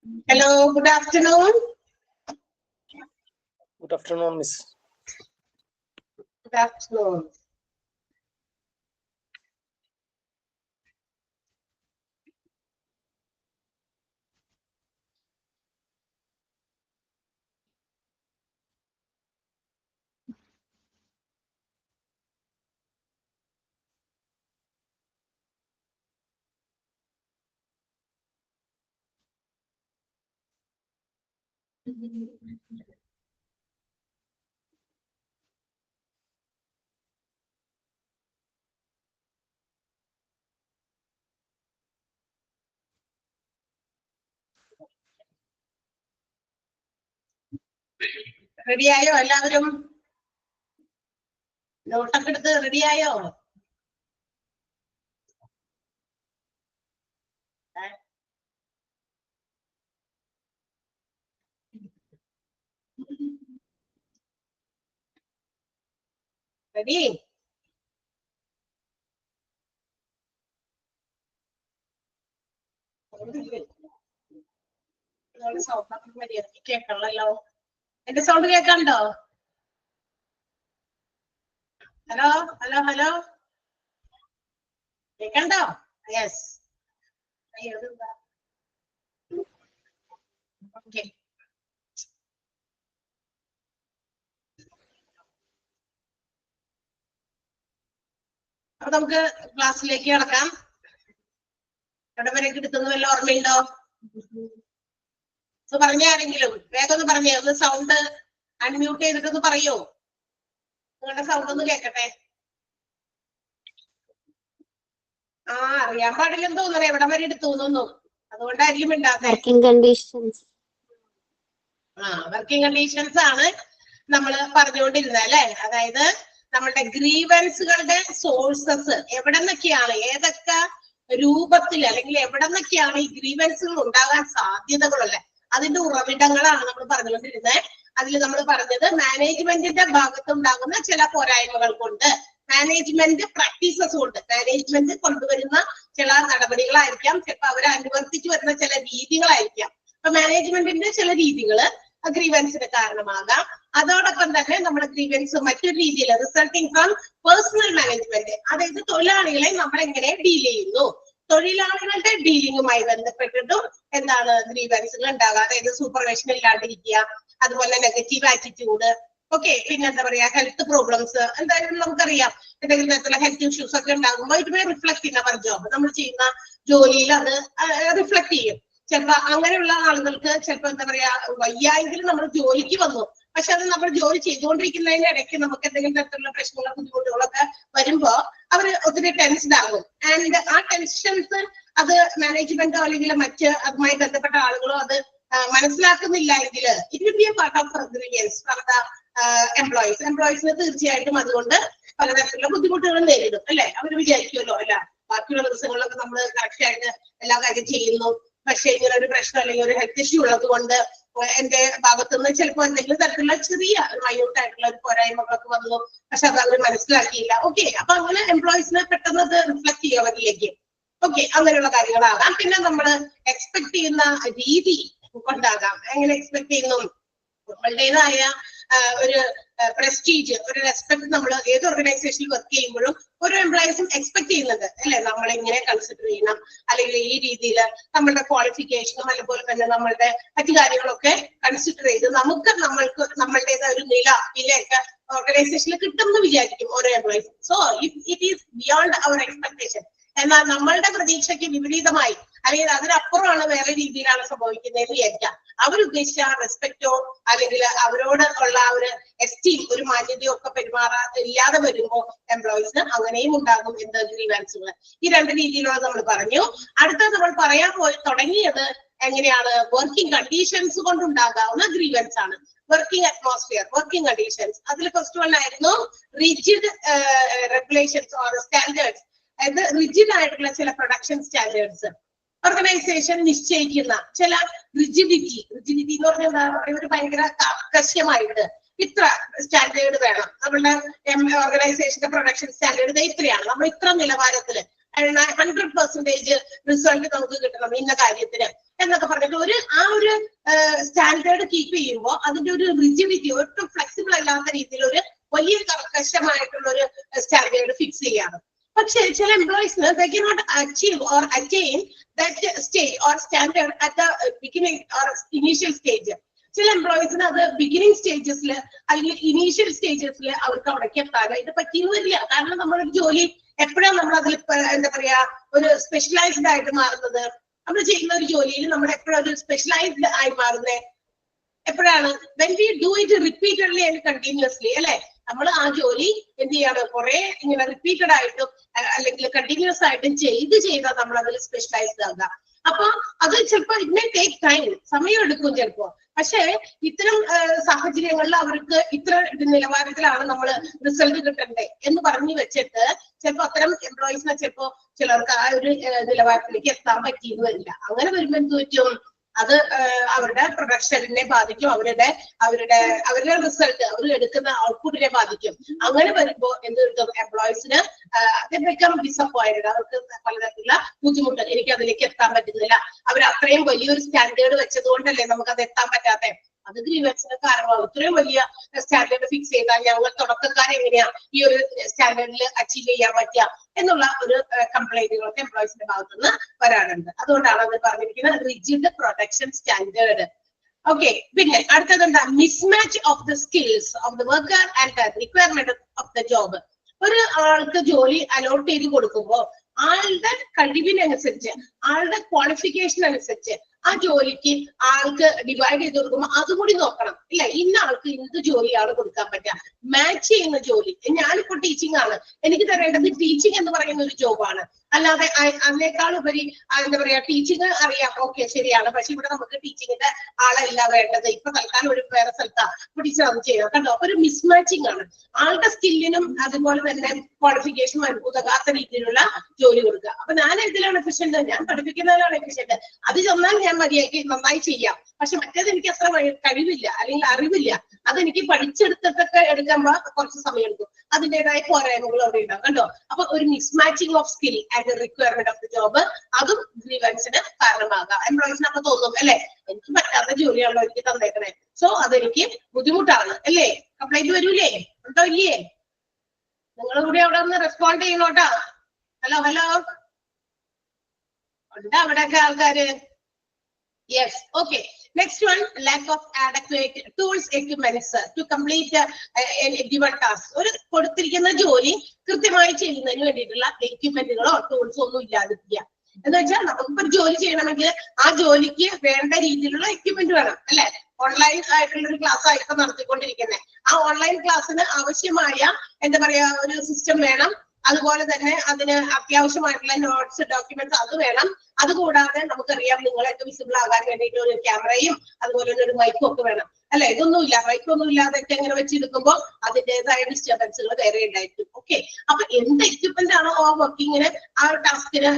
Hello, good afternoon. Good afternoon, Miss. Good afternoon. റെഡിയായോ എല്ലാവരും? നോട്ടൊക്കെ എടുത്ത് റെഡിയായോ? റെഡി? സൗണ്ട് മര്യാദക്ക് കേൾക്കണല്ലോ. എന്റെ സൗണ്ട് കേൾക്കണ്ടോ? ഹലോ ഹലോ ഹലോ, കേൾക്കണ്ടോ? യെസ്. ഓക്കെ, അപ്പൊ നമുക്ക് ക്ലാസ്സിലേക്ക് കടക്കാം. എവിടെ വരെ കിട്ടുന്ന വല്ല ഓർമ്മയുണ്ടോ? പറഞ്ഞ ആരെങ്കിലും വേഗം ഒന്ന് പറഞ്ഞേ. ഒന്ന് സൗണ്ട് അൺമ്യൂട്ട് ചെയ്തിട്ടൊന്ന് പറയോ. നിങ്ങളുടെ സൗണ്ട് ഒന്ന് കേക്കട്ടെ. അറിയാൻ പാടില്ലെന്ന് തോന്നുന്നു എവിടെ വരെ എടുത്തു തോന്നുന്നു. അതുകൊണ്ടായിരിക്കും ഉണ്ടാകുന്നത്. വർക്കിംഗ് കണ്ടീഷൻസ് ആണ് നമ്മൾ പറഞ്ഞുകൊണ്ടിരുന്നത് അല്ലെ. അതായത് നമ്മളുടെ ഗ്രീവൻസുകളുടെ സോഴ്സസ് എവിടെ നിന്നൊക്കെയാണ്, ഏതൊക്കെ രൂപത്തിൽ അല്ലെങ്കിൽ എവിടെ നിന്നൊക്കെയാണ് ഈ ഗ്രീവൻസുകൾ ഉണ്ടാകാൻ സാധ്യതകളുള്ളത്, അതിന്റെ ഉറവിടങ്ങളാണ് നമ്മൾ പറഞ്ഞുകൊണ്ടിരുന്നത്. അതിൽ നമ്മൾ പറഞ്ഞത് മാനേജ്മെന്റിന്റെ ഭാഗത്തുണ്ടാകുന്ന ചില പോരായ്മകൾ കൊണ്ട്, മാനേജ്മെന്റ് പ്രാക്ടീസസ് കൊണ്ട്, മാനേജ്മെന്റ് കൊണ്ടുവരുന്ന ചില നടപടികളായിരിക്കാം, ചിലപ്പോൾ അവർ അനുവർത്തിച്ചു വരുന്ന ചില രീതികളായിരിക്കാം. അപ്പൊ മാനേജ്മെന്റിന്റെ ചില രീതികള് ഗ്രീവൻസിന് കാരണമാകാം. അതോടൊപ്പം തന്നെ നമ്മുടെ ഗ്രീവൻസ് മറ്റൊരു രീതിയിൽ റിസൾട്ടിങ് ഫ്രം പേഴ്സണൽ മാനേജ്മെന്റ്, അതായത് തൊഴിലാളികളെ നമ്മൾ എങ്ങനെ ഡീൽ ചെയ്യുന്നു, തൊഴിലാളികളുടെ ഡീലിംഗുമായി ബന്ധപ്പെട്ടിട്ടും എന്താണ് ഗ്രീവൻസുകൾ ഉണ്ടാകുക. അതായത് സൂപ്പർവേഷൻ ഇല്ലാണ്ടിരിക്കുക, അതുപോലെ നെഗറ്റീവ് ആറ്റിറ്റ്യൂഡ്, ഓക്കെ, പിന്നെ എന്താ പറയാ ഹെൽത്ത് പ്രോബ്ലംസ്. എന്തായാലും നമുക്കറിയാം എന്തെങ്കിലും തരത്തിലുള്ള ഹെൽത്ത് ഇഷ്യൂസ് ഒക്കെ ഉണ്ടാകുമ്പോൾ it may reflect in our job, നമ്മൾ ചെയ്യുന്ന ജോലിയിൽ അത് റിഫ്ലക്ട് ചെയ്യും. ചിലപ്പോ അങ്ങനെയുള്ള ആളുകൾക്ക് ചിലപ്പോ എന്താ പറയാ വയ്യായെങ്കിലും നമ്മൾ ജോലിക്ക് വന്നു, പക്ഷെ അത് നമ്മൾ ജോലി ചെയ്തുകൊണ്ടിരിക്കുന്നതിന്റെ ഇടയ്ക്ക് നമുക്ക് എന്തെങ്കിലും തരത്തിലുള്ള പ്രശ്നങ്ങളോ ബുദ്ധിമുട്ടുകളൊക്കെ വരുമ്പോ അവര് ഒത്തിരി ടെൻസ്ഡ് ആകും. ആൻഡ് ആ ടെൻഷൻസ് അത് മാനേജ്മെന്റോ അല്ലെങ്കിൽ മറ്റ് അതുമായി ബന്ധപ്പെട്ട ആളുകളോ അത് മനസ്സിലാക്കുന്നില്ല എങ്കിൽ it will be a part of grievance from the എംപ്ലോയീസിന് തീർച്ചയായിട്ടും അതുകൊണ്ട് പലതരത്തിലുള്ള ബുദ്ധിമുട്ടുകൾ നേരിടും അല്ലെ. അവർ വിചാരിക്കുമല്ലോ അല്ല, ബാക്കിയുള്ള ദിവസങ്ങളിലൊക്കെ നമ്മൾ കറക്റ്റ് ആയിട്ട് എല്ലാ കാര്യം ചെയ്യുന്നു, പക്ഷെ ഇങ്ങനെ ഒരു പ്രശ്നം അല്ലെങ്കിൽ ഒരു ഹെൽത്ത് ഇഷ്യൂ ഉള്ളത് കൊണ്ട് എന്റെ ഭാഗത്തുനിന്ന് ചിലപ്പോൾ എന്തെങ്കിലും തരത്തിലുള്ള ചെറിയ മൈന്യൂട്ട് ആയിട്ടുള്ള ഒരു പോരായ്മകളൊക്കെ വന്നു, പക്ഷെ അത് അവർ മനസ്സിലാക്കിയില്ല. ഓക്കെ, അപ്പൊ അങ്ങനെ എംപ്ലോയീസിനെ പെട്ടെന്ന് അത് റിഫ്ലക്ട് ചെയ്യും അവരിലേക്ക്. ഓക്കെ, അങ്ങനെയുള്ള കാര്യങ്ങളാകാം. പിന്നെ നമ്മൾ എക്സ്പെക്ട് ചെയ്യുന്ന രീതി കൊണ്ടാകാം. എങ്ങനെ എക്സ്പെക്ട് ചെയ്യുന്നു, നമ്മളുടേതായ ഒരു പ്രസ്റ്റീജ്, ഒരു റെസ്പെക്ട് നമ്മൾ ഏത് ഓർഗനൈസേഷനിൽ വർക്ക് ചെയ്യുമ്പോഴും ഓരോ എംപ്ലോയീസും എക്സ്പെക്ട് ചെയ്യുന്നുണ്ട് അല്ലെ. നമ്മളെങ്ങനെ കൺസിഡർ ചെയ്യണം, അല്ലെങ്കിൽ ഈ രീതിയിൽ നമ്മളുടെ ക്വാളിഫിക്കേഷനും അതുപോലെ തന്നെ നമ്മളുടെ മറ്റു കാര്യങ്ങളൊക്കെ കൺസിഡർ ചെയ്ത് നമ്മളുടേതായ ഒരു വിലയൊക്കെ ഓർഗനൈസേഷനിൽ കിട്ടുമെന്ന് വിചാരിക്കും ഓരോ എംപ്ലോയീസും. So it is beyond our expectation. എന്നാൽ നമ്മളുടെ പ്രതീക്ഷയ്ക്ക് വിപരീതമായി അല്ലെങ്കിൽ അതിനപ്പുറമാണ് വേറെ രീതിയിലാണ് സംഭവിക്കുന്നതെന്ന് വിചാരിക്കാം. അവരുദ്ദേശിച്ച റെസ്പെക്റ്റോ അല്ലെങ്കിൽ അവരോട് ഉള്ള ഒരു എസ്റ്റീം, ഒരു മാന്യതയോ ഒക്കെ പെരുമാറാതില്ലാതെ വരുമ്പോൾ എംപ്ലോയീസിന് അങ്ങനെയും ഉണ്ടാകും എന്ത് ഗ്രീവൻസുകൾ. ഈ രണ്ട് രീതിയിലുള്ള നമ്മൾ പറഞ്ഞു. അടുത്ത നമ്മൾ പറയാൻ തുടങ്ങിയത് എങ്ങനെയാണ് വർക്കിംഗ് കണ്ടീഷൻസ് കൊണ്ടുണ്ടാകാവുന്ന ഗ്രീവൻസ് ആണ്. Working atmosphere, working conditions. അതിൽ ഫസ്റ്റ് വൺ ആയിരുന്നു റിജിഡ് റെഗുലേഷൻസ് ഓർ സ്റ്റാൻഡേർഡ്സ്. അതായത് റിജിഡ് ആയിട്ടുള്ള ചില പ്രൊഡക്ഷൻ സ്റ്റാൻഡേർഡ്സ് ഓർഗനൈസേഷൻ നിശ്ചയിക്കുന്ന ചില റിജിഡിറ്റി എന്ന് പറഞ്ഞാൽ ഒരു ഭയങ്കര കർക്കശമായിട്ട് ഇത്ര സ്റ്റാൻഡേർഡ് വേണം, നമ്മളുടെ ഓർഗനൈസേഷന്റെ പ്രൊഡക്ഷൻ സ്റ്റാൻഡേർഡ് ഇത്രയാണ്, നമ്മൾ ഇത്ര നിലവാരത്തില് 100% റിസൾട്ട് നമുക്ക് കിട്ടണം ഇന്ന കാര്യത്തിന് എന്നൊക്കെ പറഞ്ഞിട്ട് ഒരു സ്റ്റാൻഡേർഡ് കീപ്പ് ചെയ്യുമ്പോൾ അതിന്റെ ഒരു റിജിഡിറ്റി, ഒട്ടും ഫ്ലെക്സിബിൾ അല്ലാത്ത രീതിയിൽ ഒരു വലിയ കർക്കശമായിട്ടുള്ള ഒരു സ്റ്റാൻഡേർഡ് ഫിക്സ് ചെയ്യാണ്. പക്ഷേ ചില എംപ്ലോയീസിന് they cannot achieve or attain that stage or standard at the beginning or initial stage. ചില എംപ്ലോയീസിന് അത് ബിഗിനിങ് സ്റ്റേജസിൽ അല്ലെങ്കിൽ ഇനീഷ്യൽ സ്റ്റേജസിൽ അവർക്ക് അവിടേക്ക് എത്താനായിട്ട് പറ്റിയെന്ന് വരില്ല. കാരണം നമ്മളൊരു ജോലി എപ്പോഴാണ് നമ്മൾ അതിൽ എന്താ പറയാ ഒരു സ്പെഷ്യലൈസ്ഡ് ആയിട്ട് മാറുന്നത്? നമ്മൾ ചെയ്യുന്ന ഒരു ജോലിയിൽ നമ്മൾ എപ്പോഴും ഒരു സ്പെഷ്യലൈസ്ഡ് ആയി മാറുന്നത് എപ്പോഴാണ്? when we do it repeatedly and continuously, അല്ലെ? നമ്മൾ ആ ജോലി എന്ത് ചെയ്യാണ്? കുറെ ഇങ്ങനെ റിപ്പീറ്റഡ് ആയിട്ടും അല്ലെങ്കിൽ കണ്ടിന്യൂസ് ആയിട്ടും ചെയ്താൽ നമ്മൾ അതിൽ സ്പെഷ്യലൈസ്ഡ് ആകാം. അപ്പൊ അത് ചിലപ്പോ ഇറ്റ് മേ ടേക്ക് ടൈം, സമയം എടുക്കും ചിലപ്പോ. പക്ഷേ ഇത്തരം സാഹചര്യങ്ങളിൽ അവർക്ക് ഇത്ര നിലവാരത്തിലാണ് നമ്മൾ റിസൾട്ട് കിട്ടണ്ടേ എന്ന് പറഞ്ഞു വെച്ചിട്ട് ചിലപ്പോ അത്തരം എംപ്ലോയീസിനെ ചിലപ്പോ ചിലർക്ക് ആ ഒരു നിലവാരത്തിലേക്ക് എത്താൻ പറ്റിയെന്ന് വരില്ല. അങ്ങനെ വരുമ്പോൾ എന്ത് പറ്റും? അത് അവരുടെ പ്രൊഡക്ഷനെ ബാധിക്കും, അവരുടെ റിസൾട്ട്, അവർ എടുക്കുന്ന ഔട്ട്പുട്ടിനെ ബാധിക്കും. അങ്ങനെ വരുമ്പോ എന്ത് കിട്ടും? എംപ്ലോയീസിന് ഡിസപ്പോയിന്റഡ്, അവർക്ക് പലതരത്തിലുള്ള ബുദ്ധിമുട്ട്, എനിക്ക് അതിലേക്ക് എത്താൻ പറ്റുന്നില്ല. അവർ അത്രയും വലിയൊരു സ്റ്റാൻഡേർഡ് വെച്ചത് കൊണ്ടല്ലേ നമുക്ക് അത് എത്താൻ പറ്റാത്ത. അത് ഗ്രീവൻസിന് കാരണമാകും. ഇത്രയും വലിയ സ്റ്റാൻഡേർഡ് ഫിക്സ് ചെയ്താൽ ഞങ്ങൾ തുടക്കക്കാർ എങ്ങനെയാ ഈ ഒരു സ്റ്റാൻഡേർഡിൽ അച്ചീവ് ചെയ്യാൻ പറ്റുക എന്നുള്ള ഒരു കംപ്ലൈന്റുകളൊക്കെ എംപ്ലോയീസിന്റെ ഭാഗത്തുനിന്ന് വരാറുണ്ട്. അതുകൊണ്ടാണ് അത് പറഞ്ഞിരിക്കുന്നത് റിജിഡ് പ്രൊഡക്ഷൻ സ്റ്റാൻഡേർഡ്. ഓക്കെ, പിന്നെ അടുത്തത് എന്താ? Mismatch of the skills of the worker and the requirement of the job. ഒരു ആൾക്ക് ജോലി അലോട്ട് ചെയ്ത് കൊടുക്കുമ്പോൾ ആളുടെ കഴിവിനനുസരിച്ച്, ആളുടെ ക്വാളിഫിക്കേഷൻ അനുസരിച്ച് ആ ജോലിക്ക് ആൾക്ക് ഡിവൈഡ് ചെയ്ത് കൊടുക്കുമ്പോൾ അതുകൂടി നോക്കണം. ഇല്ല, ഇന്ന ആൾക്ക് എന്ത് ജോലിയാണ് കൊടുക്കാൻ പറ്റുക, മാച്ച് ചെയ്യുന്ന ജോലി. ഞാനിപ്പോ ടീച്ചിങ് ആണ്, എനിക്ക് തരേണ്ടത് ടീച്ചിങ് എന്ന് പറയുന്ന ഒരു ജോബാണ്. അല്ലാതെ അതിനേക്കാൾ ഉപരി എന്താ പറയാ, ടീച്ചിങ് അറിയാം, ഓക്കെ ശരിയാണ്, പക്ഷെ ഇവിടെ നമുക്ക് ടീച്ചിങ്ങിന്റെ ആളല്ല വേണ്ടത്, ഇപ്പൊ തൽക്കാലം ഒരു വേറെ സ്ഥലത്താണ് ടീച്ചർ അത് ചെയ്യണം. കണ്ടോ, ഒരു മിസ്മാച്ചിങ് ആണ്. ആളുടെ സ്കില്ലിനും അതുപോലെ തന്നെ ക്വാളിഫിക്കേഷനും ഉതകാത്ത രീതിയിലുള്ള ജോലി കൊടുക്കുക. അപ്പൊ ഞാൻ ഇതിലാണ് എഫിഷ്യന്റ്, ഞാൻ പഠിപ്പിക്കുന്നതിലാണ് എഫിഷ്യന്റ്, അത് ചെന്നാൽ ഞാൻ മര്യാദയ്ക്ക് നന്നായി ചെയ്യാം. പക്ഷെ മറ്റേത് എനിക്ക് അത്ര കഴിവില്ല അല്ലെങ്കിൽ അറിവില്ല, അതെനിക്ക് പഠിച്ചെടുത്തിട്ടൊക്കെ എടുക്കുമ്പോൾ കുറച്ച് സമയം എടുക്കും, അതിൻ്റെതായ പോരായ്മകൾ അവിടെ ഉണ്ടാവും. കണ്ടോ, അപ്പൊ ഒരു mismatching of skill and requirement of the job, അതും ഗ്രീവൻസിന് കാരണമാകാം. എംപ്ലോയീസിന് അപ്പൊ തോന്നും, അല്ലെ, എനിക്ക് പറ്റാത്ത ജോലിയാണല്ലോ എനിക്ക് തന്നേക്കണേ, സോ അതെനിക്ക് ബുദ്ധിമുട്ടാണ്, അല്ലേ? കംപ്ലൈന്റ് വരൂലേ? ഉണ്ടോ ഇല്ലേ? നിങ്ങളും കൂടി അവിടെ ഒന്ന് റെസ്പോണ്ട് ചെയ്യണോട്ടാ. ഹലോ ഉണ്ടോ അവിടെയൊക്കെ ആൾക്കാര്? Yes, okay. Next one, lack of adequate tools, equipments to complete a given task. ഒരു കൊടുത്തിരിക്കുന്ന ജോലി കൃത്യമായി ചെയ്യുന്നതിന് വേണ്ടിയിട്ടുള്ള എക്യുപ്മെന്റുകളോ ടൂൾസോ ഒന്നും ഇല്ലാതിരിക്കുക. എന്ന് വെച്ചാൽ നമുക്കിപ്പോൾ ജോലി ചെയ്യണമെങ്കിൽ ആ ജോലിക്ക് വേണ്ട രീതിയിലുള്ള എക്യുപ്മെന്റ് വേണം, അല്ലെ? ഓൺലൈൻ ആയിട്ടുള്ള ഒരു ക്ലാസ് ആയിരിക്കും നടത്തിക്കൊണ്ടിരിക്കുന്നത്. ആ ഓൺലൈൻ ക്ലാസ്സിന് ആവശ്യമായ എന്താ പറയാ ഒരു സിസ്റ്റം വേണം. അതുപോലെ തന്നെ അതിന് അത്യാവശ്യമായിട്ടുള്ള നോട്ട്സ്, ഡോക്യുമെന്റ്സ് അത് വേണം. അതുകൂടാതെ നമുക്കറിയാം നിങ്ങളൊക്കെ വിസിബിൾ ആകാൻ വേണ്ടിയിട്ട് ഒരു ക്യാമറയും അതുപോലെ തന്നെ ഒരു മൈക്കും ഒക്കെ വേണം, അല്ലെ? ഇതൊന്നും ഇല്ല, മൈക്കൊന്നും ഇല്ലാതൊക്കെ ഇങ്ങനെ വെച്ചെടുക്കുമ്പോൾ അതിൻ്റെതായ ഡിസ്റ്റർബൻസുകൾ വേറെ ഉണ്ടായിരിക്കും. ഓക്കെ, അപ്പൊ എന്ത് എക്യുപ്മെന്റ് ആണോ ആ വർക്കിങ്ങിന് ആ ടാസ്കിന്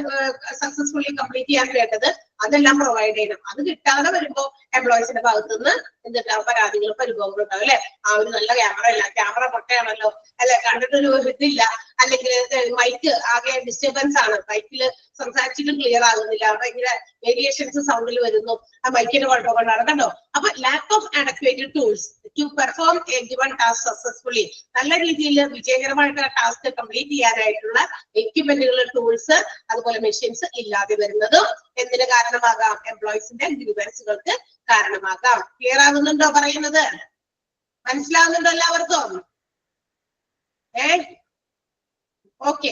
സക്സസ്ഫുള്ളി കംപ്ലീറ്റ് ചെയ്യാൻ വേണ്ടത് അതെല്ലാം പ്രൊവൈഡ് ചെയ്യണം. അത് കിട്ടാതെ വരുമ്പോൾ എംപ്ലോയീസിന്റെ ഭാഗത്തു നിന്ന് എന്തുണ്ടാവും? പരാതികളും പരിഭവങ്ങളും ഉണ്ടാവും, അല്ലെ? ആ ഒരു നല്ല ക്യാമറ ഇല്ല, ക്യാമറ പൊട്ടയാണല്ലോ, അല്ലെ? കണ്ടിട്ടൊരു ഇതില്ല, അല്ലെങ്കിൽ മൈക്ക് ആകെ ഡിസ്റ്റർബൻസ് ആണ്, മൈക്കിൽ സംസാരിച്ചിട്ടും ക്ലിയർ ആകുന്നില്ല, ഭയങ്കര വേരിയേഷൻസ് സൗണ്ടിൽ വരുന്നു, ആ മൈക്കിന്റെ കുഴപ്പം കൊണ്ടാണ്. കണ്ടോ, അപ്പൊ lack of adequated tools to perform a given task successfully, നല്ല രീതിയിൽ വിജയകരമായിട്ട് ആ ടാസ്ക് കംപ്ലീറ്റ് ചെയ്യാനായിട്ടുള്ള എക്യുപ്മെന്റുകൾ, ടൂൾസ്, അതുപോലെ മെഷീൻസ് ഇല്ലാതെ വരുന്നതും എന്തിന് കാരണമാകാം? എംപ്ലോയീസിന്റെ ഗ്രീവൻസുകൾക്ക് കാരണമാകാം. ക്ലിയർ ആകുന്നുണ്ടോ പറയുന്നത്? മനസ്സിലാവുന്നുണ്ടോ എല്ലാവർക്കും? ഓക്കെ,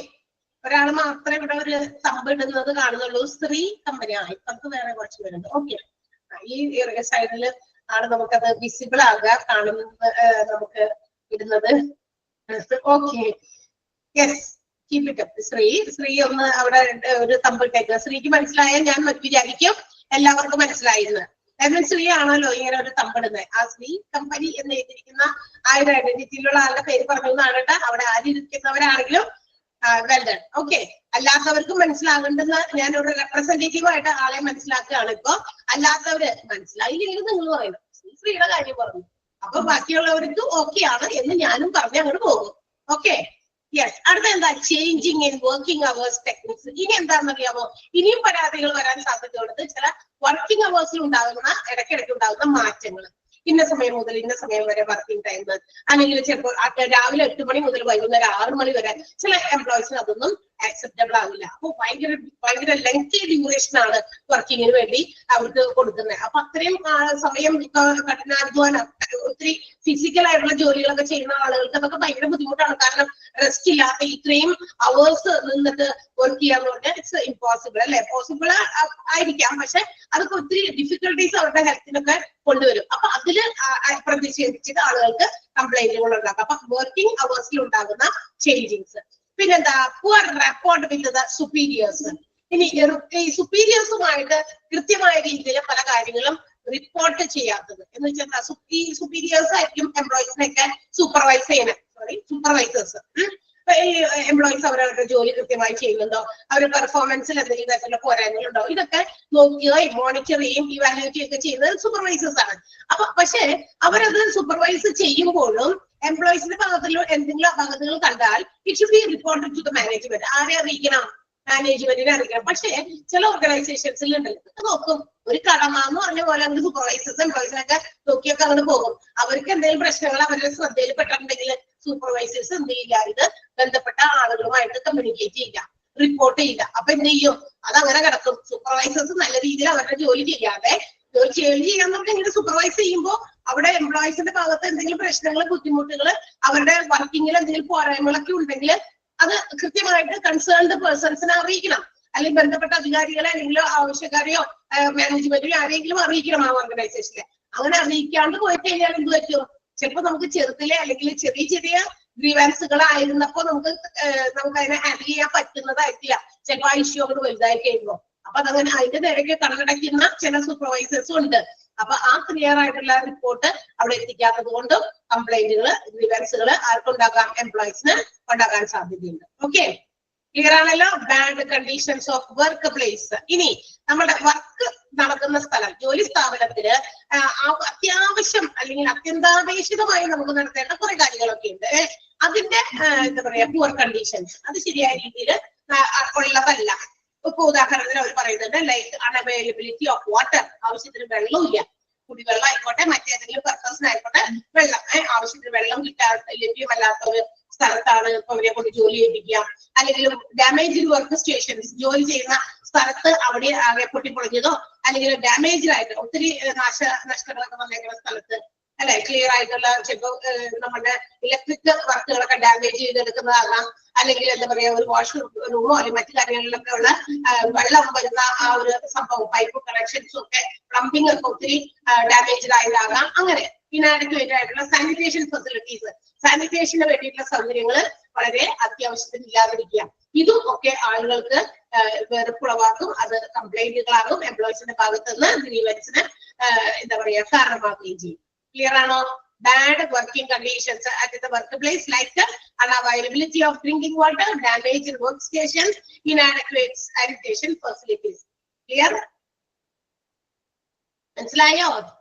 ഒരാൾ മാത്രമേ ഇവിടെ ഒരു തമ്പ് ഇടുന്നത് കാണുന്നുള്ളൂ. സ്ത്രീ കമ്പനി ഇപ്പുറത്ത് വേറെ കുറച്ച് പേരുണ്ട്. ഓക്കെ, ഈ സൈഡിൽ ആണ് നമുക്കത് വിസിബിൾ ആകുക, കാണുന്നത് നമുക്ക് ഇടുന്നത്. Okay, yes, keep it up. Shri ഒന്ന് അവിടെ ഒരു തമ്പ് ഇട്ടേക്കുക. ശ്രീക്ക് മനസ്സിലായാൽ ഞാൻ വിചാരിക്കും എല്ലാവർക്കും മനസ്സിലായിരുന്നു. കാരണം ശ്രീ ആണല്ലോ ഇങ്ങനെ ഒരു തമ്പിടുന്നത്. ആ ശ്രീ കമ്പനി എന്ന് എഴുതിയിരിക്കുന്ന ആ ഒരു ഐഡന്റിറ്റിയിലുള്ള ആളുടെ പേര് പറഞ്ഞു എന്നാണ് കേട്ടോ. അവിടെ ആരിയിരിക്കുന്നവരാണെങ്കിലും വെൽ ഡൺ. ഓക്കെ, അല്ലാത്തവർക്കും മനസ്സിലാകേണ്ടെന്ന് ഞാനിവിടെ റെപ്രസെന്റേറ്റീവ് ആയിട്ട് ആളെ മനസ്സിലാക്കുകയാണ്. ഇപ്പൊ അല്ലാത്തവര് മനസ്സിലായില്ലെങ്കിൽ നിങ്ങൾ പറയണം ശ്രീയുടെ കാര്യം പറഞ്ഞു, അപ്പൊ ബാക്കിയുള്ളവർക്ക് ഓക്കെ ആണ് എന്ന് ഞാനും പറഞ്ഞ് അങ്ങോട്ട് പോകും. Okay, yes. അടുത്ത എന്താ? Changing in working hours techniques. ഇനി എന്താണെന്നറിയാമോ? ഇനിയും പരാതികൾ വരാൻ സാധ്യതയുള്ളത് ചില വർക്കിംഗ് അവേഴ്സിൽ ഉണ്ടാകുന്ന ഇടയ്ക്കിടയ്ക്ക് ഉണ്ടാകുന്ന മാറ്റങ്ങൾ. ഇന്ന സമയം മുതൽ ഇന്ന സമയം വരെ വർക്കിംഗ് ടൈം, അല്ലെങ്കിൽ ചിലപ്പോൾ രാവിലെ 8 മണി മുതൽ വൈകുന്നേരം 6 മണി വരെ. ചില എംപ്ലോയീസിന് അതൊന്നും ആക്സെപ്റ്റബിൾ ആവില്ല. അപ്പൊ ഭയങ്കര ലെങ്തി ഡ്യൂറേഷൻ ആണ് വർക്കിങ്ങിന് വേണ്ടി അവർക്ക് കൊടുക്കുന്നത്. അപ്പൊ അത്രയും സമയം കഠിനാധ്വാനം, ഒത്തിരി ഫിസിക്കൽ ആയിട്ടുള്ള ജോലികളൊക്കെ ചെയ്യുന്ന ആളുകൾക്ക് അതൊക്കെ ഭയങ്കര ബുദ്ധിമുട്ടാണ്. കാരണം റെസ്റ്റ് ഇല്ലാത്ത ഇത്രയും അവേഴ്സ് നിന്നിട്ട് വർക്ക് ചെയ്യാന്ന് പറഞ്ഞാൽ ഇറ്റ്സ് ഇമ്പോസിബിൾ അല്ലെ? പോസിബിൾ ആയിരിക്കാം, പക്ഷെ അതൊക്കെ ഒത്തിരി ഡിഫിക്കൽട്ടീസ് അവരുടെ ഹെൽത്തിനൊക്കെ കൊണ്ടുവരും. അപ്പൊ അതില് പ്രതിഷേധിച്ചിട്ട് ആളുകൾക്ക് കംപ്ലൈന്റുകൾ ഉണ്ടാക്കും. അപ്പൊ വർക്കിംഗ് അവേഴ്സിൽ ഉണ്ടാകുന്ന ചേഞ്ചിങ്സ്. പിന്നെന്താ? Poor rapport with the superiors. ഇനി ഈ സുപ്പീരിയേഴ്സുമായിട്ട് കൃത്യമായ രീതിയിൽ പല കാര്യങ്ങളും റിപ്പോർട്ട് ചെയ്യാത്തത് എന്ന് വെച്ചാൽ ഈ സുപ്പീരിയേഴ്സ് ആയിരിക്കും എംപ്ലോയീസിനെയൊക്കെ സൂപ്പർവൈസ് ചെയ്യണം. സൂപ്പർവൈസേഴ്സ് എംപ്ലോയീസ് അവരവരുടെ ജോലി കൃത്യമായി ചെയ്യുന്നുണ്ടോ, അവരുടെ പെർഫോമൻസിൽ എന്തെങ്കിലും തരത്തിലുള്ള പോരായ്മകളുണ്ടോ, ഇതൊക്കെ നോക്കുകയും മോണിറ്റർ ചെയ്യും ഇവാലുവേറ്റ് ചെയ്യുകയൊക്കെ ചെയ്യുന്നത് സൂപ്പർവൈസേഴ്സ് ആണ്. അപ്പൊ പക്ഷേ അവരത് സൂപ്പർവൈസ് ചെയ്യുമ്പോഴും എംപ്ലോയീസിന്റെ ഭാഗത്തിലോ എന്തെങ്കിലും അപകടങ്ങൾ കണ്ടാൽ it should be reported to the management. ആരെ അറിയിക്കണം? മാനേജ്മെന്റിനെ അറിയിക്കണം. പക്ഷേ ചില ഓർഗനൈസേഷൻസിൽ ഉണ്ടല്ലോ നോക്കും, ഒരു കടമ എന്ന് പറഞ്ഞ പോലെ അങ്ങ് സൂപ്പർവൈസേഴ്സ് എംപ്ലോയീസിനൊക്കെ നോക്കിയൊക്കെ അങ്ങനെ പോകും. അവർക്ക് എന്തെങ്കിലും പ്രശ്നങ്ങൾ അവരുടെ ശ്രദ്ധയിൽ പെട്ടിട്ടുണ്ടെങ്കിൽ സൂപ്പർവൈസേഴ്സ് എന്ത് ചെയ്യില്ല, ഇത് ബന്ധപ്പെട്ട ആളുകളുമായിട്ട് കമ്മ്യൂണിക്കേറ്റ് ചെയ്യില്ല, റിപ്പോർട്ട് ചെയ്യില്ല. അപ്പൊ എന്ത് ചെയ്യും? അതങ്ങനെ കിടക്കും. സൂപ്പർവൈസേഴ്സ് നല്ല രീതിയിൽ അവരുടെ ജോലി ചെയ്യാതെ ജോലി ചെയ്യാന്ന് പറഞ്ഞാൽ ഇങ്ങനെ സൂപ്പർവൈസ് ചെയ്യുമ്പോൾ അവിടെ എംപ്ലോയീസിന്റെ ഭാഗത്ത് എന്തെങ്കിലും പ്രശ്നങ്ങൾ, ബുദ്ധിമുട്ടുകൾ, അവരുടെ വർക്കിങ്ങിൽ എന്തെങ്കിലും പോരായ്മകളൊക്കെ ഉണ്ടെങ്കിൽ അത് കൃത്യമായിട്ട് കൺസേൺഡ് പേഴ്സൺസിനെ അറിയിക്കണം. അല്ലെങ്കിൽ ബന്ധപ്പെട്ട അധികാരികളെ അല്ലെങ്കിൽ ആവശ്യക്കാരെയോ മാനേജ്മെന്റിലോ ആരെങ്കിലും അറിയിക്കണം ആ ഓർഗനൈസേഷനെ. അങ്ങനെ അറിയിക്കാണ്ട് പോയി കഴിഞ്ഞാൽ എന്ത് പറ്റും? ചിലപ്പോൾ നമുക്ക് ചെറുതിലെ അല്ലെങ്കിൽ ചെറിയ ചെറിയ ഗ്രീവാൻസുകളായിരുന്നപ്പോ നമുക്ക് അതിനെ ഹാൻഡിൽ ചെയ്യാൻ പറ്റുന്നതായിട്ടില്ല. ചിലപ്പോൾ ആ ഇഷ്യൂ അങ്ങോട്ട് വലുതായി കഴിയുമ്പോൾ. അപ്പൊ അതങ്ങനെ അതിന്റെ നേരെ കടകടയ്ക്കുന്ന ചില സൂപ്പർവൈസേഴ്സും ഉണ്ട്. അപ്പൊ ആ ക്ലിയർ ആയിട്ടുള്ള റിപ്പോർട്ട് അവിടെ എത്തിക്കാത്തത് കൊണ്ടും കംപ്ലൈന്റുകൾ, ഗ്രീവൻസുകൾ ആർക്കുണ്ടാകാം? എംപ്ലോയീസിന് ഉണ്ടാകാൻ സാധ്യതയുണ്ട്. ഓക്കെ, ക്ലിയർ ആണല്ലോ? Bad conditions of work place. ഇനി നമ്മുടെ വർക്ക് നടക്കുന്ന സ്ഥലം, ജോലി സ്ഥാപനത്തില് അത്യാവശ്യം അല്ലെങ്കിൽ അത്യന്താപേക്ഷിതമായി നമുക്ക് നടത്തേണ്ട കുറെ കാര്യങ്ങളൊക്കെ ഉണ്ട്. അതിന്റെ എന്താ പറയാ പുവർ കണ്ടീഷൻസ് അത് ശരിയായ രീതിയിൽ ഉള്ളതല്ല. ഇപ്പൊ ഉദാഹരണത്തിന് അവർ പറയുന്നുണ്ട് ലൈക്ക് അൺഅവൈലബിലിറ്റി ഓഫ് വാട്ടർ. ആവശ്യത്തിന് വെള്ളമില്ല. കുടിവെള്ളം ആയിക്കോട്ടെ, മറ്റേതെങ്കിലും പർപ്പസിനായിക്കോട്ടെ, വെള്ളം ആവശ്യത്തിന് വെള്ളം ലഭ്യമല്ലാത്ത ഒരു സ്ഥലത്താണ് ഇപ്പൊ അവരെ കൊണ്ട് ജോലി ചെയ്യിപ്പിക്കുക. അല്ലെങ്കിൽ ഡാമേജ് വർക്ക് സ്റ്റേഷൻസ്, ജോലി ചെയ്യുന്ന സ്ഥലത്ത് അവിടെ ആകെ പൊട്ടിപ്പൊളിഞ്ഞതോ അല്ലെങ്കിൽ ഡാമേജ് ആയിട്ട് ഒത്തിരി നഷ്ടങ്ങളൊക്കെ വന്നേക്കുന്ന സ്ഥലത്ത് അല്ലെ, ക്ലിയർ ആയിട്ടുള്ള ചിലപ്പോൾ നമ്മുടെ ഇലക്ട്രിക് വർക്കുകളൊക്കെ ഡാമേജ് ചെയ്തെടുക്കുന്നതാകാം. അല്ലെങ്കിൽ എന്താ പറയാ ഒരു വാഷ്റൂമോ അല്ലെങ്കിൽ മറ്റു കാര്യങ്ങളിലൊക്കെ ഉള്ള വെള്ളം വരുന്ന ആ ഒരു സംഭവം, പൈപ്പ് കണക്ഷൻസും ഒക്കെ, പ്ലംബിംഗ് ഒക്കെ ഒത്തിരി ഡാമേജ് ആയതാകാം. അങ്ങനെ ഇനാഡിക്വേറ്റ് ആയിട്ടുള്ള സാനിറ്റേഷൻ ഫെസിലിറ്റീസ്, സാനിറ്റേഷന് വേണ്ടിയിട്ടുള്ള സൗകര്യങ്ങൾ വളരെ അത്യാവശ്യത്തിന് ഇല്ലാതിരിക്കുക. ഇതും ഒക്കെ ആളുകൾക്ക് വെറുപ്പുളവാക്കും. അത് കംപ്ലൈന്റുകളാകും. എംപ്ലോയീസിന്റെ ഭാഗത്ത് നിന്ന് ഗ്രീവൻസിന് എന്താ പറയാ കാരണമാകുകയും ചെയ്യും. Clear ആണോ? Bad working conditions at the workplace like unavailability of drinking water, damaged workstations, inadequate sanitation facilities. Clear? മനസ്സിലായോ?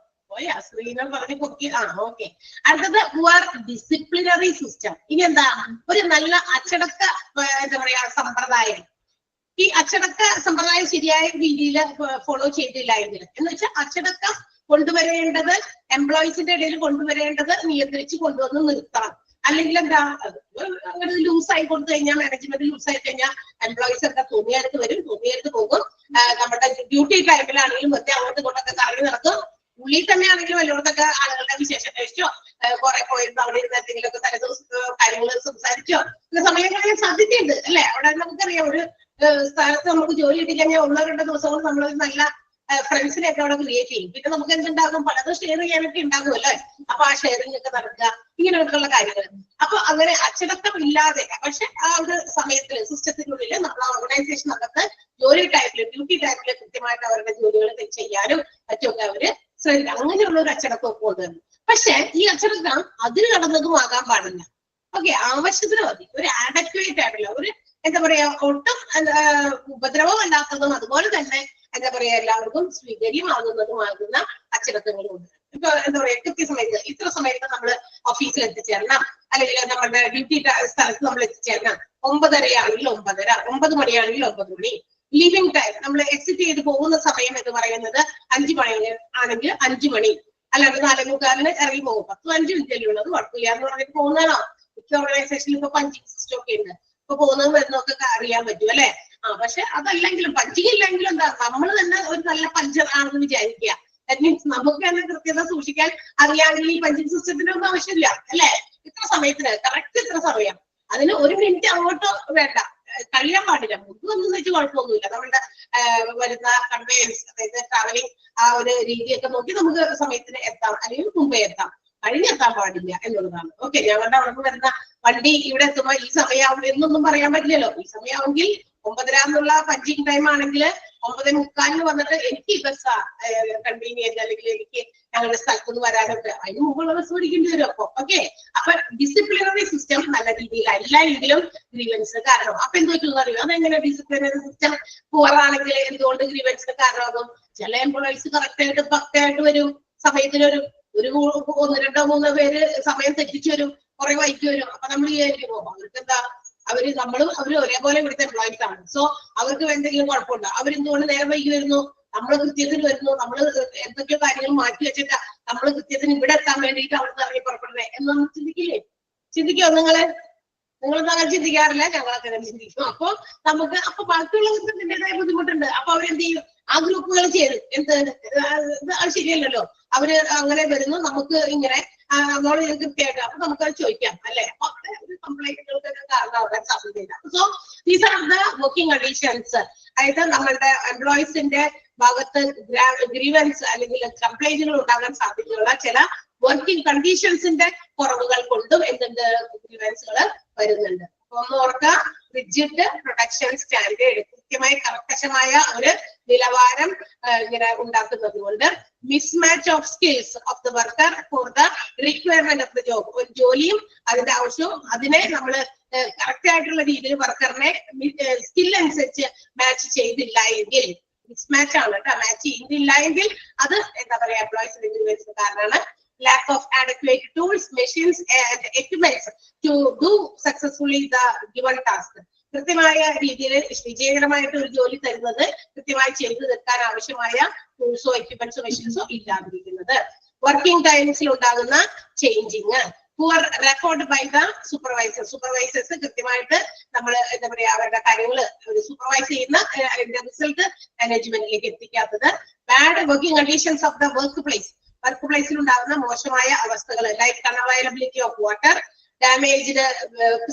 ഓയാ സ്ക്രീനിൽ പറഞ്ഞ് പൊക്കി. ഓക്കെ. അടുത്തത് പുവർ ഡിസിപ്ലിനറി സിസ്റ്റം. ഇനി എന്താ? ഒരു നല്ല അച്ചടക്ക എന്താ പറയാ സമ്പ്രദായം. ഈ അച്ചടക്ക സമ്പ്രദായം ശരിയായ രീതിയിൽ ഫോളോ ചെയ്തില്ലായിരുന്നില്ല എന്ന് വെച്ചാൽ അച്ചടക്കം കൊണ്ടുവരേണ്ടത് എംപ്ലോയീസിന്റെ ഇടയിൽ കൊണ്ടുവരേണ്ടത് നിയന്ത്രിച്ച് കൊണ്ടുവന്ന് നിർത്തണം. അല്ലെങ്കിൽ എന്താ അങ്ങനെ ലൂസായി കൊടുത്തു കഴിഞ്ഞാൽ, മാനേജ്മെന്റ് ലൂസായി കഴിഞ്ഞാൽ എംപ്ലോയീസ് ഒക്കെ തോന്നിയെടുത്ത് വരും, തോന്നിയെടുത്ത് പോകും. നമ്മുടെ ഡ്യൂട്ടി ടൈമിലാണെങ്കിലും വെറുതെ അങ്ങോട്ട് ഇങ്ങോട്ടൊക്കെ കറങ്ങി നടക്കും. ഉള്ളിൽ തന്നെ ആണെങ്കിലും എല്ലായിടത്തൊക്കെ ആളുകളുടെ വിശേഷം കഴിച്ചോ, കുറെ പോയിരുന്നു അവിടെ ഇരുന്ന് എന്തെങ്കിലുമൊക്കെ തലേദിവസം കാര്യങ്ങൾ സംസാരിച്ചോ, സമയം കളയാൻ സാധ്യതയുണ്ട് അല്ലെ? അവിടെ നമുക്കറിയാം ഒരു സ്ഥലത്ത് നമുക്ക് ജോലി കിട്ടിക്കഴിഞ്ഞാൽ 1-2 ദിവസം കൊണ്ട് നമ്മൾ നല്ല ഫ്രണ്ട്സിനെയൊക്കെ അവിടെ ക്രിയേറ്റ് ചെയ്യും. പിന്നെ നമുക്ക് എന്തുണ്ടാകും? പലതും ഷെയർ ചെയ്യാനൊക്കെ ഉണ്ടാകുമല്ലേ? അപ്പൊ ആ ഷെയറിംഗ് ഒക്കെ നടക്കുക, ഇങ്ങനെയൊക്കെയുള്ള കാര്യങ്ങൾ. അപ്പൊ അങ്ങനെ അച്ചടക്കം ഇല്ലാതെ പക്ഷെ ആ ഒരു സമയത്തിൽ സിസ്റ്റത്തിനുള്ളിൽ നമ്മൾ ഓർഗനൈസേഷൻ അകത്ത് ജോലി ടൈമില്, ഡ്യൂട്ടി ടൈമില് കൃത്യമായിട്ട് അവരുടെ ജോലികൾ ചെയ്യാനും മറ്റുമൊക്കെ അവര് ശ്രമിക്കുക. അങ്ങനെയുള്ള ഒരു അച്ചടക്കമൊക്കെ കൊണ്ടുവരണം. പക്ഷെ ഈ അച്ചടക്കം അതിന് കടന്നതും ആകാൻ പാടില്ല. ഓക്കെ, ആവശ്യത്തിന് മതി. ഒരു ആഡക്വേറ്റ് ആയിട്ടുള്ള ഒരു എന്താ പറയാ ഒട്ടും ഉപദ്രവമല്ലാത്തതും അതുപോലെ തന്നെ എന്താ പറയാ എല്ലാവർക്കും സ്വീകാര്യമാകുന്നതുമാകുന്ന അച്ചടക്കങ്ങളുണ്ട്. ഇപ്പൊ എന്താ പറയാ കൃത്യസമയത്ത് ഇത്ര സമയത്ത് നമ്മൾ ഓഫീസിൽ എത്തിച്ചേരണം, അല്ലെങ്കിൽ നമ്മുടെ ഡ്യൂട്ടി സ്ഥലത്ത് നമ്മൾ എത്തിച്ചേരണം. 9:30 9:30, 9 മണിയാണെങ്കിൽ 9 മണി. ലിവിംഗ് ടൈം നമ്മൾ എക്സിറ്റ് ചെയ്ത് പോകുന്ന സമയം എന്ന് പറയുന്നത് 5 മണി ആണെങ്കിൽ 5 മണി, അല്ലാണ്ട് 4:45 ഇറങ്ങി പോകും. 10-5 മിനിറ്റ് ഉള്ളത് കുഴപ്പമില്ല എന്ന് പറഞ്ഞിട്ട് പോകുന്നതാണോ? മിക്ക ഓർഗനൈസേഷനിൽ ഇപ്പൊ പഞ്ചിങ് സിസ്റ്റം ഒക്കെ ഉണ്ട്. ഇപ്പൊ പോകുന്നതും വരുന്നതൊക്കെ അറിയാൻ പറ്റും അല്ലെ? പക്ഷെ അതല്ലെങ്കിലും പഞ്ചിങ് ഇല്ലെങ്കിലും എന്താ, നമ്മൾ തന്നെ ഒരു നല്ല പഞ്ചർ ആണെന്ന് വിചാരിക്കുക. ദാറ്റ് മീൻസ് നമുക്ക് തന്നെ കൃത്യത സൂക്ഷിക്കാൻ അറിയാമെങ്കിൽ ഈ പഞ്ചിങ് സിസ്റ്റത്തിന്റെ ഒന്നും ആവശ്യമില്ല അല്ലെ? ഇത്ര സമയത്തിന് കറക്റ്റ് ഇത്ര സമയം, അതിന് 1 മിനിറ്റ് അങ്ങോട്ട് വേണ്ട, കഴിയാൻ പാടില്ല. മുൻപൊന്നും വെച്ച് കുഴപ്പമൊന്നുമില്ല. നമ്മുടെ വരുന്ന കൺവേയൻസ്, അതായത് ട്രാവലിംഗ് ആ ഒരു രീതിയൊക്കെ നോക്കി നമുക്ക് സമയത്തിന് എത്താം, അല്ലെങ്കിൽ മുമ്പേ എത്താം, കഴിഞ്ഞെത്താൻ പാടില്ല എന്നുള്ളതാണ്. ഓക്കെ, ഞങ്ങളുടെ അവിടെ വരുന്ന വണ്ടി ഇവിടെ എത്തുമ്പോൾ ഈ സമയമാവും എന്നൊന്നും പറയാൻ പറ്റില്ലല്ലോ. ഈ സമയമാണെങ്കിൽ 9:30 എന്നുള്ള പഞ്ചിങ് ടൈം ആണെങ്കിൽ 9:45 വന്നിട്ട് എനിക്ക് ഈ ബസ് കൺവീനിയന്റ്, അല്ലെങ്കിൽ എനിക്ക് ഞങ്ങളുടെ സ്ഥലത്തുനിന്ന് വരാനൊക്കെ അതിന് മുമ്പുള്ള ബസ് പിടിക്കേണ്ടി വരും. ഓക്കെ, അപ്പൊ ഡിസിപ്ലിനറി സിസ്റ്റം നല്ല രീതിയിലല്ല എങ്കിലും ഗ്രീവൻസിന് കാരണം. അപ്പൊ എന്ത് പറ്റുമെന്ന് അറിയോ? അതെങ്ങനെ ഡിസിപ്ലിനറി സിസ്റ്റം പുവറാണെങ്കിൽ എന്തുകൊണ്ട് ഗ്രീവൻസിന് കാരണമാകും? ചില എംപ്ലോയീസ് കറക്റ്റ് ആയിട്ട് പക്കയായിട്ട് വരും, സമയത്തിന് വരും. ഒരു 1, 2, 3 പേര് സമയം തെറ്റിച്ചു വരും, കുറെ വൈകി വരും. അപ്പൊ നമ്മൾ വിചാരിക്കുമോ അവർക്ക് എന്താ, അവര് ഒരേപോലെ ഇവിടുത്തെ എംപ്ലോയീസ് ആണ്, സോ അവർക്ക് എന്തെങ്കിലും കുഴപ്പമുണ്ടോ? അവരെന്തുകൊണ്ട് നേരം വൈകി വരുന്നു? നമ്മൾ കൃത്യത്തിന് വരുന്നു, നമ്മൾ എന്തൊക്കെയോ കാര്യങ്ങൾ മാറ്റി വെച്ചിട്ട് നമ്മൾ കൃത്യത്തിന് ഇവിടെ എത്താൻ വേണ്ടിയിട്ട് അവിടുന്ന് ഇറങ്ങി പുറപ്പെടണേ എന്നൊന്നും ചിന്തിക്കില്ലേ? ചിന്തിക്കോ നിങ്ങള്? നിങ്ങളൊന്നും അങ്ങനെ ചിന്തിക്കാറില്ല, ഞങ്ങളൊക്കെ അങ്ങനെ ചിന്തിക്കും. അപ്പൊ ബാക്കിയുള്ളവർക്ക് ഇതിൻ്റെതായ ബുദ്ധിമുട്ടുണ്ട്. അപ്പൊ അവരെന്ത് ചെയ്യും? ആ ഗ്രൂപ്പുകൾ ചേരും. അത് ശരിയല്ലല്ലോ. അവര് അങ്ങനെ വരുന്നു, നമുക്ക് ഇങ്ങനെ നമ്മൾ കൃത്യമായിട്ട്, അപ്പൊ നമുക്കത് ചോദിക്കാം അല്ലെ? അപ്പൊ കംപ്ലൈന്റുകൾക്കൊക്കെ കാരണമാകാൻ സാധ്യതയില്ല. So these are the working conditions. അതായത് നമ്മളുടെ എംപ്ലോയീസിന്റെ ഭാഗത്ത് ഗ്രീവൻസ് അല്ലെങ്കിൽ കംപ്ലൈന്റുകൾ ഉണ്ടാകാൻ സാധ്യതയുള്ള ചില വർക്കിംഗ് കണ്ടീഷൻസിന്റെ കുറവുകൾ കൊണ്ടും എന്തുണ്ട്, ഗ്രീവൻസുകൾ വരുന്നുണ്ട്. ഒന്ന് ഓർക്കുക, റിജിഡ് പ്രൊഡക്ഷൻ സ്റ്റാൻഡേർഡ്, കൃത്യമായി കർക്കശമായ ഒരു നിലവാരം ഇങ്ങനെ ഉണ്ടാക്കുന്നത് കൊണ്ട് mismatch of skills of the worker for the requirement of the job. ഒരു ജോലിയും അതിന്റെ ആവശ്യവും അതിനെ നമ്മൾ കറക്റ്റ് ആയിട്ടുള്ള രീതിയിൽ വർക്കറിനെ സ്കിൽ അനുസരിച്ച് മാച്ച് ചെയ്തില്ല എങ്കിൽ, മിസ്മാച്ച് ആണ് കേട്ടോ, മാച്ച് ചെയ്യുന്നില്ല എങ്കിൽ അത് എന്താ പറയാ, എംപ്ലോയീസിന്റെ കാരണമാണ്. lack of adequate tools, machines and equipments to do successfully the given task. കൃത്യമായ രീതിയിൽ വിജയകരമായിട്ട് ഒരു ജോലി തരുന്നത് കൃത്യമായി ചെയ്തു തീർക്കാൻ ആവശ്യമായ ടൂൾസോ എക്യുപ്മെന്റ്സോ മെഷീൻസോ ഇല്ലാതിരിക്കുന്നത്. വർക്കിംഗ് ടൈംസിൽ ഉണ്ടാകുന്ന changing. Poor record by the supervisors കൃത്യമായിട്ട് നമ്മൾ എന്താ പറയാ അവരുടെ കാര്യങ്ങൾ സൂപ്പർവൈസ് ചെയ്യുന്ന അതിന്റെ റിസൾട്ട് മാനേജ്മെന്റിലേക്ക് എത്തിക്കാത്തത്. Bad working conditions of the work പ്ലേസിൽ ഉണ്ടാകുന്ന മോശമായ അവസ്ഥകൾ, like unavailability of water, damaged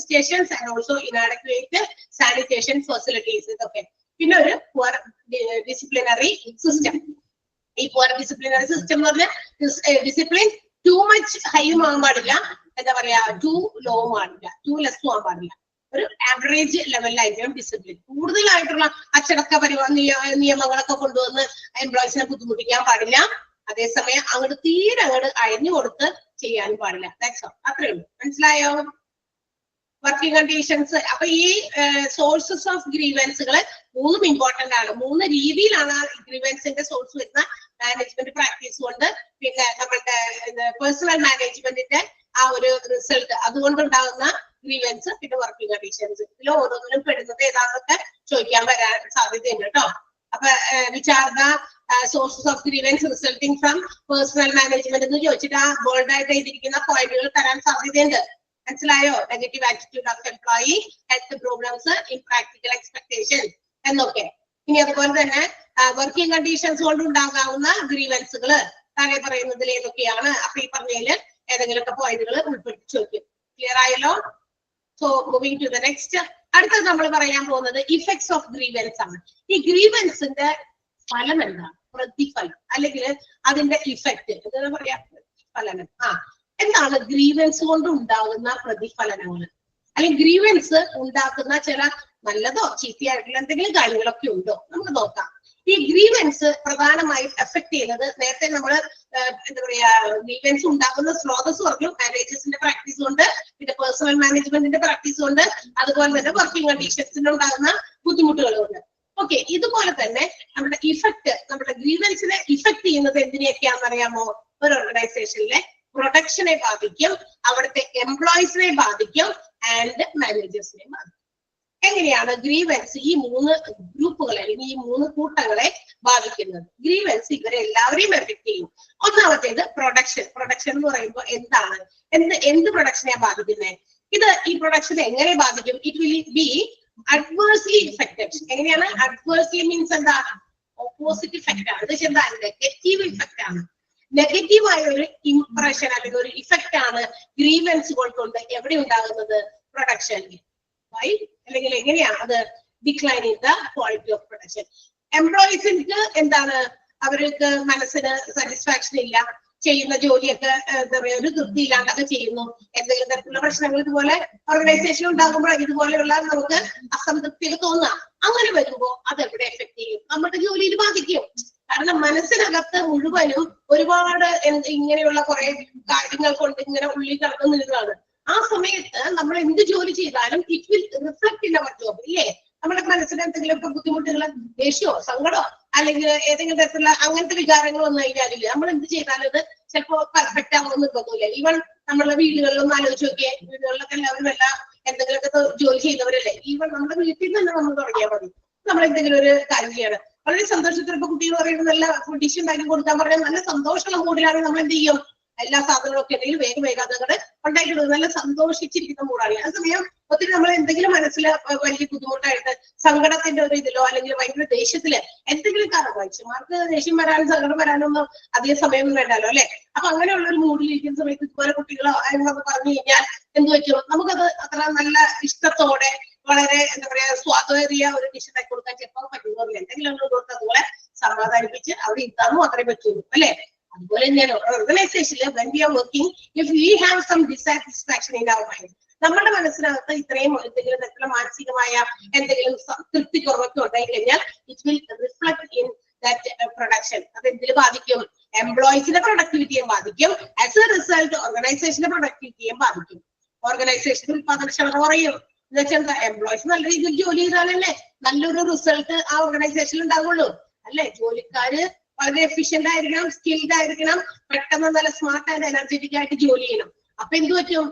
stations and also inadequate sanitation facilities. ഇതൊക്കെ. പിന്നെ ഒരു പുവർ ഡിസിപ്ലിനറി സിസ്റ്റം. ഈ പുവർ ഡിസിപ്ലിനറി സിസ്റ്റം എന്ന് പറഞ്ഞാൽ ഡിസിപ്ലിൻ ടു മച്ച് ഹൈയും ആകാൻ പാടില്ല, എന്താ പറയാ ടു ലോവും പാടില്ല, ടു ലെസ്സും ആകാൻ പാടില്ല. ഒരു ആവറേജ് ലെവലിലായിരിക്കണം ഡിസിപ്ലിൻ. കൂടുതലായിട്ടുള്ള അച്ചടക്ക നിയമങ്ങളൊക്കെ കൊണ്ടുവന്ന് എംപ്ലോയീസിനെ ബുദ്ധിമുട്ടിക്കാൻ പാടില്ല. അതേസമയം തീരെ അയഞ്ഞു കൊടുത്ത് ചെയ്യാനും പാടില്ല. അത്രേ ഉള്ളൂ. മനസ്സിലായോ? Working conditions. അപ്പൊ ഈ സോഴ്സസ് ഓഫ് ഗ്രീവൻസുകൾ 3 ഇമ്പോർട്ടന്റ് ആണ്. 3 രീതിയിലാണ് ഗ്രീവൻസിന്റെ സോഴ്സ് വരുന്ന. മാനേജ്മെന്റ് പ്രാക്ടീസ് കൊണ്ട്, പിന്നെ നമ്മളുടെ പേഴ്സണൽ മാനേജ്മെന്റിന്റെ ആ ഒരു റിസൾട്ട് അതുകൊണ്ടുണ്ടാകുന്ന ഗ്രീവൻസ്, പിന്നെ വർക്കിംഗ് കണ്ടീഷൻസ്. ഇതിൽ ഓരോന്നിനും പെടുന്നത് ഏതാണെന്നൊക്കെ ചോദിക്കാൻ വരാൻ സാധ്യതയുണ്ട് കേട്ടോ. അപ്പൊ which are the sources of grievance resulting from personal management എന്ന് ചോദിച്ചിട്ട് ആ ബോൾഡ് ആയിട്ട് എഴുതിയിരിക്കുന്ന പോയിന്റുകൾ തരാൻ സാധ്യതയുണ്ട്. മനസ്സിലായോ? Negative attitude of employee, health problems, impractical expectation എന്നൊക്കെ. ഇനി അതുപോലെ തന്നെ വർക്കിംഗ് കണ്ടീഷൻസ് കൊണ്ട് ഉണ്ടാകാവുന്ന ഗ്രീവൻസുകൾ താഴെ പറയുന്നതിൽ ഏതൊക്കെയാണ്? അപ്പൊ ഈ പറഞ്ഞതിൽ ഏതെങ്കിലുമൊക്കെ പോയിന്റുകൾ ഉൾപ്പെടുത്തി ചോദിക്കും. ക്ലിയർ ആയല്ലോ? So moving to the next. അടുത്തത് നമ്മൾ പറയാൻ പോകുന്നത് ഇഫക്ട്സ് ഓഫ് ഗ്രീവൻസ് ആണ്. ഈ ഗ്രീവൻസിന്റെ ഫലം എന്താണ്? പ്രതിഫലം അല്ലെങ്കിൽ അതിന്റെ ഇഫക്റ്റ് എന്താ പറയാ, ഫലനം. എന്താണ് ഗ്രീവൻസ് കൊണ്ട് ഉണ്ടാകുന്ന പ്രതിഫലനങ്ങൾ? അല്ലെങ്കിൽ ഗ്രീവൻസ് ഉണ്ടാക്കുന്ന ചില നല്ലതോ ചീത്തയായിട്ടുള്ള എന്തെങ്കിലും കാര്യങ്ങളൊക്കെ ഉണ്ടോ? നമുക്ക് നോക്കാം. ഈ ഗ്രീവൻസ് പ്രധാനമായും എഫക്ട് ചെയ്യുന്നത്, നേരത്തെ നമ്മൾ എന്താ പറയാ ഗ്രീവൻസ് ഉണ്ടാകുന്ന സ്രോതസ് പറഞ്ഞു, മാനേജേഴ്സിന്റെ പ്രാക്ടീസ് കൊണ്ട്, പിന്നെ പേഴ്സണൽ മാനേജ്മെന്റിന്റെ പ്രാക്ടീസ് കൊണ്ട്, അതുപോലെ തന്നെ വർക്കിംഗ് കണ്ടീഷൻസിൽ ഉണ്ടാകുന്ന ബുദ്ധിമുട്ടുകൾ കൊണ്ട്. ഓക്കെ, ഇതുപോലെ തന്നെ നമ്മുടെ ഗ്രീവൻസിനെ ഇഫക്ട് ചെയ്യുന്നത് എന്തിനെയൊക്കെയാണെന്ന് അറിയാമോ? ഒരു ഓർഗനൈസേഷനിലെ പ്രൊഡക്ഷനെ ബാധിക്കും, അവിടുത്തെ എംപ്ലോയീസിനെ ബാധിക്കും, ആൻഡ് മാനേജേഴ്സിനെ ബാധിക്കും. എങ്ങനെയാണ് ഗ്രീവൻസ് ഈ 3 ഗ്രൂപ്പുകളെ അല്ലെങ്കിൽ ഈ 3 കൂട്ടങ്ങളെ ബാധിക്കുന്നത്? ഗ്രീവൻസ് ഇവരെ എല്ലാവരെയും എഫക്ട് ചെയ്യും. ഒന്നാമത്തേത് പ്രൊഡക്ഷൻ. പ്രൊഡക്ഷൻ എന്ന് പറയുമ്പോൾ എന്താണ്, എന്ത് പ്രൊഡക്ഷനെ ബാധിക്കുന്നത്? ഈ പ്രൊഡക്ഷൻ എങ്ങനെ ബാധിക്കും? It will B adversely affected. എങ്ങനെയാണ്? adversely മീൻസ് എന്താ? ഓപ്പോസിറ്റ് ഇഫക്റ്റ് ആണ്. ഇത് എന്താ? നെഗറ്റീവ് ഇഫക്റ്റ് ആണ്. നെഗറ്റീവ് ആയ ഒരു ഇംപ്രഷൻ അല്ലെങ്കിൽ ഒരു ഇഫക്റ്റ് ആണ് ഗ്രീവൻസുകൾ കൊണ്ട് എവിടെ ഉണ്ടാകുന്നത്? പ്രൊഡക്ഷനിൽ. അല്ലെങ്കിൽ എങ്ങനെയാണ് അത്? Decline in the quality of production. എംപ്ലോയീസിന് എന്താണ്? അവർക്ക് മനസ്സിന് സാറ്റിസ്ഫാക്ഷൻ ഇല്ല, ചെയ്യുന്ന ജോലിയൊക്കെ എന്താ പറയാ ഒരു തൃപ്തി ഇല്ലാണ്ടൊക്കെ ചെയ്യുന്നു. എന്തെങ്കിലും തരത്തിലുള്ള പ്രശ്നങ്ങൾ ഇതുപോലെ ഓർഗനൈസേഷൻ ഉണ്ടാകുമ്പോൾ ഇതുപോലെയുള്ള നമുക്ക് അസംതൃപ്തികൾ തോന്നാം. അങ്ങനെ വരുമ്പോ അത് എവിടെ എഫക്ട് ചെയ്യും? നമ്മുടെ ജോലിയിൽ ബാധിക്കും. കാരണം മനസ്സിനകത്ത് മുഴുവനും ഒരുപാട് ഇങ്ങനെയുള്ള കുറെ കാര്യങ്ങൾ കൊണ്ട് ഇങ്ങനെ ഉള്ളിൽ കടന്നു നിൽക്കുകയാണ്. ആ സമയത്ത് നമ്മൾ എന്ത് ജോലി ചെയ്താലും it will reflect in our job. ഇല്ലേ? നമ്മുടെ മനസ്സിന് എന്തെങ്കിലുമൊക്കെ ബുദ്ധിമുട്ടുകൾ, ദേഷ്യമോ സങ്കടമോ അല്ലെങ്കിൽ ഏതെങ്കിലും തരത്തിലുള്ള അങ്ങനത്തെ വികാരങ്ങൾ വന്നു കഴിഞ്ഞാലില്ല നമ്മൾ എന്ത് ചെയ്താലും അത് ചിലപ്പോ പെർഫെക്റ്റ് ആവുമെന്ന് തോന്നൂല. ഈവൻ നമ്മളുടെ വീടുകളിലൊന്നും ആലോചിച്ച് നോക്കിയേ, വീടുകളിലൊക്കെ എല്ലാവരും എന്തെങ്കിലുമൊക്കെ ജോലി ചെയ്യുന്നവരല്ലേ. ഈവൻ നമ്മുടെ വീട്ടിൽ തന്നെ നമ്മൾ തുടങ്ങിയാൽ മതി. നമ്മൾ എന്തെങ്കിലും ഒരു കാര്യം ചെയ്യണം, വളരെ സന്തോഷത്തിൽ ഇപ്പൊ കുട്ടികൾ പറയുന്നത് നല്ല ഡിഷ് ഉണ്ടാക്കി കൊടുക്കാൻ പറഞ്ഞാൽ നല്ല സന്തോഷമുള്ള മൂഡിലാണ് നമ്മൾ എന്ത് ചെയ്യും? എല്ലാ സാധനങ്ങളൊക്കെ ഉണ്ടെങ്കിൽ വേഗം അതങ്ങടെ ഉണ്ടാക്കിയിടുന്നത്. നല്ല സന്തോഷിച്ചിരിക്കുന്ന മൂടാണ്. അതേസമയം ഒത്തിരി നമ്മൾ എന്തെങ്കിലും മനസ്സിൽ വലിയ ബുദ്ധിമുട്ടായിട്ട് സങ്കടത്തിന്റെ ഒരു ഇതിലോ അല്ലെങ്കിൽ ഭയങ്കര ദേഷ്യത്തില് എന്തെങ്കിലും കാരണം മനുഷ്യന്മാർക്ക് ദേഷ്യം വരാനും സങ്കടം വരാനൊന്നും അധികം സമയമൊന്നും വേണ്ടല്ലോ അല്ലെ? അപ്പൊ അങ്ങനെയുള്ള ഒരു മൂഡിലിരിക്കുന്ന സമയത്ത് ഇതുപോലെ കുട്ടികളോ എന്നൊക്കെ പറഞ്ഞു കഴിഞ്ഞാൽ എന്ത് പറ്റും? നമുക്കത് അത്ര നല്ല ഇഷ്ടത്തോടെ വളരെ എന്താ പറയാ സ്വാതേറിയ ഒരു ഡിഷ് ഉണ്ടാക്കി കൊടുക്കാൻ ചിലപ്പോൾ പറ്റുന്നില്ല. എന്തെങ്കിലും ഒന്ന് കൊടുത്ത് അതുപോലെ സമാധാനിപ്പിച്ച് അവിടെ ഇരുത്താനും അത്രേ പറ്റുള്ളൂ അല്ലെ? അതുപോലെ തന്നെയാണ് ഓർഗനൈസേഷനിൽ when we are working, if we have some dissatisfaction in our mind, നമ്മുടെ മനസ്സിനകത്ത് ഇത്രയും എന്തെങ്കിലും തരത്തിലുള്ള മാനസികമായ എന്തെങ്കിലും തൃപ്തി കുറവൊക്കെ ഉണ്ടായി കഴിഞ്ഞാൽ it will reflect in that production. അത് എന്തിൽ ബാധിക്കും? എംപ്ലോയീസിന്റെ പ്രൊഡക്ടിവിറ്റിയെ ബാധിക്കും. ആസ് എ റിസൾട്ട് ഓർഗനൈസേഷന്റെ പ്രൊഡക്ടിവിറ്റിയെ ബാധിക്കും. ഓർഗനൈസേഷന്റെ ഉത്പാദനക്ഷമത കുറയും. എന്ന് വെച്ചാൽ എന്താ? എംപ്ലോയീസ് നല്ല രീതിയിൽ ജോലി ചെയ്താലല്ലേ നല്ലൊരു റിസൾട്ട് ആ ഓർഗനൈസേഷനിൽ ഉണ്ടാവുള്ളൂ അല്ലെ? ജോലിക്കാര് വളരെ എഫിഷ്യന്റ് ആയിരിക്കണം, സ്കിൽഡ് ആയിരിക്കണം, പെട്ടെന്ന് നല്ല സ്മാർട്ട് ആൻഡ് എനർജറ്റിക് ആയിട്ട് ജോലി ചെയ്യണം. അപ്പൊ എന്ത് പറ്റും?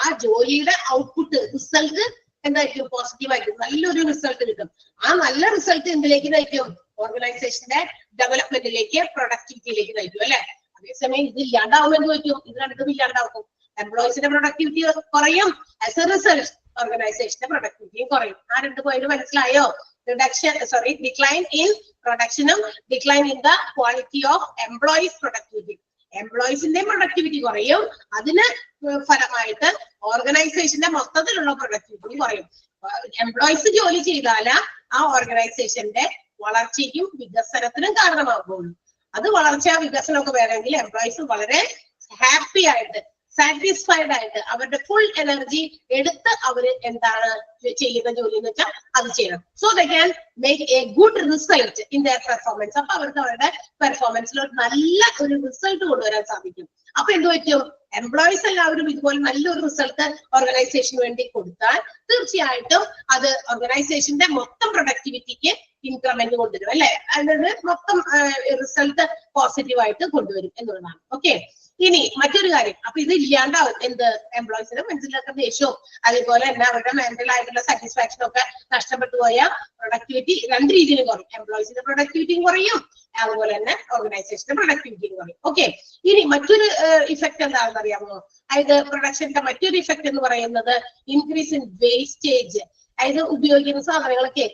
ആ ജോലിയുടെ ഔട്ട്പുട്ട് റിസൾട്ട് എന്തായിരിക്കും? പോസിറ്റീവ് ആയിരിക്കും. നല്ലൊരു റിസൾട്ട് കിട്ടും. ആ നല്ല റിസൾട്ട് എന്തിലേക്ക് നയിക്കും? ഓർഗനൈസേഷന്റെ ഡെവലപ്മെന്റിലേക്ക്, പ്രൊഡക്ടിവിറ്റിയിലേക്ക് നയിക്കും അല്ലെ? അതേസമയം ഇത് ഇല്ലാണ്ടാവുമ്പോൾ എന്ത് പറ്റും? ഇത് രണ്ടും ഇല്ലാണ്ടാവും. എംപ്ലോയീസിന്റെ പ്രൊഡക്ടിവിറ്റി കുറയും. ആസ് എ റിസൾട്ട് ഓർഗനൈസേഷന്റെ പ്രൊഡക്ടിവിറ്റിയും കുറയും. ആ രണ്ട് പോയിന്റ് മനസ്സിലായോ? decline in production, decline in the quality of employees productivity. എംപ്ലോയീസിന്റെ പ്രൊഡക്ടിവിറ്റി കുറയും. അതിന് ഫലമായിട്ട് ഓർഗനൈസേഷന്റെ മൊത്തത്തിലുള്ള പ്രൊഡക്ടിവിറ്റി കുറയും. എംപ്ലോയീസ് ജോലി ചെയ്താൽ ആ ഓർഗനൈസേഷന്റെ വളർച്ചയ്ക്കും വികസനത്തിനും കാരണമാകുള്ളൂ. അത് വളർച്ച വികസനമൊക്കെ വേണമെങ്കിൽ എംപ്ലോയീസ് വളരെ ഹാപ്പി ആയിട്ട് സാറ്റിസ്ഫൈഡ് ആയിട്ട് അവരുടെ ഫുൾ എനർജി എടുത്ത് അവര് എന്താണ് ചെയ്യുന്ന ജോലി എന്ന് വെച്ചാൽ അത് ചെയ്യണം. So they can make A good result in their performance. അപ്പൊ അവർക്ക് അവരുടെ പെർഫോമൻസിൽ നല്ല ഒരു റിസൾട്ട് കൊണ്ടുവരാൻ സാധിക്കും. അപ്പൊ എന്ത് പറ്റും? എംപ്ലോയീസ് എല്ലാവരും ഇതുപോലെ നല്ലൊരു റിസൾട്ട് ഓർഗനൈസേഷന് വേണ്ടി കൊടുത്താൽ തീർച്ചയായിട്ടും അത് ഓർഗനൈസേഷന്റെ മൊത്തം പ്രൊഡക്ടിവിറ്റിക്ക് ഇൻക്രിമെന്റ് കൊണ്ടുവരും അല്ലെ? അതായത് മൊത്തം റിസൾട്ട് പോസിറ്റീവായിട്ട് കൊണ്ടുവരും എന്നുള്ളതാണ്. ഓക്കെ, ഇനി മറ്റൊരു കാര്യം. അപ്പൊ ഇത് ഇല്ലാണ്ടാവും. എന്ത്? എംപ്ലോയീസിന്റെ മനസ്സിലൊക്കെ ദേഷ്യവും അതേപോലെ തന്നെ അവരുടെ മെന്റൽ ആയിട്ടുള്ള സാറ്റിസ്ഫാക്ഷനും ഒക്കെ നഷ്ടപ്പെട്ടു പോയാൽ പ്രൊഡക്ടിവിറ്റി രണ്ട് രീതിയിൽ കുറയും. എംപ്ലോയീസിന്റെ പ്രൊഡക്ടിവിറ്റിയും കുറയും, അതുപോലെ തന്നെ ഓർഗനൈസേഷന്റെ പ്രൊഡക്ടിവിറ്റിയും കുറയും. ഓക്കെ, ഇനി മറ്റൊരു ഇഫക്റ്റ് എന്താണെന്ന് അറിയാമോ? അതായത് പ്രൊഡക്ഷന്റെ മറ്റൊരു ഇഫക്റ്റ് എന്ന് പറയുന്നത് ഇൻക്രീസ് ഇൻ വേസ്റ്റേജ്. അതായത് ഉപയോഗിക്കുന്ന സാധനങ്ങളൊക്കെ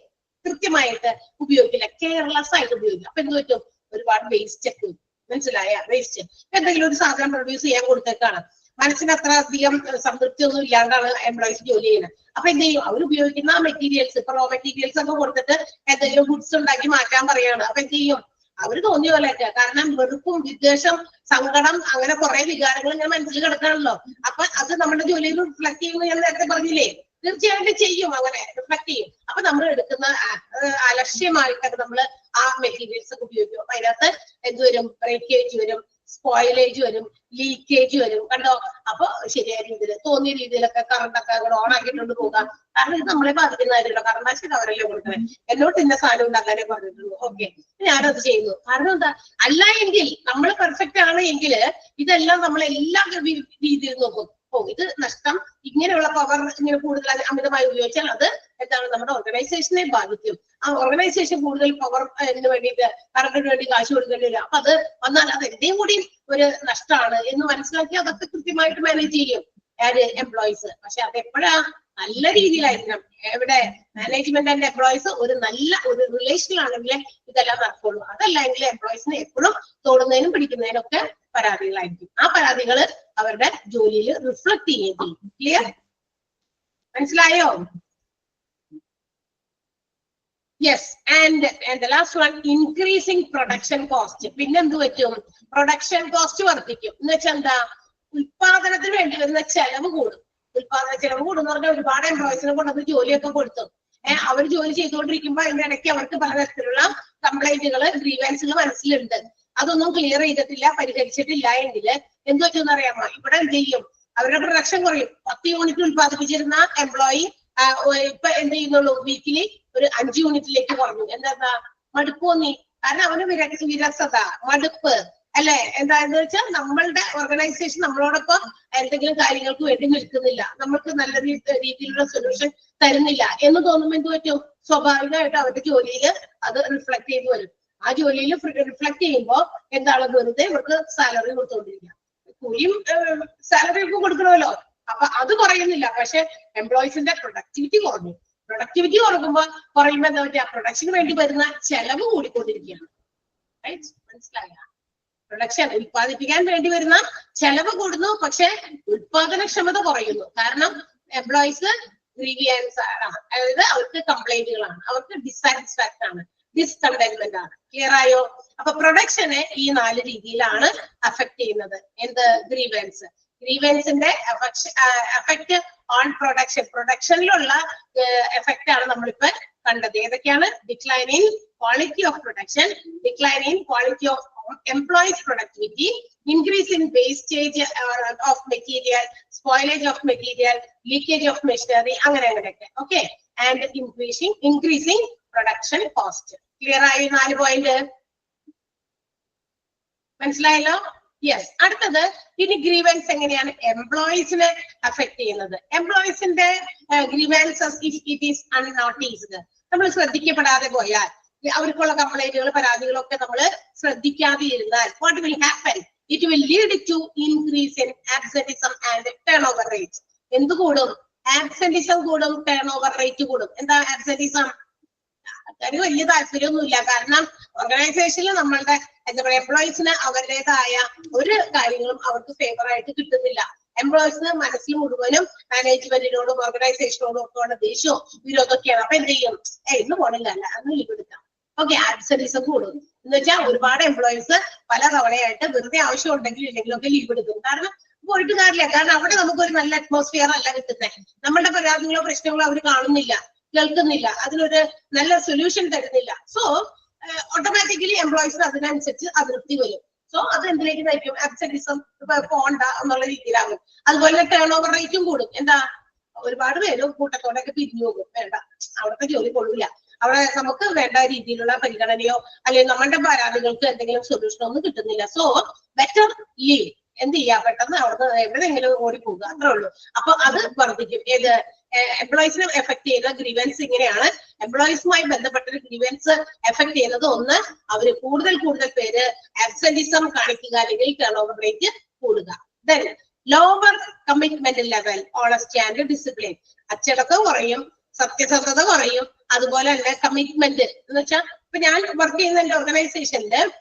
കൃത്യമായിട്ട് ഉപയോഗിക്കില്ല, കെയർലെസ് ആയിട്ട് ഉപയോഗിക്കില്ല. അപ്പൊ എന്ത് പറ്റും? ഒരുപാട് വേസ്റ്റ് ഒക്കെ. മനസ്സിലായ? വേസ്റ്റ് എന്തെങ്കിലും ഒരു സാധനം പ്രൊഡ്യൂസ് ചെയ്യാൻ കൊടുത്തേക്കാണ്, മനസ്സിന് അത്ര അധികം സംതൃപ്തി ഒന്നും ഇല്ലാണ്ടാണ് എംപ്ലോയീസ് ജോലി ചെയ്യുന്നത്. അപ്പൊ എന്ത് ചെയ്യും? അവർ ഉപയോഗിക്കുന്ന മെറ്റീരിയൽസ്, ഇപ്പൊ റോ മെറ്റീരിയൽസ് ഒക്കെ കൊടുത്തിട്ട് എന്തെങ്കിലും ഗുഡ്സ് ഉണ്ടാക്കി മാറ്റാൻ പറയാണ്. അപ്പൊ എന്ത് ചെയ്യും? അവര് തോന്നിയ പോലെയൊക്കെ. കാരണം വെറുപ്പും വിദ്വേഷം, സങ്കടം, അങ്ങനെ കുറെ വികാരങ്ങൾ ഇങ്ങനെ മനസ്സിൽ കിടക്കാണല്ലോ. അപ്പൊ അത് നമ്മുടെ ജോലിയിൽ റിഫ്ലക്ട് ചെയ്യുമെന്ന് ഞാൻ നേരത്തെ പറഞ്ഞില്ലേ? തീർച്ചയായിട്ടും ചെയ്യും, അങ്ങനെ റിഫ്ലക്ട് ചെയ്യും. അപ്പൊ നമ്മൾ എടുക്കുന്ന അലക്ഷ്യമായിട്ടൊക്കെ നമ്മൾ ആ മെറ്റീരിയൽസ് ഒക്കെ ഉപയോഗിക്കും. അപ്പൊ അതിനകത്ത് എന്ത് വരും? ബ്രേക്കേജ് വരും, സ്പോയിലേജ് വരും, ലീക്കേജ് വരും. കണ്ടോ? അപ്പൊ ശരിയായ രീതിയിൽ തോന്നിയ രീതിയിലൊക്കെ കറണ്ടൊക്കെ അങ്ങോട്ട് ഓൺ ആക്കിയിട്ടുണ്ട് പോകാം. കാരണം ഇത് നമ്മളെ ബാധിക്കുന്ന കാര്യമല്ലോ. കറണ്ടാശം അവരല്ലേ കൊടുക്കുന്നത്. എന്നോട് ഇന്ന സാധനം ഉണ്ടാക്കാനേ പറഞ്ഞിട്ടുള്ളൂ. ഓക്കെ, ഞാനത് ചെയ്യുന്നു. കാരണം എന്താ? അല്ല എങ്കിൽ നമ്മൾ പെർഫെക്റ്റ് ആണ് എങ്കിൽ ഇതെല്ലാം നമ്മൾ എല്ലാ രീതിയിൽ നോക്കും. ഓ, ഇത് നഷ്ടം, ഇങ്ങനെയുള്ള പവർ ഇങ്ങനെ കൂടുതൽ അമിതമായി ഉപയോഗിച്ചാൽ അത് എന്താണ് നമ്മുടെ ഓർഗനൈസേഷനെ ബാധിക്കും. ആ ഓർഗനൈസേഷൻ കൂടുതൽ പവറിന് വേണ്ടിയിട്ട് കറണ്ടിന് വേണ്ടി കാശ് കൊടുക്കേണ്ടി വരും. അപ്പൊ അത് വന്നാൽ അത് എന്റെയും കൂടി ഒരു നഷ്ടമാണ് എന്ന് മനസ്സിലാക്കി അതൊക്കെ കൃത്യമായിട്ട് മാനേജ് ചെയ്യും എംപ്ലോയീസ്. പക്ഷെ അത് എപ്പോഴാ നല്ല രീതിയിലായിരിക്കണം. എവിടെ മാനേജ്മെന്റ് ആൻഡ് എംപ്ലോയീസ് ഒരു നല്ല ഒരു റിലേഷനിലാണെങ്കിൽ ഇതെല്ലാം നടക്കുള്ളൂ. അതല്ല എങ്കിൽ എംപ്ലോയീസിനെ എപ്പോഴും തോടുന്നതിനും പിടിക്കുന്നതിനും ഒക്കെ പരാതികളായിരിക്കും. ആ പരാതികൾ അവരുടെ ജോലിയിൽ റിഫ്ലക്ട് ചെയ്യുകയും ചെയ്യും. ക്ലിയർ? മനസ്സിലായോ? Yes. And the last one, increasing production cost. പിന്നെ എന്ത് പറ്റും? പ്രൊഡക്ഷൻ കോസ്റ്റ് വർദ്ധിക്കും. എന്ന് വെച്ചാൽ എന്താ? ഉൽപാദനത്തിന് വേണ്ടി വരുന്ന ചെലവ് കൂടും. ഉൽപാദന ചെലവ് കൂടുന്ന പറഞ്ഞാൽ ഒരുപാട് എംപ്ലോയീസിനെ കൊണ്ടത് ജോലിയൊക്കെ കൊടുത്തു. അവർ ജോലി ചെയ്തുകൊണ്ടിരിക്കുമ്പോൾ അതിന്റെ ഇടയ്ക്ക് അവർക്ക് പലതരത്തിലുള്ള കംപ്ലൈന്റുകൾ, ഗ്രീവൻസുകൾ മനസ്സിലുണ്ട്. അതൊന്നും ക്ലിയർ ചെയ്തിട്ടില്ല, പരിഹരിച്ചിട്ടില്ല എങ്കിൽ എന്ത് പറ്റുമെന്ന് അറിയാമോ? ഇവിടെ എന്ത് ചെയ്യും? അവരുടെ പ്രൊഡക്ഷൻ കുറയും. 10 യൂണിറ്റ് ഉൽപ്പാദിപ്പിച്ചിരുന്ന എംപ്ലോയി ഇപ്പൊ എന്ത് ചെയ്യുന്നുള്ളൂ? വീക്കിലി ഒരു 5 യൂണിറ്റിലേക്ക് കുറഞ്ഞു. എന്താ? മടുപ്പ് തോന്നി. കാരണം അവന് വിരസത, മടുപ്പ് അല്ലെ? എന്താന്ന് വെച്ചാൽ നമ്മളുടെ ഓർഗനൈസേഷൻ നമ്മളോടൊപ്പം എന്തെങ്കിലും കാര്യങ്ങൾക്ക് വേണ്ടി നിൽക്കുന്നില്ല, നമ്മൾക്ക് നല്ല രീതിയിലുള്ള സൊല്യൂഷൻ തരുന്നില്ല എന്ന് തോന്നുമ്പോൾ എന്ത് പറ്റും? സ്വാഭാവികമായിട്ട് അവരുടെ ജോലിയിൽ അത് റിഫ്ലക്ട് ചെയ്ത് വരും. ആ ജോലിയിൽ റിഫ്ലക്ട് ചെയ്യുമ്പോൾ എന്താണ്? വെറുതെ ഇവർക്ക് സാലറി കൊടുത്തുകൊണ്ടിരിക്കുക. കൂലിയും സാലറി ഒക്കെ കൊടുക്കണമല്ലോ. അപ്പൊ അത് കുറയുന്നില്ല. പക്ഷെ എംപ്ലോയീസിന്റെ പ്രൊഡക്ടിവിറ്റി കുറഞ്ഞു. പ്രൊഡക്ടിവിറ്റി കുറയുമ്പോ എന്താ പറ്റുക? പ്രൊഡക്ഷന് വേണ്ടി വരുന്ന ചെലവ് കൂടിക്കൊണ്ടിരിക്കുകയാണ്. മനസ്സിലായ? പ്രൊഡക്ഷൻ ഉത്പാദിപ്പിക്കാൻ വേണ്ടി വരുന്ന ചെലവ് കൂടുന്നു, പക്ഷെ ഉത്പാദനക്ഷമത കുറയുന്നു. കാരണം എംപ്ലോയീസ് ഗ്രീവിയൻസ് ആണ്, അതായത് അവർക്ക് കംപ്ലൈന്റുകളാണ്, അവർക്ക് ഡിസാറ്റിസ്ഫാക്ഷൻ ആണ്, ഡിസ്കണ്ടന്റ്മെന്റ് ആണ്. ക്ലിയർ ആയോ? അപ്പൊ പ്രൊഡക്ഷനെ ഈ 4 രീതിയിലാണ് അഫക്ട് ചെയ്യുന്നത്. എന്ത്? ഗ്രീവൻസിന്റെ എഫക്ട് ഓൺ പ്രൊഡക്ഷൻ. പ്രൊഡക്ഷനിലുള്ള എഫക്റ്റ് ആണ് നമ്മളിപ്പോ കണ്ടത്. ഏതൊക്കെയാണ്? Decline in quality of production, decline in quality of employees productivity, increase in wastage of material, spoilage of material, leakage of machinery, അങ്ങനെയൊക്കെ. Okay, and increasing production cost. Clear ആയി? 4 point മനസ്സിലായല്ലോ? Yes. അടുത്തത് ഇനി grievance എങ്ങനെയാണ് എംപ്ലോയീസിനെ affect ചെയ്യുന്നത്? എംപ്ലോയീസിന്റെ grievances it is unnoticed, നമ്മൾ ശ്രദ്ധിക്കപ്പെടാതെ പോയാൽ, അവർക്കുള്ള കംപ്ലൈന്റുകൾ, പരാതികളൊക്കെ നമ്മൾ ശ്രദ്ധിക്കാതെ ഇരുന്നാൽ what will happen? It will lead to increase in absenteeism and turn over rate. എന്ത് കൂടും? ആബ്സെന്റിസം കൂടും, ടേൺ ഓവർ റേറ്റ് കൂടും. എന്താ ആബ്സെന്റിസം? അതിന് വലിയ താല്പര്യമൊന്നുമില്ല. കാരണം ഓർഗനൈസേഷനിൽ നമ്മളുടെ എന്താ പറയുക, എംപ്ലോയീസിന് അവരുടേതായ ഒരു കാര്യങ്ങളും അവർക്ക് ഫേവർ ആയിട്ട് കിട്ടുന്നില്ല. എംപ്ലോയീസിന് മനസ്സിൽ മുഴുവനും മാനേജ്മെന്റിനോടും ഓർഗനൈസേഷനോടും ഒക്കെ ഉള്ള ദേഷ്യവും വിരോധമൊക്കെയാണ്. അപ്പൊ എന്ത് ചെയ്യും? ഇന്ന് പോണില്ല, അല്ല അന്ന് ലീവ് എടുക്കാം. ഓക്കെ, ആബ്സെന്റിസം കൂടും. എന്ന് വെച്ചാൽ ഒരുപാട് എംപ്ലോയീസ് പല തവണയായിട്ട് വെറുതെ ആവശ്യം ഉണ്ടെങ്കിൽ ഇല്ലെങ്കിലൊക്കെ ലീവ് എടുക്കും. കാരണം പോയിട്ട് കാര്യമില്ല. കാരണം അവിടെ നമുക്കൊരു നല്ല അറ്റ്മോസ്ഫിയർ അല്ല കിട്ടുന്നത്. നമ്മളുടെ പരാതികളോ പ്രശ്നങ്ങളോ അവർ കാണുന്നില്ല, കേൾക്കുന്നില്ല, അതിനൊരു നല്ല സൊല്യൂഷൻ തരുന്നില്ല. സോ ഓട്ടോമാറ്റിക്കലി എംപ്ലോയീസിന് അതിനനുസരിച്ച് അതൃപ്തി വരും. സോ അത് എന്തിലേക്ക് നയിക്കും? ആബ്സെന്റിസം പോണ്ട എന്നുള്ള രീതിയിലാകും. അതുപോലെ ടേൺ ഓവർ റേറ്റും കൂടും. എന്താ? ഒരുപാട് പേര് കൂട്ടത്തോടെയൊക്കെ പിരിഞ്ഞു പോകും. വേണ്ട, അവിടുത്തെ ജോലി കൊള്ളില്ല, അവിടെ നമുക്ക് വേണ്ട രീതിയിലുള്ള പരിഗണനയോ അല്ലെങ്കിൽ നമ്മളുടെ പരാതികൾക്ക് എന്തെങ്കിലും സൊല്യൂഷനോ ഒന്നും കിട്ടുന്നില്ല. So better leave. എന്ത് ചെയ്യാ? പെട്ടെന്ന് അവിടുന്ന് എവിടെയെങ്കിലും ഓടിപ്പോകുക, അത്രേ ഉള്ളൂ. അപ്പൊ അത് വർദ്ധിക്കും. ഏത്? എംപ്ലോയീസിനെ എഫക്ട് ചെയ്യുന്ന ഗ്രീവൻസ് ഇങ്ങനെയാണ്. എംപ്ലോയീസുമായി ബന്ധപ്പെട്ട ഗ്രീവൻസ് എഫക്ട് ചെയ്യുന്നത്, ഒന്ന്, അവര് കൂടുതൽ പേര് ആബ്സെന്റിസം കാണിക്കുക അല്ലെങ്കിൽ ടേൺ ഓവർ റേറ്റ് കൂടുക. Then lower commitment level, honesty and discipline. അച്ചടക്കം കുറയും, സത്യസന്ധത കുറയും, അതുപോലെ തന്നെ കമ്മിറ്റ്മെന്റ് എന്ന് വെച്ചാൽ ഇപ്പൊ ഞാൻ വർക്ക് ചെയ്യുന്ന എന്റെ ഓർഗനൈസേഷനിൽ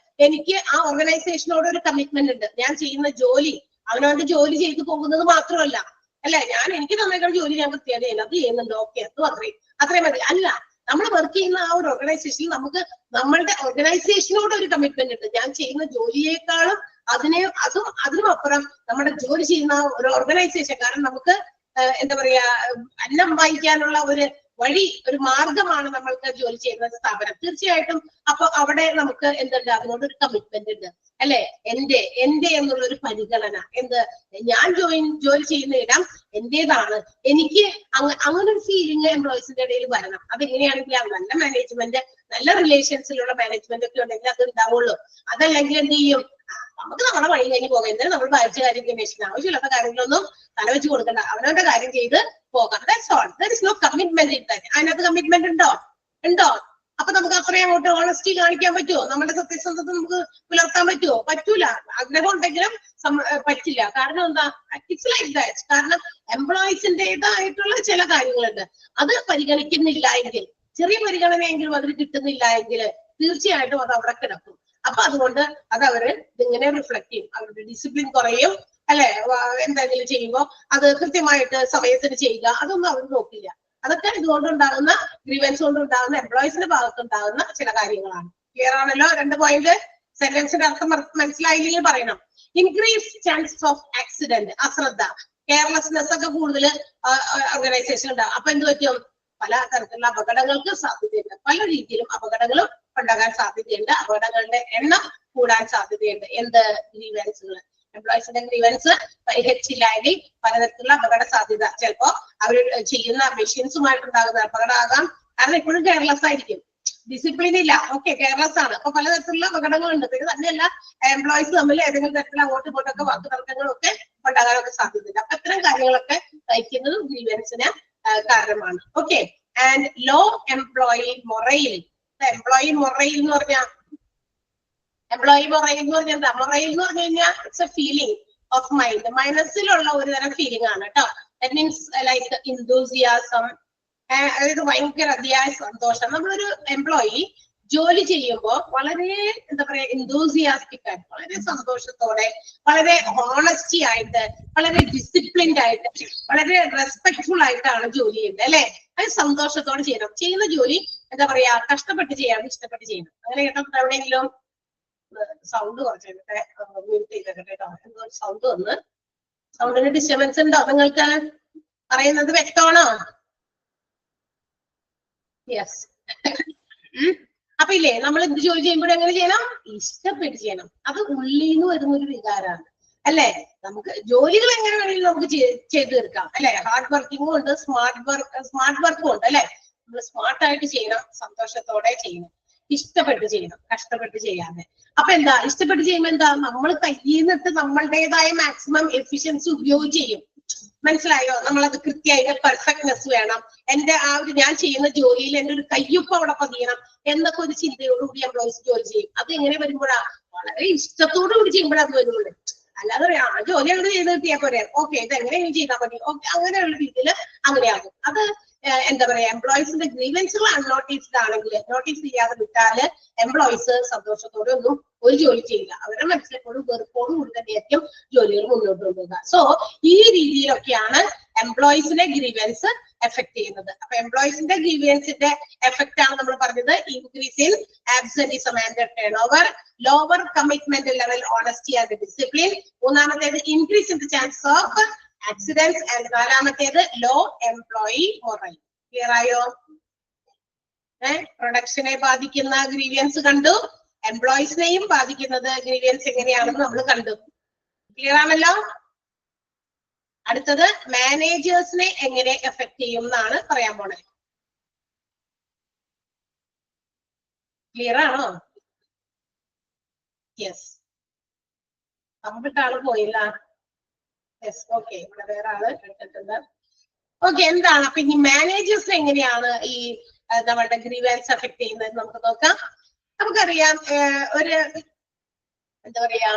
എനിക്ക് ആ ഓർഗനൈസേഷനോട് ഒരു കമ്മിറ്റ്മെന്റ് ഉണ്ട്. ഞാൻ ചെയ്യുന്ന ജോലി അവനവന്റെ ജോലി ചെയ്തു പോകുന്നത് മാത്രമല്ല, അല്ലെ, എനിക്ക് തന്നേക്കുന്ന ജോലി ഞാൻ കൃത്യത അത് ചെയ്യുന്നുണ്ട്, ഓക്കെ, അത്രയും മതി. അല്ല, നമ്മൾ വർക്ക് ചെയ്യുന്ന ആ ഒരു ഓർഗനൈസേഷനിൽ നമുക്ക് നമ്മളുടെ ഓർഗനൈസേഷനോട് ഒരു കമ്മിറ്റ്മെന്റ് ഉണ്ട്. ഞാൻ ചെയ്യുന്ന ജോലിയേക്കാളും അതിനും അപ്പുറം നമ്മുടെ ജോലി ചെയ്യുന്ന ഒരു ഓർഗനൈസേഷൻ. കാരണം നമുക്ക് എന്താ പറയാ, അന്നം വായിക്കാനുള്ള ഒരു വഴി, ഒരു മാർഗമാണ് നമ്മൾക്ക് ജോലി ചെയ്യുന്ന സ്ഥാപനം. തീർച്ചയായിട്ടും അപ്പൊ അവിടെ നമുക്ക് എന്തുണ്ട്, അതുകൊണ്ട് ഒരു കമ്മിറ്റ്മെന്റ് ഉണ്ട് അല്ലെ. എന്റെ എന്നുള്ള ഒരു പരിഗണന, എന്ത് ഞാൻ ജോലി ചെയ്യുന്ന ഇടം എന്റേതാണ്, എനിക്ക് അങ്ങനെ ഒരു ഫീലിംഗ് എംപ്ലോയീസിന്റെ ഇടയിൽ വരണം. അതെങ്ങനെയാണെങ്കിൽ നല്ല മാനേജ്മെന്റ്, നല്ല റിലേഷൻസിലുള്ള മാനേജ്മെന്റ് ഒക്കെ ഉണ്ടെങ്കിൽ അത് ഉണ്ടാവുള്ളൂ. അതല്ലെങ്കിൽ എന്ത് ചെയ്യും, നമുക്ക് നമ്മുടെ വഴി കഴിഞ്ഞ് പോകാം. എന്തായാലും നമ്മൾ ഭാരിച്ച കാര്യം അന്വേഷിക്കണം, ആവശ്യമില്ലാത്ത കാര്യങ്ങളൊന്നും തലവെച്ച് കൊടുക്കണ്ട, അവനവന്റെ കാര്യം ചെയ്ത് പോകാം. That's all. There is no commitment in that. അതിനകത്ത് കമ്മിറ്റ്മെന്റ് ഉണ്ടോ? അപ്പൊ നമുക്ക് അത്രയും അങ്ങോട്ട് ഓണസ്റ്റി കാണിക്കാൻ പറ്റുമോ? നമ്മുടെ സത്യസന്ധത നമുക്ക് പുലർത്താൻ പറ്റുമോ? പറ്റൂല. ആഗ്രഹം ഉണ്ടെങ്കിലും പറ്റില്ല. കാരണം എന്താ, ഇറ്റ്സ് ലൈക്ക് ദാറ്റ്. കാരണം എംപ്ലോയീസിന്റേതായിട്ടുള്ള ചില കാര്യങ്ങളുണ്ട്, അത് പരിഗണിക്കുന്നില്ല എങ്കിൽ, ചെറിയ പരിഗണനയെങ്കിലും അതിന് കിട്ടുന്നില്ല എങ്കിൽ തീർച്ചയായിട്ടും അത് അവിടെ കിടക്കും. അപ്പൊ അതുകൊണ്ട് അത് അവര് ഇങ്ങനെ റിഫ്ലക്ട് ചെയ്യും, അവരുടെ ഡിസിപ്ലിൻ കുറയും അല്ലെ. എന്തെങ്കിലും ചെയ്യുമ്പോൾ അത് കൃത്യമായിട്ട് സമയത്തിന് ചെയ്യുക, അതൊന്നും അവർ നോക്കില്ല. അതൊക്കെ ഇതുകൊണ്ടുണ്ടാകുന്ന, ഗ്രീവൻസ് കൊണ്ടുണ്ടാകുന്ന എംപ്ലോയീസിന്റെ ഭാഗത്തുണ്ടാകുന്ന ചില കാര്യങ്ങളാണ്. ക്ലിയർ ആണല്ലോ? 2 പോയിന്റ്. സെന്റൻസിന്റെ അർത്ഥം മനസ്സിലായില്ലെങ്കിൽ പറയണം. ഇൻക്രീസ് ചാൻസസ് ഓഫ് ആക്സിഡന്റ്, അശ്രദ്ധ, കെയർലെസ്നെസ് ഒക്കെ കൂടുതൽ ഓർഗനൈസേഷൻ ഉണ്ടാകും. അപ്പൊ എന്ത് പറ്റും, പല തരത്തിലുള്ള അപകടങ്ങൾക്ക് സാധ്യതയുണ്ട്. പല രീതിയിലും അപകടങ്ങളും ഉണ്ടാകാൻ സാധ്യതയുണ്ട്. അപകടങ്ങളുടെ എണ്ണം കൂടാൻ സാധ്യതയുണ്ട്. എന്ത്, ഗ്രീവൻസുകൾ, എംപ്ലോയീസിന്റെ ഗ്രീവൻസ് പരിഹരിച്ചില്ലെങ്കിൽ പലതരത്തിലുള്ള അപകട സാധ്യത, ചിലപ്പോ അവർ ചെയ്യുന്ന മെഷീൻസുമായിട്ടുണ്ടാകുന്ന അപകടമാകാം. കാരണം എപ്പോഴും കെയർലെസ് ആയിരിക്കും, ഡിസിപ്ലിൻ ഇല്ല, ഓക്കെ, കെയർലെസ് ആണ്. അപ്പൊ പലതരത്തിലുള്ള അപകടങ്ങളുണ്ട്. പിന്നെ തന്നെയല്ല, എംപ്ലോയീസ് തമ്മിൽ ഏതെങ്കിലും തരത്തിലുള്ള അങ്ങോട്ടും ഇങ്ങോട്ടൊക്കെ വാക്ക് തർക്കങ്ങളും ഒക്കെ ഉണ്ടാകാനൊക്കെ സാധ്യതയുണ്ട്. അപ്പൊ ഇത്തരം കാര്യങ്ങളൊക്കെ നയിക്കുന്നത് ഗ്രീവൻസിന് കാരണമാണ്. Okay. And low employee morale. Employee morale എന്ന് പറഞ്ഞാൽ എന്താ? മൊറൈൽ എന്ന് പറഞ്ഞു കഴിഞ്ഞാൽ it's a feeling of mind, മനസ്സിലുള്ള ഒരു തരം ഫീലിംഗ് ആണ് കേട്ടോ. ദാറ്റ് മീൻസ് ലൈക്ക് ഇൻതൂസിയാസം, അതായത് ഭയങ്കര അതിയായ സന്തോഷം. നമ്മളൊരു എംപ്ലോയി ജോലി ചെയ്യുമ്പോൾ വളരെ എന്താ പറയാ, ഇൻതൂസിയാസ്റ്റിക് ആയിട്ട്, വളരെ സന്തോഷത്തോടെ, വളരെ ഹോണസ്റ്റി ആയിട്ട്, വളരെ ഡിസിപ്ലിൻഡ് ആയിട്ട്, വളരെ റെസ്പെക്ട്ഫുൾ ആയിട്ടാണ് ജോലി ചെയ്യുന്നത് അല്ലെ. അത് സന്തോഷത്തോടെ ചെയ്യണം. ചെയ്യുന്ന ജോലി എന്താ പറയാ, കഷ്ടപ്പെട്ട് ചെയ്യാതെ ഇഷ്ടപ്പെട്ട് ചെയ്യണം. അങ്ങനെ കേട്ടോ. എവിടെയെങ്കിലും സൗണ്ട് കുറച്ചെടുത്തെ മ്യൂട്ട് ചെയ്തേക്കട്ടെ കേട്ടോ. എന്തോ സൗണ്ട് വന്ന്, സൗണ്ടിന് ഡിസ്റ്റർബൻസ് ഉണ്ടോ നിങ്ങൾക്ക്? പറയുന്നത് വ്യക്തമാണോ? യെസ്. അപ്പൊ ഇല്ലേ, നമ്മൾ എന്ത് ജോലി ചെയ്യുമ്പോഴും എങ്ങനെ ചെയ്യണം? ഇഷ്ടപ്പെട്ട് ചെയ്യണം. അത് ഉള്ളിന്ന് വരുന്ന ഒരു വികാരമാണ് അല്ലെ. നമുക്ക് ജോലികൾ എങ്ങനെ വേണമെങ്കിലും നമുക്ക് ചെയ്തു തീർക്കാം അല്ലെ. ഹാർഡ് വർക്കിംഗും ഉണ്ട്, സ്മാർട്ട് വർക്കും ഉണ്ട് അല്ലെ. നമ്മൾ സ്മാർട്ടായിട്ട് ചെയ്യണം, സന്തോഷത്തോടെ ചെയ്യണം, ഇഷ്ടപ്പെട്ട് ചെയ്യണം, കഷ്ടപ്പെട്ട് ചെയ്യാതെ. അപ്പൊ എന്താ, ഇഷ്ടപ്പെട്ട് ചെയ്യുമ്പോൾ എന്താ, നമ്മൾ കയ്യിൽ നിന്നിട്ട് നമ്മളുടേതായ മാക്സിമം എഫിഷ്യൻസി ഉപയോഗിച്ച് ചെയ്യും. മനസ്സിലായോ? നമ്മളത് കൃത്യമായിട്ട് പെർഫെക്റ്റ്നെസ് വേണം. എന്റെ ആ ഒരു ഞാൻ ചെയ്യുന്ന ജോലിയിൽ എന്റെ ഒരു കയ്യൊപ്പ് അവിടെ പതിയണം എന്നൊക്കെ ഒരു ചിന്തയോടുകൂടി എംപ്ലോയീസ് ജോലി ചെയ്യും. അത് എങ്ങനെ വരുമ്പോഴാ, വളരെ ഇഷ്ടത്തോടു കൂടി ചെയ്യുമ്പോഴത് വരുള്ളൂ. അല്ലാതെ ആ ജോലി അങ്ങനെ ചെയ്ത് കിട്ടിയാൽ പോരെ, ഓക്കെ ഇത് എങ്ങനെയെങ്കിലും ചെയ്താൽ മതി, ഓക്കെ, അങ്ങനെയുള്ള രീതിയിൽ അങ്ങനെയാകും. അത് എന്താ പറയാ, എംപ്ലോയീസിന്റെ ഗ്രീവൻസുകൾ അൺനോട്ടീസ്ഡ് ആണെങ്കിൽ, നോട്ടീസ് ചെയ്യാതെ വിട്ടാല് എംപ്ലോയീസ് സന്തോഷത്തോടെ ഒന്നും ഒരു ജോലി ചെയ്യില്ല. അവരുടെ മനസ്സിലെപ്പോഴും വെറുപ്പോടും കൂടി തന്നെയായിരിക്കും ജോലികൾ മുന്നോട്ട് കൊണ്ടുപോകുക. സോ ഈ രീതിയിലൊക്കെയാണ് എംപ്ലോയീസിന്റെ ഗ്രീവൻസ് എഫക്ട് ചെയ്യുന്നത്. അപ്പൊ എംപ്ലോയീസിന്റെ ഗ്രീവൻസിന്റെ എഫക്ട് ആണ് നമ്മൾ പറഞ്ഞത്. Increase in absenteeism and turn over, lower commitment level, honesty and discipline. മൂന്നാമത്തേത് increase in the chance of accidents. And നാലാമത്തേത് ലോ എംപ്ലോയി മൊറൈൽ. ക്ലിയർ ആയോ? പ്രൊഡക്ഷനെ ബാധിക്കുന്ന ഗ്രീവിയൻസ് കണ്ടു, എംപ്ലോയീസിനെയും ബാധിക്കുന്നത് ഗ്രീവിയൻസ് എങ്ങനെയാണെന്ന് നമ്മൾ കണ്ടു. ക്ലിയർ ആണല്ലോ? അടുത്തത് മാനേജേഴ്സിനെ എങ്ങനെ എഫക്ട് ചെയ്യും എന്നാണ് പറയാൻ പോണേ. ക്ലിയർ ആണോ? യെസ്. കമ്പ്യൂട്ടർ ആള് പോയില്ല. Yes, okay. ഇവിടെ വേറെ ആള് എടുത്തിട്ടുണ്ട്. ഓക്കെ, എന്താണ് അപ്പൊ ഈ മാനേജേഴ്സിനെ എങ്ങനെയാണ് ഈ നമ്മളുടെ ഗ്രീവൻസ് എഫക്ട് ചെയ്യുന്നത് നമുക്ക് നോക്കാം. നമുക്കറിയാം, ഒരു എന്താ പറയാ,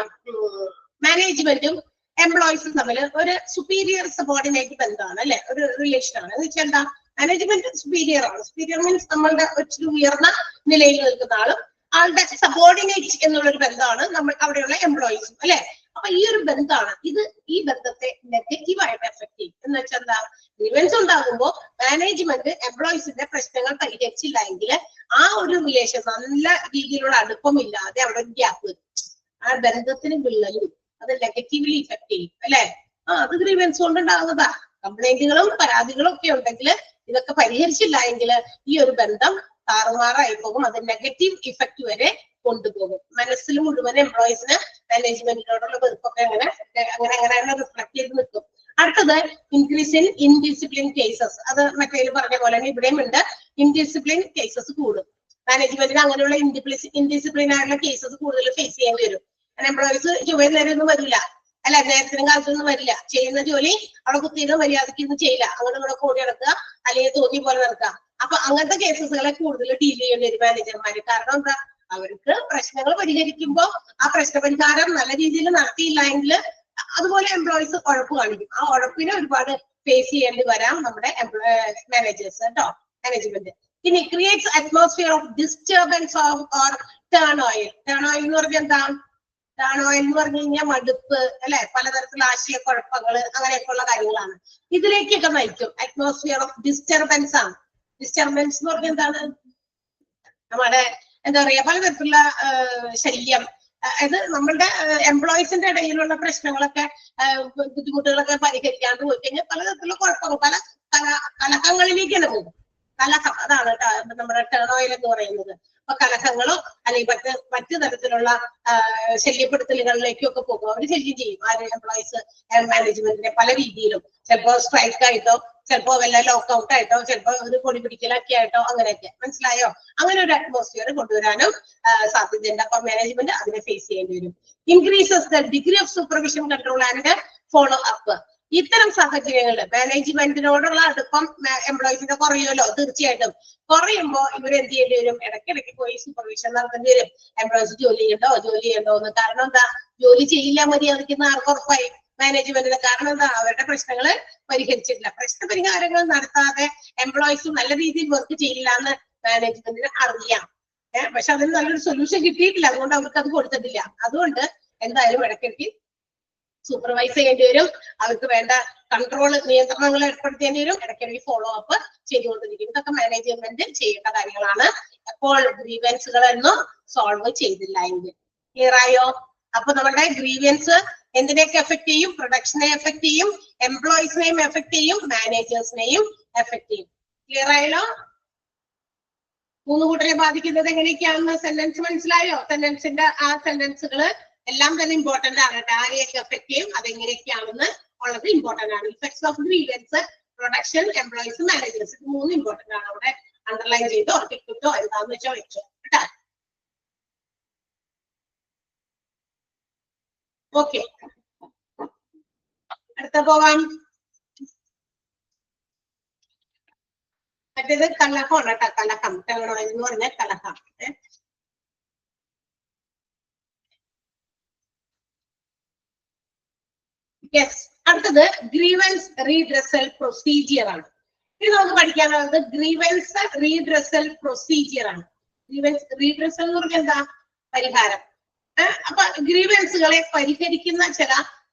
മാനേജ്മെന്റും എംപ്ലോയീസും തമ്മിൽ ഒരു സുപ്പീരിയർ സബോർഡിനേറ്റ് ബന്ധമാണ് അല്ലെ, ഒരു റിലേഷൻ ആണ്. എന്ന് വെച്ചാൽ എന്താ, മാനേജ്മെന്റ് സുപ്പീരിയർ ആണ്. സുപ്പീരിയർ മീൻസ് നമ്മളുടെ ഒത്തിരി ഉയർന്ന നിലയിൽ നിൽക്കുന്ന ആളും ആളുടെ സബോർഡിനേറ്റ് എന്നുള്ളൊരു ബന്ധമാണ് നമ്മൾ അവിടെയുള്ള എംപ്ലോയീസും അല്ലെ. അപ്പൊ ഈ ഒരു ബന്ധമാണ് ഇത്. ഈ ബന്ധത്തെ നെഗറ്റീവായിട്ട് എഫക്ട് ചെയ്യും. എന്ന് വെച്ചാൽ എന്താ, ഗ്രീവൻസ് ഉണ്ടാകുമ്പോൾ മാനേജ്മെന്റ് എംപ്ലോയീസിന്റെ പ്രശ്നങ്ങൾ പരിഹരിച്ചില്ല എങ്കിൽ ആ ഒരു റിലേഷൻ, നല്ല രീതിയിലുള്ള അടുപ്പമില്ലാതെ അവിടെ ഒരു ഗ്യാപ്പ് വരും. ആ ബന്ധത്തിന് വിള്ളലും അത് നെഗറ്റീവ്ലി ഇഫക്ട് ചെയ്യും അല്ലെ. അത് ഗ്രീവൻസ് കൊണ്ടുണ്ടാകുന്നതാ. കംപ്ലൈന്റുകളും പരാതികളും ഒക്കെ ഉണ്ടെങ്കിൽ ഇതൊക്കെ പരിഹരിച്ചില്ല എങ്കിൽ ഈ ഒരു ബന്ധം താറുമാറായി പോകും. അത് നെഗറ്റീവ് ഇഫക്റ്റ് വരെ കൊണ്ടുപോകും. മനസ്സിൽ മുഴുവൻ എംപ്ലോയീസിന് മാനേജ്മെന്റിനോടുള്ള വെറുപ്പൊക്കെ അങ്ങനെ റിഫ്ലക്ട് ചെയ്ത് നിൽക്കും. അടുത്തത് ഇൻക്രീസ് ഇൻ ഇൻഡിസിപ്ലിൻ കേസസ്. അത് മറ്റേ പറഞ്ഞ പോലെ തന്നെ ഇവിടെയും ഉണ്ട്. ഇൻഡിസിപ്ലിൻ കേസസ് കൂടും. മാനേജ്മെന്റിന് അങ്ങനെയുള്ള ഇൻഡിസിപ്ലിൻ ആയിട്ടുള്ള കേസസ് കൂടുതൽ ഫേസ് ചെയ്യേണ്ടി വരും. എംപ്ലോയീസ് ചുവയിൽ നേരമൊന്നും വരില്ല, അല്ല നേരത്തിനും കാലത്തൊന്നും വരില്ല. ചെയ്യുന്ന ജോലി അവിടെ കുത്തിയിരുന്ന് മര്യാദയ്ക്കൊന്നും ചെയ്യില്ല, അങ്ങോട്ട് ഇവിടെ കൂടി നടക്കുക അല്ലെങ്കിൽ തോന്നി പോലെ നടക്കുക. അപ്പൊ അങ്ങനത്തെ കേസസുകളെ കൂടുതൽ ഡീൽ ചെയ്യേണ്ടി വരും മാനേജർമാര്. കാരണം എന്താ, അവർക്ക് പ്രശ്നങ്ങൾ പരിഹരിക്കുമ്പോ ആ പ്രശ്നപരിഹാരം നല്ല രീതിയിൽ നടത്തിയില്ല എങ്കിൽ അതുപോലെ എംപ്ലോയീസ് ഉഴപ്പ് കാണിക്കും. ആ ഉഴപ്പിനെ ഒരുപാട് ഫേസ് ചെയ്യേണ്ടി വരാം നമ്മുടെ മാനേജേഴ്സ് കേട്ടോ, മാനേജ്മെന്റ്. ഇനി creates atmosphere of disturbance of or turn oil. Turn oil എന്ന് പറഞ്ഞാൽ എന്താ? ടേൺ ഓയിൽ എന്ന് പറഞ്ഞു കഴിഞ്ഞാൽ മടുപ്പ്, അല്ലെ, പലതരത്തിലുള്ള ആശയക്കുഴപ്പങ്ങള് അങ്ങനെയൊക്കെയുള്ള കാര്യങ്ങളാണ്. ഇതിലേക്കൊക്കെ നയിക്കും. അറ്റ്മോസ്ഫിയർ ഓഫ് ഡിസ്റ്റർബൻസ് ആണ്. ഡിസ്റ്റർബൻസ് എന്ന് പറഞ്ഞാൽ എന്താണ്? നമ്മുടെ എന്താ പറയാ, പലതരത്തിലുള്ള ശല്യം, അതായത് നമ്മളുടെ എംപ്ലോയീസിന്റെ ഇടയിലുള്ള പ്രശ്നങ്ങളൊക്കെ ബുദ്ധിമുട്ടുകളൊക്കെ പരിഹരിക്കാണ്ട് പോയി കഴിഞ്ഞാൽ പലതരത്തിലുള്ള കുഴപ്പങ്ങൾ, പല കലഹങ്ങളിലേക്ക് തന്നെ പോകും. കലഹം, അതാണ് നമ്മുടെ ടേൺ ഓയിൽ എന്ന് പറയുന്നത്. അപ്പൊ കലഹങ്ങളോ അല്ലെങ്കിൽ മറ്റു തരത്തിലുള്ള ശല്യപ്പെടുത്തലുകളിലേക്കും ഒക്കെ പോകും. അവർ ശല്യം ചെയ്യും ആര്? എംപ്ലോയീസ് മാനേജ്മെന്റിനെ പല രീതിയിലും. ചിലപ്പോ സ്ട്രൈക്ക് ആയിട്ടോ, ചിലപ്പോ വല്ല ലോക്കൗട്ട് ആയിട്ടോ, ചിലപ്പോ ഒരു പൊടി പിടിക്കലൊക്കെ ആയിട്ടോ, അങ്ങനെയൊക്കെ. മനസ്സിലായോ? അങ്ങനെ ഒരു അറ്റ്മോസ്ഫിയർ കൊണ്ടുവരാനും സാധ്യതയുണ്ട്. അപ്പൊ മാനേജ്മെന്റ് അതിനെ ഫേസ് ചെയ്യേണ്ടി വരും. Increases the degree of supervision, control and follow up. ഇത്തരം സാഹചര്യങ്ങളിൽ മാനേജ്മെന്റിനോടുള്ള അടുപ്പം എംപ്ലോയീസിന്റെ കുറയുമല്ലോ, തീർച്ചയായിട്ടും. കുറയുമ്പോ ഇവർ എന്ത് ചെയ്യേണ്ടി വരും? ഇടയ്ക്കിടയ്ക്ക് പോയി സൂപ്പർവിഷൻ നടത്തേണ്ടി വരും. എംപ്ലോയീസ് ജോലി ചെയ്യണ്ടോ എന്ന്. കാരണം എന്താ? ജോലി ചെയ്യില്ല മര്യാദയ്ക്കുന്ന ആർക്ക് ഉറപ്പായി? മാനേജ്മെന്റിന്. കാരണം എന്താ? അവരുടെ പ്രശ്നങ്ങള് പരിഹരിച്ചിട്ടില്ല. പ്രശ്ന പരിഹാരങ്ങൾ നടത്താതെ എംപ്ലോയീസ് നല്ല രീതിയിൽ വർക്ക് ചെയ്യില്ല എന്ന് മാനേജ്മെന്റിന് അറിയാം. പക്ഷെ അതിന് നല്ലൊരു സൊല്യൂഷൻ കിട്ടിയിട്ടില്ല, അതുകൊണ്ട് അവർക്ക് അത് കൊടുത്തിട്ടില്ല. അതുകൊണ്ട് എന്തായാലും ഇടയ്ക്കിടയ്ക്ക് സൂപ്പർവൈസ് ചെയ്യേണ്ടി വരും. അവർക്ക് വേണ്ട കൺട്രോൾ, നിയന്ത്രണങ്ങൾ ഏർപ്പെടുത്തേണ്ടി വരും. ഇടയ്ക്കിടയ്ക്ക് ഫോളോ അപ്പ് ചെയ്തുകൊണ്ടിരിക്കും. ഇതൊക്കെ മാനേജ്മെന്റ് ചെയ്യേണ്ട കാര്യങ്ങളാണ്. എപ്പോൾ ഗ്രീവൻസുകളൊന്നും സോൾവ് ചെയ്തില്ല എങ്കിൽ. ക്ലിയർ ആയോ? അപ്പൊ നമ്മുടെ ഗ്രീവൻസ് എന്തിനെയൊക്കെ എഫക്ട് ചെയ്യും? പ്രൊഡക്ഷനെ എഫക്ട് ചെയ്യും, എംപ്ലോയീസിനെയും എഫക്ട് ചെയ്യും, മാനേജേഴ്സിനെയും എഫക്ട് ചെയ്യും. ക്ലിയർ ആയല്ലോ? മൂന്ന് കൂട്ടരെ ബാധിക്കുന്നത് എങ്ങനെയൊക്കെയാണെന്ന് സെന്റൻസ് മനസ്സിലായോ? സെന്റൻസിന്റെ ആ സെന്റൻസുകൾ എല്ലാം തന്നെ ഇമ്പോർട്ടന്റ് ആണ്. ആരെയൊക്കെ എഫക്ട് ചെയ്യും, അതെങ്ങനെയൊക്കെയാണെന്ന് ഉള്ളത് ഇമ്പോർട്ടന്റ് ആണ്. Effects of grievance, production, employees, managers, ഇത് മൂന്ന് ഇമ്പോർട്ടന്റ് ആണ്. അവിടെ അണ്ടർലൈൻ ചെയ്തോ ടിക്കോ എന്താന്ന് വെച്ചോ വെച്ചോ കേട്ടോ. ഓക്കെ, അടുത്ത പോവാം. മറ്റേത് കലഹമാണ് കേട്ടോ, കലഹം. ടേൺ ഓയിൽ എന്ന് പറഞ്ഞാൽ കലഹം. യെസ്, അടുത്തത് ഗ്രീവൻസ് റീഡ്രസൽ പ്രൊസീജിയർ ആണ്. ഇത് നമുക്ക് പഠിക്കാനുള്ളത് ഗ്രീവൻസ് റീഡ്രസൽ പ്രൊസീജിയർ ആണ്. ഗ്രീവൻസ് റീഡ്രസൽ എന്ന് പറഞ്ഞാൽ എന്താ? പരിഹാരം. അപ്പൊ ഗ്രീവൻസുകളെ പരിഹരിക്കുന്ന ചില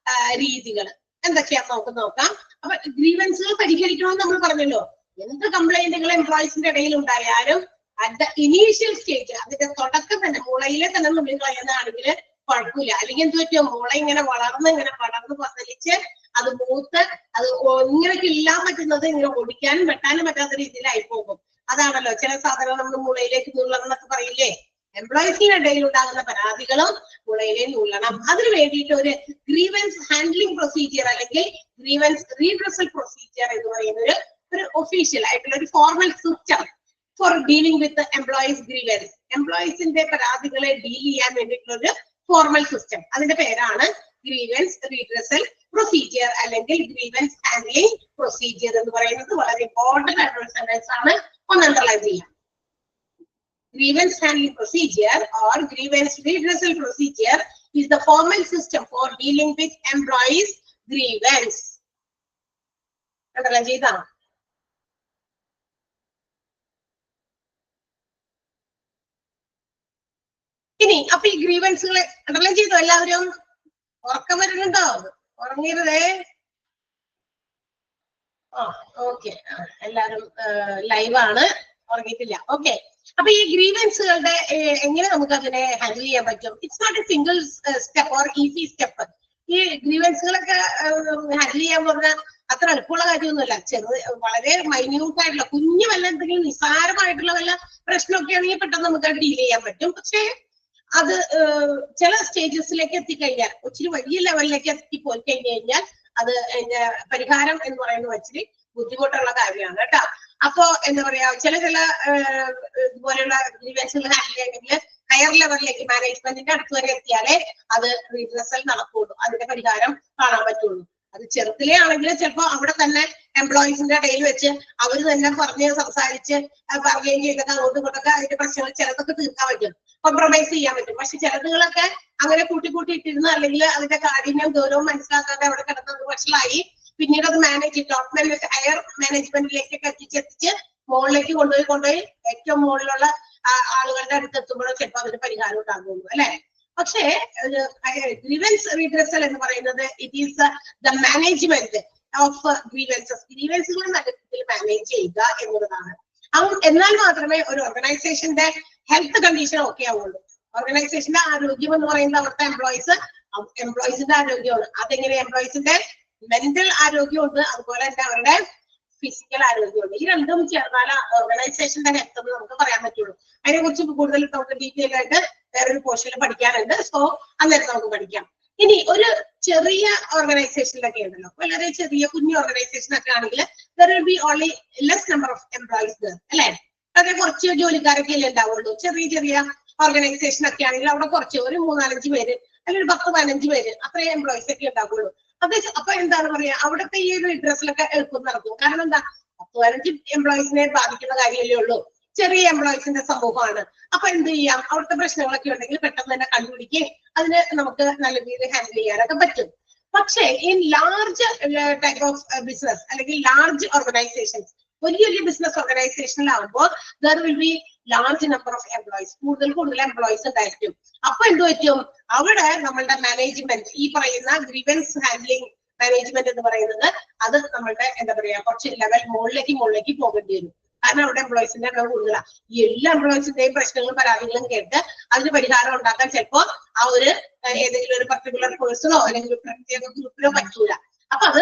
രീതികൾ എന്തൊക്കെയാന്ന് നമുക്ക് നോക്കാം. അപ്പൊ ഗ്രീവൻസുകൾ പരിഹരിക്കണമെന്ന് നമ്മൾ പറഞ്ഞല്ലോ. എന്ത് കംപ്ലൈന്റുകൾ എംപ്ലോയീസിന്റെ ഇടയിൽ ഉണ്ടായാലും അറ്റ് ദ ഇനീഷ്യൽ സ്റ്റേജ്, അതിന്റെ തുടക്കം തന്നെ, മുളയിലെ തന്നെ നുള്ളി കളയുന്നതാണെങ്കിൽ കുഴപ്പമില്ല. അല്ലെങ്കിൽ എന്ത് പറ്റുമോ? മുള ഇങ്ങനെ പടർന്ന് പന്തലിച്ച് അത് മൂത്ത് അത് ഇങ്ങനെ കില്ലാൻ പറ്റുന്നത് ഇങ്ങനെ ഓടിക്കാനും വെട്ടാനും പറ്റാത്ത രീതിയിലായി പോകും. അതാണല്ലോ ചില സാധനങ്ങൾ നമ്മൾ മുളയിലേക്ക് നുള്ളണം എന്നൊക്കെ പറയില്ലേ. എംപ്ലോയീസിന്റെ ഇടയിൽ ഉണ്ടാകുന്ന പരാതികളും മുളയിലെ നുള്ളണം. അതിന് വേണ്ടിയിട്ട് ഒരു ഗ്രീവൻസ് ഹാൻഡ്ലിംഗ് പ്രൊസീജിയർ അല്ലെങ്കിൽ ഗ്രീവൻസ് റീഡ്രസൽ പ്രൊസീജിയർ എന്ന് പറയുന്ന ഒരു ഒഫീഷ്യൽ ആയിട്ടുള്ള ഒരു formal system for dealing with employees grievance. എംപ്ലോയീസിന്റെ പരാതികളെ ഡീൽ ചെയ്യാൻ വേണ്ടിയിട്ടുള്ള ഒരു ഫോർമൽ സിസ്റ്റം, അതിന്റെ പേരാണ് ഗ്രീവൻസ് റീഡ്രസൽ പ്രൊസീജിയർ അല്ലെങ്കിൽ ഗ്രീവൻസ് ഹാൻഡ്ലിംഗ് പ്രൊസീജിയർ എന്ന് പറയുന്നത്. വളരെ ഇമ്പോർട്ടന്റ് ആയിട്ടുള്ള സെന്റൻസ് ആണ്, ഒന്ന് അണ്ടർലൈൻ ചെയ്യാം. Grievance handling procedure or grievance redressal procedure is the formal system for dealing with employees' grievance. Underline ചെയ്താ? ഇനി അപ്പൊ ഈ ഗ്രീവൻസുകളെ അണ്ടർലൈൻ ചെയ്തോ എല്ലാവരും? ഉറക്കം വരുന്നുണ്ടോ? ഉറങ്ങിയതേ. ഓക്കെ, എല്ലാരും ലൈവാണ്, ഉറങ്ങിയിട്ടില്ല. ഓക്കെ, അപ്പൊ ഈ ഗ്രീവൻസുകളുടെ എങ്ങനെ നമുക്ക് അതിനെ ഹാൻഡിൽ ചെയ്യാൻ പറ്റും? It's not a single step or easy step. ഈ ഗ്രീവൻസുകളൊക്കെ ഹാൻഡിൽ ചെയ്യാൻ പറഞ്ഞാൽ അത്ര എളുപ്പമുള്ള കാര്യമൊന്നുമല്ല. വളരെ മൈന്യൂട്ട് ആയിട്ടുള്ള കുഞ്ഞു വല്ല എന്തെങ്കിലും നിസ്സാരമായിട്ടുള്ള വല്ല പ്രശ്നമൊക്കെ ആണെങ്കിൽ പെട്ടെന്ന് നമുക്ക് ഡീൽ ചെയ്യാൻ പറ്റും. പക്ഷേ അത് ചില സ്റ്റേജസിലേക്ക് എത്തിക്കഴിഞ്ഞാൽ, ഒത്തിരി വലിയ ലെവലിലേക്ക് എത്തിപ്പോയി കഴിഞ്ഞു കഴിഞ്ഞാൽ അത് പരിഹാരം എന്ന് പറയുന്നത് വെച്ചിട്ട് ബുദ്ധിമുട്ടുള്ള കാര്യമാണ് കേട്ടോ. അപ്പോ എന്താ പറയാ, ചില ഇതുപോലെയുള്ള ഗ്രീവൻസുകൾ ഹാൻഡിൽ ചെയ്യണമെങ്കിൽ ഹയർ ലെവലിലേക്ക് മാനേജ്മെന്റിന്റെ അടുത്ത് വരെ എത്തിയാലേ അത് റീഡ്രസൽ നടക്കുള്ളൂ, അതിന്റെ പരിഹാരം കാണാൻ പറ്റുള്ളൂ. അത് ചെറുതിലേ ആണെങ്കിൽ ചിലപ്പോ അവിടെ തന്നെ എംപ്ലോയീസിന്റെ ഇടയിൽ വെച്ച് അവർ തന്നെ പറഞ്ഞ് സംസാരിച്ച് പറയുകയും ചെയ്തൊക്കെ അങ്ങോട്ടും ഇങ്ങോട്ടൊക്കെ അതിന്റെ പ്രശ്നങ്ങൾ ചിലതൊക്കെ തീർക്കാൻ പറ്റും, കോംപ്രമൈസ് ചെയ്യാൻ പറ്റും. പക്ഷെ ചിലതുകളൊക്കെ അങ്ങനെ കൂട്ടി ഇട്ടിരുന്നു, അല്ലെങ്കിൽ അതിന്റെ കാഠിന്യം ഗൗരവം മനസ്സിലാക്കാതെ അവിടെ കിടന്നത് വഷളായി പിന്നീട് അത് ടോപ്പ് ഹയർ മാനേജ്മെന്റിലേക്കൊക്കെ എത്തിച്ച് മുകളിലേക്ക് കൊണ്ടുപോയി ഏറ്റവും മുകളിലുള്ള ആളുകളുടെ അടുത്ത് എത്തുമ്പോഴോ ചിലപ്പോൾ അതിന് പരിഹാരം ഉണ്ടാകുള്ളൂ അല്ലെ. പക്ഷേ ഗ്രീവൻസ് റീഡ്രസൽ എന്ന് പറയുന്നത് it is the management of grievances. ഗ്രീവൻസുകൾ നല്ല രീതിയിൽ മാനേജ് ചെയ്യുക എന്നുള്ളതാണ്. എന്നാൽ മാത്രമേ ഒരു ഓർഗനൈസേഷന്റെ ഹെൽത്ത് കണ്ടീഷൻ ഓക്കെ ആവുള്ളൂ. ഓർഗനൈസേഷന്റെ ആരോഗ്യം എന്ന് പറയുന്നത് അവിടുത്തെ എംപ്ലോയീസിന്റെ ആരോഗ്യമാണ്. അതെങ്ങനെ എംപ്ലോയീസിന്റെ മെന്റൽ ആരോഗ്യമുണ്ട്, അതുപോലെ തന്നെ അവരുടെ ഫിസിക്കൽ ആരോഗ്യമുണ്ട്. ഈ രണ്ടും ചേർന്നാല ഓർഗനൈസേഷന്റെ ഹെൽത്ത് എന്ന് നമുക്ക് പറയാൻ പറ്റുള്ളൂ. അതിനെ കുറിച്ച് കൂടുതൽ നമുക്ക് ഡീറ്റെയിൽ ആയിട്ട് വേറൊരു പോർഷനിൽ പഠിക്കാനുണ്ട്. സോ അന്നേരം നമുക്ക് പഠിക്കാം. ഇനി ഒരു ചെറിയ ഓർഗനൈസേഷനിലൊക്കെ ഉണ്ടല്ലോ, വളരെ ചെറിയ കുഞ്ഞു ഓർഗനൈസേഷൻ ഒക്കെ ആണെങ്കിൽ there will be only less number of employees there അല്ലെ. അതെ, കുറച്ച് ജോലിക്കാരൊക്കെ അല്ലേ ഉണ്ടാവുള്ളൂ. ചെറിയ ഓർഗനൈസേഷൻ ഒക്കെ ആണെങ്കിൽ അവിടെ കുറച്ച് ഒരു 3-4 പേര് അല്ലെങ്കിൽ 10-15 പേര് അത്രയും എംപ്ലോയീസ് ഒക്കെ ഉണ്ടാവുള്ളൂ. അപ്പൊ എന്താണ് പറയാ, അവിടുത്തെ ഈ ഒരു ഡ്രസ്സിലൊക്കെ എളുപ്പം നടക്കും. കാരണം എന്താ, 10-15 എംപ്ലോയീസിനെ ബാധിക്കുന്ന കാര്യമല്ലേ ഉള്ളൂ, ചെറിയ എംപ്ലോയീസിന്റെ സമൂഹമാണ്. അപ്പൊ എന്ത് ചെയ്യാം, അവിടുത്തെ പ്രശ്നങ്ങളൊക്കെ ഉണ്ടെങ്കിൽ പെട്ടെന്ന് തന്നെ കണ്ടുപിടിക്കുകയും അതിന് നമുക്ക് നല്ല രീതിയിൽ ഹാൻഡിൽ ചെയ്യാനൊക്കെ പറ്റും. പക്ഷേ ഈ ലാർജ് ടൈപ്പ് ഓഫ് ബിസിനസ് അല്ലെങ്കിൽ ലാർജ് ഓർഗനൈസേഷൻസ്, വലിയ ബിസിനസ് ഓർഗനൈസേഷനിലാവുമ്പോൾ there will be large number of employees, കൂടുതൽ എംപ്ലോയീസ് ഉണ്ടായിരിക്കും. അപ്പൊ എന്ത് പറ്റും, അവിടെ നമ്മളുടെ മാനേജ്മെന്റ്, ഈ പറയുന്ന ഗ്രീവൻസ് ഹാൻഡ്ലിംഗ് മാനേജ്മെന്റ് എന്ന് പറയുന്നത് അത് നമ്മളുടെ എന്താ പറയാ കുറച്ച് ലെവൽ മുകളിലേക്ക് പോകേണ്ടി വരും. കാരണം അവിടെ എംപ്ലോയീസിന്റെ എണ്ണം കൂടുതലാണ്. ഈ എല്ലാ എംപ്ലോയീസിന്റെയും പ്രശ്നങ്ങളും പരാതികളും കേട്ട് അതിന് പരിഹാരം ഉണ്ടാക്കാൻ ചിലപ്പോ ആ ഒരു ഏതെങ്കിലും ഒരു പർട്ടിക്കുലർ പേഴ്സണോ അല്ലെങ്കിൽ ഒരു പ്രത്യേക ഗ്രൂപ്പിനോ പറ്റൂല. അപ്പൊ അത്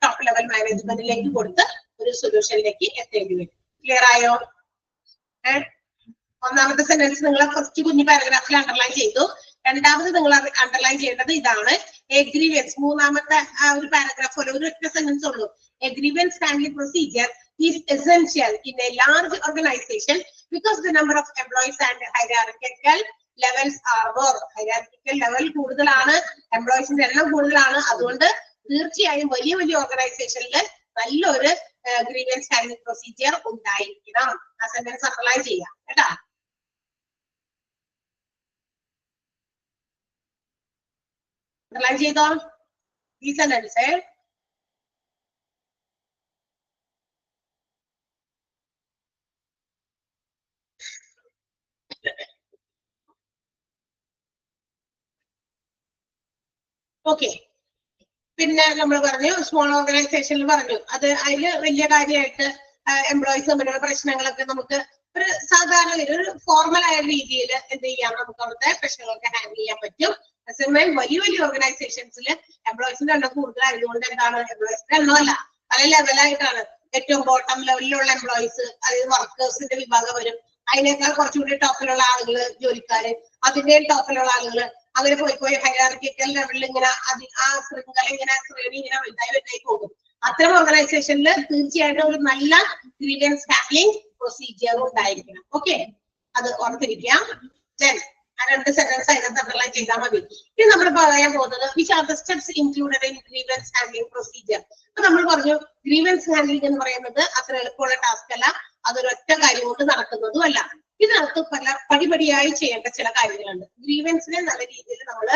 ടോപ്പ് ലെവൽ മാനേജ്മെന്റിലേക്ക് കൊടുത്ത് ഒരു സൊല്യൂഷനിലേക്ക് എത്തേണ്ടി വരും. ക്ലിയർ ആയോ? ഒന്നാമത്തെ സെന്റൻസ് നിങ്ങൾ ഫസ്റ്റ് കുഞ്ഞു പാരഗ്രാഫിൽ അണ്ടർലൈൻ ചെയ്തു. രണ്ടാമത് നിങ്ങൾ അണ്ടർലൈൻ ചെയ്യേണ്ടത് ഇതാണ്, എ ഗ്രീവൻസ്. മൂന്നാമത്തെ ആ ഒരു പാരഗ്രാഫ് പോലെ ഒരു ഒറ്റ സെന്റൻസ് ഉള്ളൂ. A grievance handling procedure is essential in a large organization because the number of employees and hierarchical levels are more. Hierarchical level കൂടുതലാണ്, എംപ്ലോയീസിന്റെ എണ്ണം കൂടുതലാണ്. അതുകൊണ്ട് തീർച്ചയായും വലിയ ഓർഗനൈസേഷനിൽ നല്ലൊരു ഗ്രീവൻസ് ഹാൻഡ്ലിംഗ് പ്രൊസീജിയർ ഉണ്ടായിരിക്കണം. ആ സെന്റൻസ് അണ്ടർലൈൻ ചെയ്യാം കേട്ടാ. അണ്ടർലൈൻ ചെയ്തോ ഈ സെന്റൻസ്. ഓക്കെ, പിന്നെ നമ്മൾ പറഞ്ഞു സ്മോൾ ഓർഗനൈസേഷനിൽ പറഞ്ഞു, അത് അതിൽ വലിയ കാര്യമായിട്ട് എംപ്ലോയീസ് തമ്മിലുള്ള പ്രശ്നങ്ങളൊക്കെ നമുക്ക് ഒരു സാധാരണ ഒരു ഫോർമൽ ആയ രീതിയിൽ എന്ത് ചെയ്യാം, നമുക്ക് അവിടുത്തെ പ്രശ്നങ്ങളൊക്കെ ഹാൻഡിൽ ചെയ്യാൻ പറ്റും. അതേസമയം വലിയ ഓർഗനൈസേഷൻസിൽ എംപ്ലോയീസിന്റെ എണ്ണം കൂടുതലായതുകൊണ്ട് എന്താണ്, എംപ്ലോയീസിന്റെ എണ്ണമല്ല പല ലെവലായിട്ടാണ്. ഏറ്റവും ബോട്ടം ലെവലിലുള്ള എംപ്ലോയീസ്, അതായത് വർക്കേഴ്സിന്റെ വിഭാഗം വരും. അതിനേക്കാൾ കുറച്ചുകൂടി ടോപ്പിലുള്ള ആളുകള്, ജോലിക്കാര്, അതിന്റെയും ടോപ്പിലുള്ള ആളുകള്, അങ്ങനെ പോയി ഹൈറാർക്കിക്കൽ ലെവലിൽ ഇങ്ങനെ ആ ശൃംഖല ശ്രേണി വലുതായി പോകും. അത്തരം ഓർഗനൈസേഷനിൽ തീർച്ചയായിട്ടും ഒരു നല്ല ഗ്രീവൻസ് ഹാൻഡ്ലിംഗ് പ്രൊസീജിയർ ഉണ്ടായിരിക്കണം. ഓക്കെ, അത് ഓർത്തിരിക്കാം. ആ 2 സെന്റൻസ് അതിനകത്ത് അണ്ടർലൈൻ ചെയ്താൽ മതി. ഇനി നമ്മൾ പറയാൻ പോകുന്നത് which are the steps included in grievance handling procedure. അപ്പൊ നമ്മൾ പറഞ്ഞു ഗ്രീവൻസ് ഹാൻഡ്ലിംഗ് എന്ന് പറയുന്നത് അത്ര എളുപ്പമുള്ള ടാസ്ക് അല്ല, അതൊരൊറ്റ കാര്യം കൊണ്ട് നടക്കുന്നതും അല്ല. ഇതിനകത്ത് പടിപടിയായി ചെയ്യേണ്ട ചില കാര്യങ്ങളുണ്ട്. ഗ്രീവൻസിനെ നല്ല രീതിയിൽ നമ്മൾ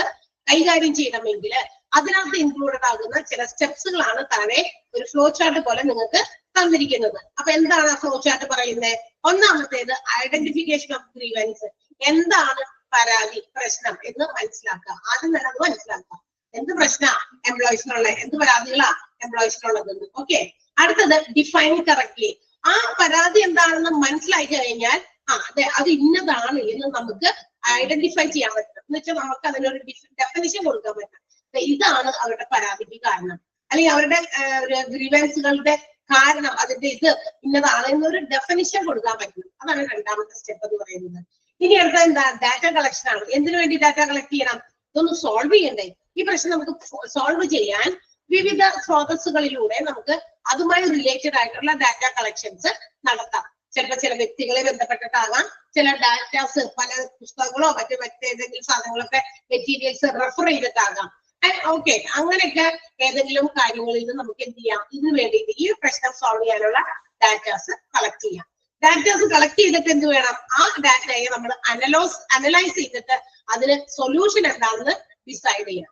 കൈകാര്യം ചെയ്യണമെങ്കിൽ അതിനകത്ത് ഇൻക്ലൂഡഡ് ആകുന്ന ചില സ്റ്റെപ്സുകളാണ് താഴെ ഒരു ഫ്ലോ ചാർട്ട് പോലെ നിങ്ങൾക്ക് തന്നിരിക്കുന്നത്. അപ്പൊ എന്താണ് ആ ഫ്ലോ ചാർട്ട് പറയുന്നത്? ഒന്നാമത്തേത് ഐഡന്റിഫിക്കേഷൻ ഓഫ് ഗ്രീവൻസ്. എന്താണ് പരാതി, പ്രശ്നം എന്ന് മനസ്സിലാക്കുക. ആദ്യം തന്നെ അത് മനസ്സിലാക്കുക. എന്ത് പ്രശ്ന എംപ്ലോയീസിനുള്ള, എന്ത് പരാതികളാ എംപ്ലോയീസിനുള്ളതെന്ന്. ഓക്കെ, അടുത്തത് ഡിഫൈൻ കറക്റ്റ്ലി. ആ പരാതി എന്താണെന്ന് മനസ്സിലാക്കി കഴിഞ്ഞാൽ അതെ അത് ഇന്നതാണ് എന്ന് നമുക്ക് ഐഡന്റിഫൈ ചെയ്യാൻ പറ്റും. എന്ന് വെച്ചാൽ നമുക്ക് അതിനൊരു ഡെഫിനിഷൻ കൊടുക്കാൻ പറ്റും. ഇതാണ് അവരുടെ പരാതിക്ക് കാരണം. അല്ലെങ്കിൽ അവരുടെ ഗ്രീവൻസുകളുടെ കാരണം അതിന്റെ ഇത് ഇന്നതാണ് എന്നൊരു ഡെഫിനിഷൻ കൊടുക്കാൻ പറ്റും. അതാണ് രണ്ടാമത്തെ സ്റ്റെപ്പ് എന്ന് പറയുന്നത്. ഇനി അടുത്ത എന്താ? ഡാറ്റ കളക്ഷൻ ആണ്. എന്തിനു വേണ്ടി ഡാറ്റ കളക്ട് ചെയ്യണം? ഇതൊന്ന് സോൾവ് ചെയ്യണ്ടേ? ഈ പ്രശ്നം നമുക്ക് സോൾവ് ചെയ്യാൻ വിവിധ സ്രോതസ്സുകളിലൂടെ നമുക്ക് അതുമായി റിലേറ്റഡ് ആയിട്ടുള്ള ഡാറ്റ കളക്ഷൻസ് നടത്താം. ചിലപ്പോൾ ചില വ്യക്തികളെ ബന്ധപ്പെട്ടിട്ടാകാം, ചില ഡാറ്റാസ് പല പുസ്തകങ്ങളോ മറ്റേതെങ്കിലും സാധനങ്ങളൊക്കെ മെറ്റീരിയൽസ് റെഫർ ചെയ്തിട്ടാകാം. ഓക്കെ, അങ്ങനെയൊക്കെ ഏതെങ്കിലും കാര്യങ്ങളിൽ നിന്ന് നമുക്ക് എന്ത് ചെയ്യാം? ഇതിനു വേണ്ടിയിട്ട് ഈ പ്രശ്നം സോൾവ് ചെയ്യാനുള്ള ഡാറ്റാസ് കളക്ട് ചെയ്യാം. ഡാറ്റാസ് കളക്ട് ചെയ്തിട്ട് എന്ത് വേണം? ആ ഡാറ്റയെ നമ്മൾ അനലൈസ് ചെയ്തിട്ട് അതിന് സൊല്യൂഷൻ എന്താണെന്ന് ഡിസൈഡ് ചെയ്യാം.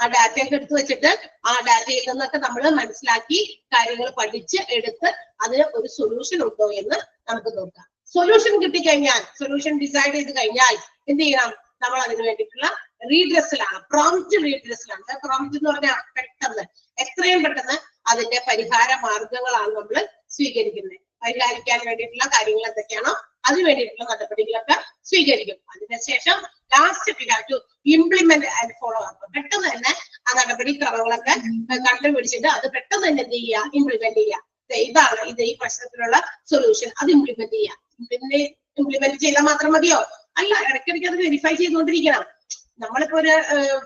ആ ഡാറ്റയൊക്കെ എടുത്തു വെച്ചിട്ട് ആ ഡാറ്റയിൽ നിന്നൊക്കെ നമ്മൾ മനസ്സിലാക്കി കാര്യങ്ങൾ പഠിച്ച് എടുത്ത് അതിന് ഒരു സൊല്യൂഷൻ ഉണ്ടോ എന്ന് നമുക്ക് നോക്കാം. സൊല്യൂഷൻ കിട്ടിക്കഴിഞ്ഞാൽ, സൊല്യൂഷൻ ഡിസൈഡ് ചെയ്ത് കഴിഞ്ഞാൽ എന്ത് ചെയ്യണം? നമ്മൾ അതിന് വേണ്ടിയിട്ടുള്ള റീഡ്രസ്സിലാണ്, പ്രോംപ്റ്റ് റീഡ്രസ്സിലാണ്. പ്രോംപ്റ്റ് എന്ന് പറഞ്ഞാൽ പെട്ടെന്ന്, എത്രയും പെട്ടെന്ന് അതിന്റെ പരിഹാര മാർഗങ്ങളാണ് നമ്മൾ സ്വീകരിക്കുന്നത്. പരിഹരിക്കാൻ വേണ്ടിയിട്ടുള്ള കാര്യങ്ങൾ എന്തൊക്കെയാണോ അതിന് വേണ്ടിയിട്ടുള്ള നടപടികളൊക്കെ സ്വീകരിക്കും. അതിനുശേഷം last implement and follow up. പെട്ടെന്ന് തന്നെ ആ നടപടി ക്രമങ്ങളൊക്കെ കണ്ടുപിടിച്ചിട്ട് അത് പെട്ടെന്ന് തന്നെ എന്ത് ചെയ്യുക? ഇംപ്ലിമെന്റ് ചെയ്യുക. ഇതാണ് ഈ പ്രശ്നത്തിനുള്ള സൊല്യൂഷൻ. അത് ഇംപ്ലിമെന്റ് ചെയ്യുക. ഇംപ്ലിമെന്റ് ചെയ്താൽ മാത്രം മതിയോ? അല്ല, ഇടയ്ക്കിടയ്ക്ക് അത് വെരിഫൈ ചെയ്തുകൊണ്ടിരിക്കണം. നമ്മളിപ്പോ ഒരു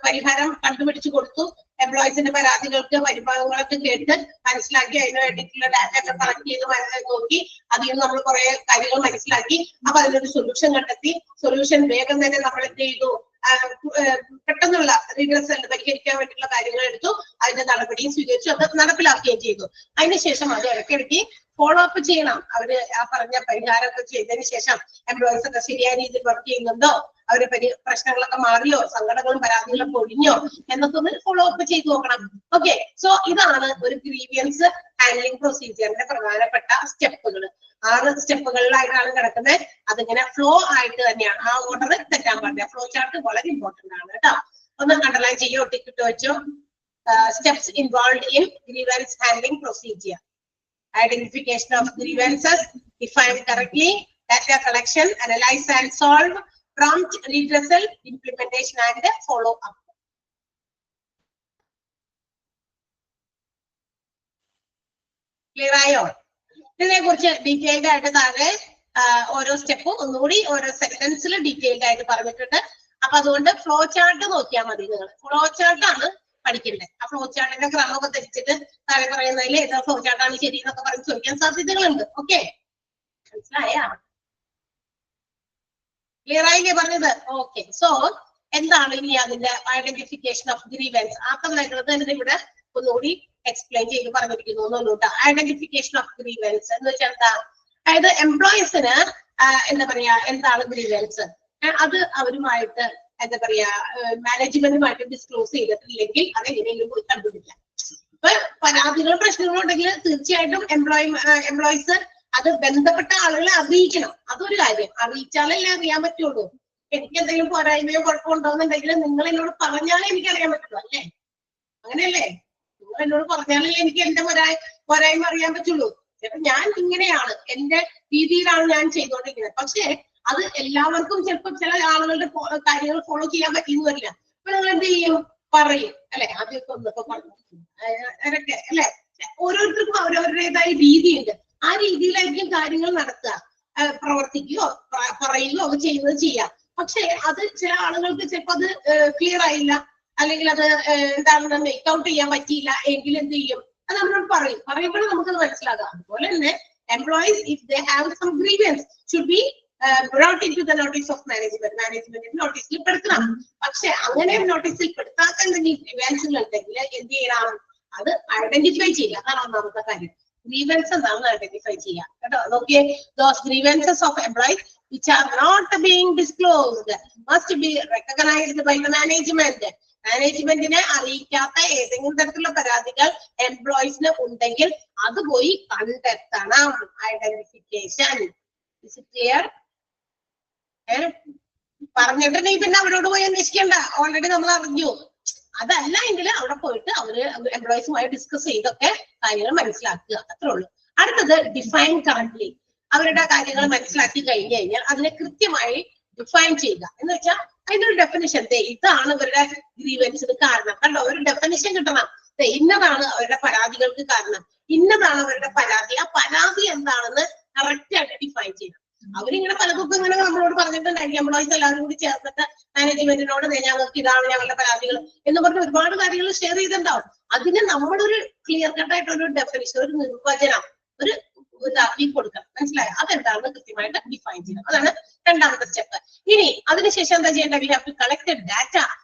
പരിഹാരം കണ്ടുപിടിച്ചു കൊടുത്തു, എംപ്ലോയീസിന്റെ പരാതികൾക്ക് പരിഭാഗങ്ങളൊക്കെ കേട്ട് മനസ്സിലാക്കി അതിന് വേണ്ടിയിട്ടുള്ള ഡാറ്റ ഒക്കെ കളക്ട് ചെയ്ത് നോക്കി അതിൽ നിന്ന് നമ്മൾ കുറെ കാര്യങ്ങൾ മനസ്സിലാക്കി. അപ്പൊ അതിനൊരു സൊല്യൂഷൻ കണ്ടെത്തി. സൊല്യൂഷൻ വേഗം തന്നെ നമ്മൾ എന്ത് ചെയ്തു? പെട്ടെന്നുള്ള റിഗ്രസ് പരിഹരിക്കാൻ വേണ്ടിയിട്ടുള്ള കാര്യങ്ങൾ എടുത്തു, അതിന്റെ നടപടിയും സ്വീകരിച്ചു, അത് നടപ്പിലാക്കുകയും ചെയ്തു. അതിനുശേഷം അത് ഇടയ്ക്കിടയ്ക്ക് ഫോളോ അപ്പ് ചെയ്യണം. അവര് ആ പറഞ്ഞ പരിഹാരമൊക്കെ ചെയ്തതിനു ശേഷം എംപ്ലോയീസ് ഒക്കെ ശരിയായ രീതിയിൽ വർക്ക് ചെയ്യുന്നുണ്ടോ, അവര് പ്രശ്നങ്ങളൊക്കെ മാറിയോ, സങ്കടങ്ങളും പരാതികളൊക്കെ ഒഴിഞ്ഞോ എന്നൊക്കെ ഒന്ന് ഫോളോ അപ്പ് ചെയ്ത് നോക്കണം. ഓക്കെ, സോ ഇതാണ് ഒരു ഗ്രീവിയൻസ് ഹാൻഡ്ലിംഗ് പ്രൊസീജിയറിന്റെ പ്രധാനപ്പെട്ട സ്റ്റെപ്പുകൾ. 6 സ്റ്റെപ്പുകളിലായിട്ടാണ് കിടക്കുന്നത്. അതിങ്ങനെ ഫ്ലോ ആയിട്ട് തന്നെയാണ്. ആ ഓർഡർ തെറ്റാൻ പാടില്ല. ഫ്ലോ ചാർട്ട് വളരെ ഇമ്പോർട്ടന്റ് ആണ് കേട്ടോ. ഒന്ന് അണ്ടർലൈൻ ചെയ്യോ, ടിക്കറ്റ് വെച്ചോ. Steps involved in grievance handling procedure: identification of grievances defined correctly, data collection, analyze and solve, prompt redressal, implementation and follow up. Clear ആയോ? ഇതിനെ കുറിച്ച് ഡീറ്റെയിൽഡ് ആയിട്ട് താഴെ ഓരോ സ്റ്റെപ്പും ഒന്നുകൂടി ഓരോ സെന്റൻസിൽ ഡീറ്റെയിൽഡ് ആയിട്ട് പറഞ്ഞിട്ടുണ്ട്. അപ്പൊ അതുകൊണ്ട് ഫ്ലോ ചാർട്ട് നോക്കിയാൽ മതി. നിങ്ങൾ ഫ്ലോ ചാർട്ടാണ് പഠിക്കണ്ടേ. ആ ഫ്ലോ ചാർട്ടിന്റെ ക്രമമൊക്കെ തെറ്റിച്ചിട്ട് താഴെ പറയുന്നതിൽ ഏതാ ഫ്ലോ ചാർട്ടാണ് ശരി എന്നൊക്കെ പറഞ്ഞ് ചോദിക്കാൻ സാധ്യതകളുണ്ട്. ഓക്കെ, മനസ്സിലായാ? ക്ലിയർ ആയില്ലേ പറഞ്ഞത്? ഓക്കെ, സോ എന്താണ് ഇനി അതിന്റെ ഐഡന്റിഫിക്കേഷൻ ഓഫ് ഗ്രീവൻസ്? ആദ്യമായിട്ടുള്ളത് തന്നെ ഇവിടെ ഒന്നുകൂടി എക്സ്പ്ലെയിൻ ചെയ്ത് പറഞ്ഞിരിക്കുന്നു ഒന്നുകൂട്ടാ. ഐഡന്റിഫിക്കേഷൻ ഓഫ് ഗ്രീവൻസ് എന്ന് വെച്ചാൽ എന്താ? അതായത് എംപ്ലോയീസിന് എന്താ പറയാ, എന്താണ് ഗ്രീവൻസ്, അത് അവരുമായിട്ട് എന്താ പറയാ മാനേജ്മെന്റുമായിട്ട് ഡിസ്ക്ലോസ് ചെയ്തിട്ടില്ലെങ്കിൽ അതെങ്ങനെയെങ്കിലും പോയി കണ്ടുപിടിക്കാം. ഇപ്പൊ പരാതികളും പ്രശ്നങ്ങളും ഉണ്ടെങ്കിൽ തീർച്ചയായിട്ടും എംപ്ലോയീസ് അത് ബന്ധപ്പെട്ട ആളുകളെ അറിയിക്കണം. അതൊരു കാര്യം. അറിയിച്ചാലല്ലേ അറിയാൻ പറ്റുള്ളൂ. എനിക്ക് എന്തെങ്കിലും പോരായ്മയോ കുഴപ്പമുണ്ടോന്നുണ്ടെങ്കിൽ നിങ്ങൾ എന്നോട് പറഞ്ഞാലേ എനിക്ക് അറിയാൻ പറ്റുള്ളൂ, അല്ലേ? അങ്ങനെയല്ലേ? നിങ്ങൾ എന്നോട് പറഞ്ഞാലല്ലേ എനിക്ക് എന്റെ പോരായ്മ അറിയാൻ പറ്റുള്ളൂ. ചിലപ്പോ ഞാൻ ഇങ്ങനെയാണ്, എന്റെ രീതിയിലാണ് ഞാൻ ചെയ്തുകൊണ്ടിരിക്കുന്നത്. പക്ഷേ അത് എല്ലാവർക്കും ചിലപ്പോൾ ചില ആളുകളുടെ കാര്യങ്ങൾ ഫോളോ ചെയ്യാൻ പറ്റിയെന്ന് വരില്ല. അപ്പൊ നിങ്ങൾ എന്ത് ചെയ്യും? പറയും, അല്ലെ? ആദ്യമൊക്കെ ഒന്നൊക്കെ പറഞ്ഞു അതൊക്കെ അല്ലെ? ഓരോരുത്തർക്കും അവരവരുടേതായ രീതിയുണ്ട്. ആ രീതിയിലായിരിക്കും കാര്യങ്ങൾ നടത്തുക, പ്രവർത്തിക്കുകയോ പറയുകയോ ഒക്കെ ചെയ്യുന്നത് ചെയ്യാം. പക്ഷെ അത് ചില ആളുകൾക്ക് ചിലപ്പോൾ അത് ക്ലിയർ ആയില്ല, അല്ലെങ്കിൽ അത് എന്താണെന്ന് മേക്ക് ഔട്ട് ചെയ്യാൻ പറ്റിയില്ല എങ്കിൽ എന്ത് ചെയ്യും? അത് നമ്മളോട് പറയും. പറയുമ്പോഴും നമുക്കത് മനസ്സിലാകാം. അതുപോലെ തന്നെ employees if they have some grievance should be brought into the notice of management. Management നോട്ടീസിൽ പെടുത്തണം. പക്ഷെ അങ്ങനെ നോട്ടീസിൽ പെടുത്താത്ത എന്തെങ്കിലും ഗ്രീവൻസുകൾ ഉണ്ടെങ്കിൽ എന്ത് ചെയ്യണം? അത് ഐഡന്റിഫൈ ചെയ്യുക. അതാണ് ഒന്നാമത്തെ കാര്യം. ഗ്രീവൻസ് എന്താണെന്ന് ഐഡന്റിഫൈ ചെയ്യാം കേട്ടോ. നോക്കിയേ, those grievances of employees which are not being disclosed must be recognized by the management. മാനേജ്മെന്റിനെ അറിയിക്കാത്ത ഏതെങ്കിലും തരത്തിലുള്ള പരാതികൾ എംപ്ലോയീസിന് ഉണ്ടെങ്കിൽ അത് പോയി കണ്ടെത്തണം. ഐഡന്റിഫിക്കേഷൻ. Is it clear? പറഞ്ഞിട്ടുണ്ടെങ്കിൽ പിന്നെ അവരോട് പോയി അന്വേഷിക്കണ്ട, ഓൾറെഡി നമ്മൾ അറിഞ്ഞു. അതല്ല എങ്കിൽ അവിടെ പോയിട്ട് അവര് എംപ്ലോയീസുമായി ഡിസ്കസ് ചെയ്തൊക്കെ കാര്യങ്ങൾ മനസ്സിലാക്കുക, അത്രേ ഉള്ളൂ. അടുത്തത് ഡിഫൈൻ കറക്റ്റ്ലി. അവരുടെ കാര്യങ്ങൾ മനസ്സിലാക്കി കഴിഞ്ഞു കഴിഞ്ഞാൽ അതിനെ കൃത്യമായി ഡിഫൈൻ ചെയ്യുക. എന്ന് വെച്ചാൽ അതിന്റെ ഒരു ഡെഫിനിഷൻ, ഇതാണ് ഇവരുടെ ഗ്രീവൻസിന് കാരണം. കണ്ടോ, ഒരു ഡെഫിനിഷൻ കിട്ടണം. ഇന്നതാണ് അവരുടെ പരാതികൾക്ക് കാരണം, ഇന്നതാണ് അവരുടെ പരാതി, ആ പരാതി എന്താണെന്ന് കറക്റ്റ് ആയിട്ട് ഡിഫൈൻ ചെയ്യണം. അവരിങ്ങനെ പലതൊക്കെ ഇങ്ങനെ നമ്മളോട് പറഞ്ഞിട്ടുണ്ടായിരിക്കും, എംപ്ലോയീസ് എല്ലാവരും കൂടി ചേർന്നിട്ട് മാനേജ്മെന്റിനോട് ഞങ്ങൾക്ക് ഇതാണ് ഞങ്ങളുടെ പരാതികൾ എന്ന് പറഞ്ഞ് ഒരുപാട് കാര്യങ്ങൾ ഷെയർ ചെയ്തിട്ടുണ്ടാവും. അതിന് നമ്മളൊരു ക്ലിയർ കട്ട് ആയിട്ട് ഒരു ഡെഫിനിഷൻ, ഒരു നിർവചനം, ഒരു ഇതാക്കി കൊടുക്കണം. മനസ്സിലായോ? അതെന്താണെന്ന് കൃത്യമായിട്ട് ഡിഫൈൻ ചെയ്യണം. അതാണ് രണ്ടാമത്തെ സ്റ്റെപ്പ്. ഇനി അതിനുശേഷം എന്താ ചെയ്യേണ്ടത്? We have to collect data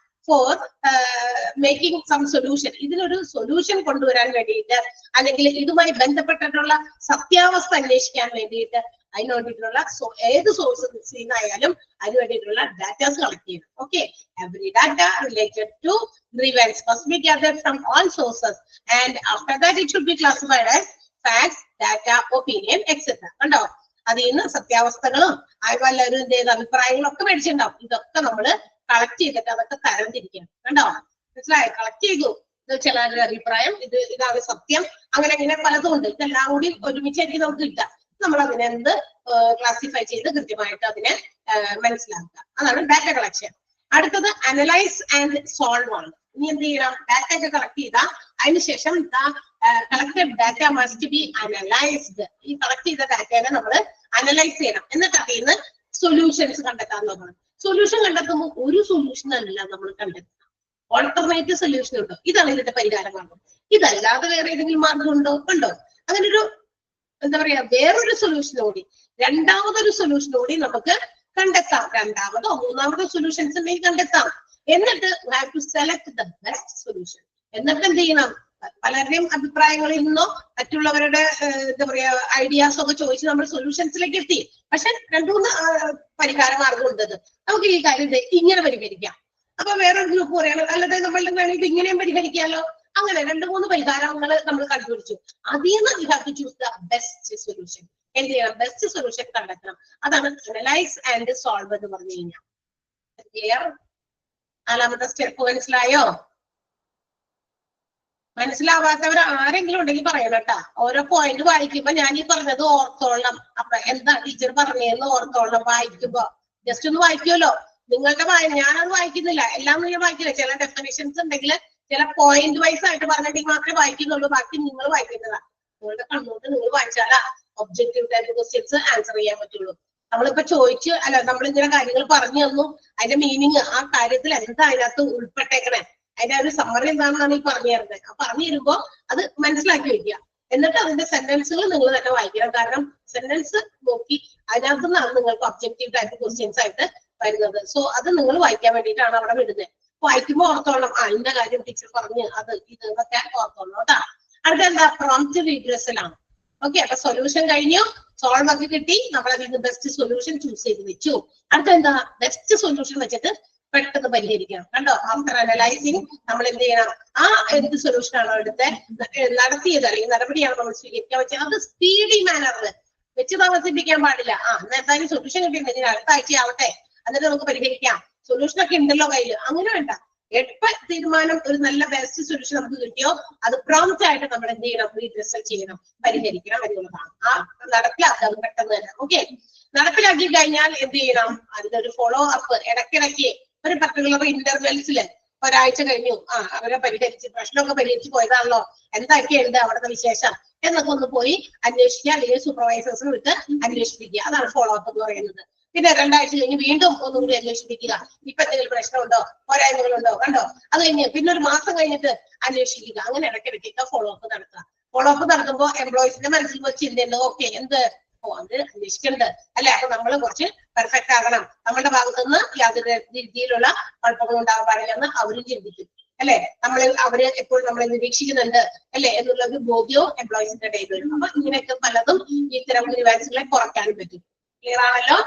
for making some solution. ഇതിനൊരു സൊല്യൂഷൻ കൊണ്ടുവരാൻ വേണ്ടിയിട്ട്, അല്ലെങ്കിൽ ഇതുമായി ബന്ധപ്പെട്ടിട്ടുള്ള സത്യാവസ്ഥ അന്വേഷിക്കാൻ വേണ്ടിയിട്ട്, അതിന് വേണ്ടിയിട്ടുള്ള ഏത് സോഴ്സ് നിന്നായാലും അതിന് വേണ്ടിയിട്ടുള്ള ഡാറ്റാസ് കളക്ട് ചെയ്യണം. Okay, every data related to grievance must be gathered from all sources and after that it should be classified as facts, data, opinion, etc. കണ്ടോ? അതിൽ നിന്ന് സത്യാവസ്ഥകളും അതുപോലെ ഒരു അഭിപ്രായങ്ങളും ഒക്കെ മേടിച്ചിട്ടുണ്ടാവും. ഇതൊക്കെ നമ്മൾ കളക്ട് ചെയ്തിട്ട് അതൊക്കെ തരംതിരിക്കണം. കണ്ടോ? മനസ്സിലായി? കളക്ട് ചെയ്തു, ഇത് ചിലരുടെ അഭിപ്രായം, ഇതാണ് സത്യം, അങ്ങനെ ഇങ്ങനെ പലതും ഉണ്ട്. ഇതെല്ലാം കൂടി ഒരുമിച്ചായിരിക്കും നമുക്ക് കിട്ടുക. നമ്മൾ അതിനെ ക്ലാസിഫൈ ചെയ്ത് കൃത്യമായിട്ട് അതിനെ മനസ്സിലാക്കുക. അതാണ് ഡാറ്റ കളക്ഷൻ. അടുത്തത് അനലൈസ് ആൻഡ് സോൾവ് ആണ്. ഇനി എന്ത് ചെയ്യണം? ഡാറ്റ ഒക്കെ കളക്ട് ചെയ്താൽ അതിനുശേഷം collected data must be analysed. ഈ കളക്ട് ചെയ്ത ഡാറ്റയെ നമ്മൾ അനലൈസ് ചെയ്യണം. എന്നിട്ട് അതിൽ നിന്ന് സൊല്യൂഷൻസ് കണ്ടെത്താൻ നോക്കണം. സൊല്യൂഷൻ കണ്ടെത്തുമ്പോൾ ഒരു സൊല്യൂഷൻ അല്ല നമ്മൾ കണ്ടെത്തുക, ഓൾട്ടർനേറ്റീവ് സൊല്യൂഷൻ ഉണ്ടോ, ഇതാണ് ഇതിന്റെ പരിഹാരമാകും. ഇതല്ലാതെ വേറെ ഏതെങ്കിലും മാർഗം ഉണ്ടോ? അങ്ങനെ ഒരു എന്താ പറയാ, വേറൊരു സൊല്യൂഷനോടി, രണ്ടാമതൊരു സൊല്യൂഷനോടി നമുക്ക് കണ്ടെത്താം. രണ്ടാമതോ മൂന്നാമതോ സൊല്യൂഷൻസ് ഉണ്ടെങ്കിൽ കണ്ടെത്താം. എന്നിട്ട് we have to select the best solution. എന്നിട്ട് എന്ത് ചെയ്യണം? പലരുടെയും അഭിപ്രായങ്ങളിൽ നിന്നോ മറ്റുള്ളവരുടെ എന്താ പറയാ ഐഡിയാസ് ഒക്കെ ചോദിച്ച് നമ്മൾ സൊല്യൂഷൻസിലേക്ക് എത്തി. പക്ഷെ രണ്ടു മൂന്ന് പരിഹാര മാർഗം ഉണ്ടത്. നമുക്ക് ഈ കാര്യം ഇങ്ങനെ പരിഹരിക്കാം. അപ്പൊ വേറൊരു ഗ്രൂപ്പ് പറയണം, അല്ലാതെ നമ്മളുടെ വേണമെങ്കിൽ ഇങ്ങനെയും പരിഹരിക്കാമല്ലോ. അങ്ങനെ രണ്ടു മൂന്ന് പരിഹാരങ്ങൾ നമ്മൾ കണ്ടുപിടിച്ചു. അതിൽ നിന്ന് we have to choose the best solution. എന്ത് ചെയ്യണം? ബെസ്റ്റ് സൊല്യൂഷൻ കണ്ടെത്തണം. അതാണ് അനലൈസ് ആൻഡ് സോൾവ് എന്ന് പറഞ്ഞു കഴിഞ്ഞാൽ. ക്ലിയർ? നാലാമത്തെ സ്റ്റെപ്പ് മനസ്സിലായോ? മനസ്സിലാവാത്തവർ ആരെങ്കിലും ഉണ്ടെങ്കിൽ പറയണം കേട്ടാ. ഓരോ പോയിന്റ് വായിക്കുമ്പോ ഞാൻ ഈ പറഞ്ഞത് ഓർത്തോളണം. അപ്പൊ എന്താ ടീച്ചർ പറഞ്ഞതെന്ന് ഓർത്തോളണം. വായിക്കുമ്പോ ജസ്റ്റ് ഒന്ന് വായിക്കുമല്ലോ. നിങ്ങളുടെ ഞാനത് വായിക്കുന്നില്ല, എല്ലാം ഞാൻ വായിക്കില്ല. ചില ഡെഫിനേഷൻസ് ഉണ്ടെങ്കിൽ ചില പോയിന്റ് വൈസ് ആയിട്ട് പറഞ്ഞിട്ടുണ്ടെങ്കിൽ മാത്രമേ വായിക്കുന്നുള്ളൂ. ബാക്കി നിങ്ങൾ വായിക്കുന്നതാണ്. നിങ്ങളുടെ കണ്ണോട്ട് നിങ്ങൾ വായിച്ചാലാ ഒബ്ജക്റ്റീവ് ടൈപ്പ് ക്വസ്റ്റ്യൻസ് ആൻസർ ചെയ്യാൻ പറ്റുള്ളൂ. നമ്മളിപ്പോ ചോദിച്ചു അല്ല, നമ്മളിങ്ങനെ കാര്യങ്ങൾ പറഞ്ഞു തന്നു, അതിന്റെ മീനിങ്, ആ കാര്യത്തിൽ എന്താ അതിനകത്ത് ഉൾപ്പെട്ടേക്കണേ, അതിന്റെ ഒരു സമ്മറി എന്താണെന്നാണ് ഈ പറഞ്ഞു തരുന്നത്. ആ പറഞ്ഞു തരുമ്പോ അത് മനസ്സിലാക്കി വെക്കുക. എന്നിട്ട് അതിന്റെ സെന്റൻസുകൾ നിങ്ങൾ തന്നെ വായിക്കണം. കാരണം സെന്റൻസ് നോക്കി അതിനകത്ത് നിന്നാണ് നിങ്ങൾക്ക് ഒബ്ജക്റ്റീവ് ടൈപ്പ് ക്വസ്റ്റ്യൻസ് ആയിട്ട് വരുന്നത്. സോ അത് നിങ്ങൾ വായിക്കാൻ വേണ്ടിയിട്ടാണ് അവിടെ വിടുന്നത്. വായിക്കുമ്പോൾ ഓർത്തോളം, ഇന്ന കാര്യം ടീച്ചർ പറഞ്ഞ് അത് ഇത് എന്നൊക്കെ ഓർത്തോളണം കേട്ടാ. അടുത്ത എന്താ? പ്രോംപ്റ്റ് റീഡ്രസൽ ആണ്. ഓക്കെ, അപ്പൊ സൊല്യൂഷൻ കഴിഞ്ഞു, സോൾവ് ഒക്കെ കിട്ടി, നമ്മൾ അതിൽ നിന്ന് ബെസ്റ്റ് സൊല്യൂഷൻ ചൂസ് ചെയ്ത് വെച്ചു. അടുത്ത എന്താ? ബെസ്റ്റ് സൊല്യൂഷൻ വെച്ചിട്ട് പെട്ടെന്ന് പരിഹരിക്കണം. കണ്ടോ? ആഫ്റ്റർ അനലൈസിങ് നമ്മൾ എന്ത് ചെയ്യണം? ആ എന്ത് സൊല്യൂഷൻ ആണോ നടത്തിയത് അല്ലെങ്കിൽ നടപടിയാണ് നമ്മൾ സ്വീകരിക്കാൻ വെച്ചത്, അത് സ്പീഡി മാനറിൽ വെച്ച് താമസിപ്പിക്കാൻ പാടില്ല. എന്തായാലും സൊല്യൂഷൻ കിട്ടിയിട്ടുണ്ടെങ്കിൽ അടുത്ത ആഴ്ച ആവട്ടെ, എന്നിട്ട് നമുക്ക് പരിഹരിക്കാം, സൊല്യൂഷൻ ഒക്കെ ഉണ്ടല്ലോ കയ്യിൽ, അങ്ങനെ വേണ്ട. എപ്പോ തീരുമാനം ഒരു നല്ല ബെസ്റ്റ് സൊല്യൂഷൻ നമുക്ക് കിട്ടിയോ അത് പ്രോംപ്റ്റ് ആയിട്ട് നമ്മൾ എന്ത് ചെയ്യണം? റീഡ്രസൽ ചെയ്യണം, പരിഹരിക്കണം എന്നുള്ളതാണ്. നടപ്പിലാക്കുക പെട്ടെന്ന് തന്നെ. ഓക്കെ, നടപ്പിലാക്കി കഴിഞ്ഞാൽ എന്ത് ചെയ്യണം? അതിന്റെ ഒരു ഫോളോ അപ്പ് ഇടയ്ക്കിടയ്ക്ക് ഒരു പർട്ടിക്കുലർ ഇന്റർവെൽസിൽ ഒരാഴ്ച കഴിഞ്ഞു, അവരെ പരിഹരിച്ച് പ്രശ്നമൊക്കെ പരിഹരിച്ച് പോയതാണല്ലോ, എന്തൊക്കെയുണ്ട് അവിടുത്തെ വിശേഷം എന്നൊക്കെ ഒന്ന് പോയി അന്വേഷിക്കുക, അല്ലെങ്കിൽ സൂപ്പർവൈസേഴ്സിന് വിട്ട് അന്വേഷിപ്പിക്കുക. അതാണ് ഫോളോ അപ്പ് എന്ന് പറയുന്നത്. പിന്നെ 2 ആഴ്ച കഴിഞ്ഞ് വീണ്ടും ഒന്നുകൂടി അന്വേഷിപ്പിക്കുക, ഇപ്പൊ എന്തെങ്കിലും പ്രശ്നമുണ്ടോ, പോരായ്മകളുണ്ടോ, കണ്ടോ. അത് കഴിഞ്ഞ് പിന്നെ ഒരു മാസം കഴിഞ്ഞിട്ട് അന്വേഷിക്കുക. അങ്ങനെ ഇടയ്ക്കിടയ്ക്ക് ഫോളോ അപ്പ് നടത്തുക. ഫോളോ അപ്പ് നടത്തുമ്പോൾ എംപ്ലോയീസിന്റെ മനസ്സിൽ വെച്ച് ചിന്തയുണ്ട്, ഓക്കെ എന്ത് അത് അന്വേഷിക്കേണ്ടത് അല്ലെ, അപ്പൊ നമ്മൾ കുറച്ച് പെർഫെക്റ്റ് ആകണം, നമ്മളുടെ ഭാഗത്തു നിന്ന് യാതൊരു രീതിയിലുള്ള കുഴപ്പങ്ങൾ ഉണ്ടാകാൻ പാടില്ലെന്ന് അവരും ചിന്തിക്കും അല്ലെ. അവര് എപ്പോഴും നമ്മളെ നിരീക്ഷിക്കുന്നുണ്ട് അല്ലെ എന്നുള്ള ഒരു ബോധ്യവും എംപ്ലോയീസിന്റെ ഇടയിൽ വരും. അപ്പൊ ഇങ്ങനെയൊക്കെ പലതും ഇത്തരം ഗ്രീവൻസുകളെ കുറയ്ക്കാനും പറ്റും. ക്ലിയർ ആണല്ലോ?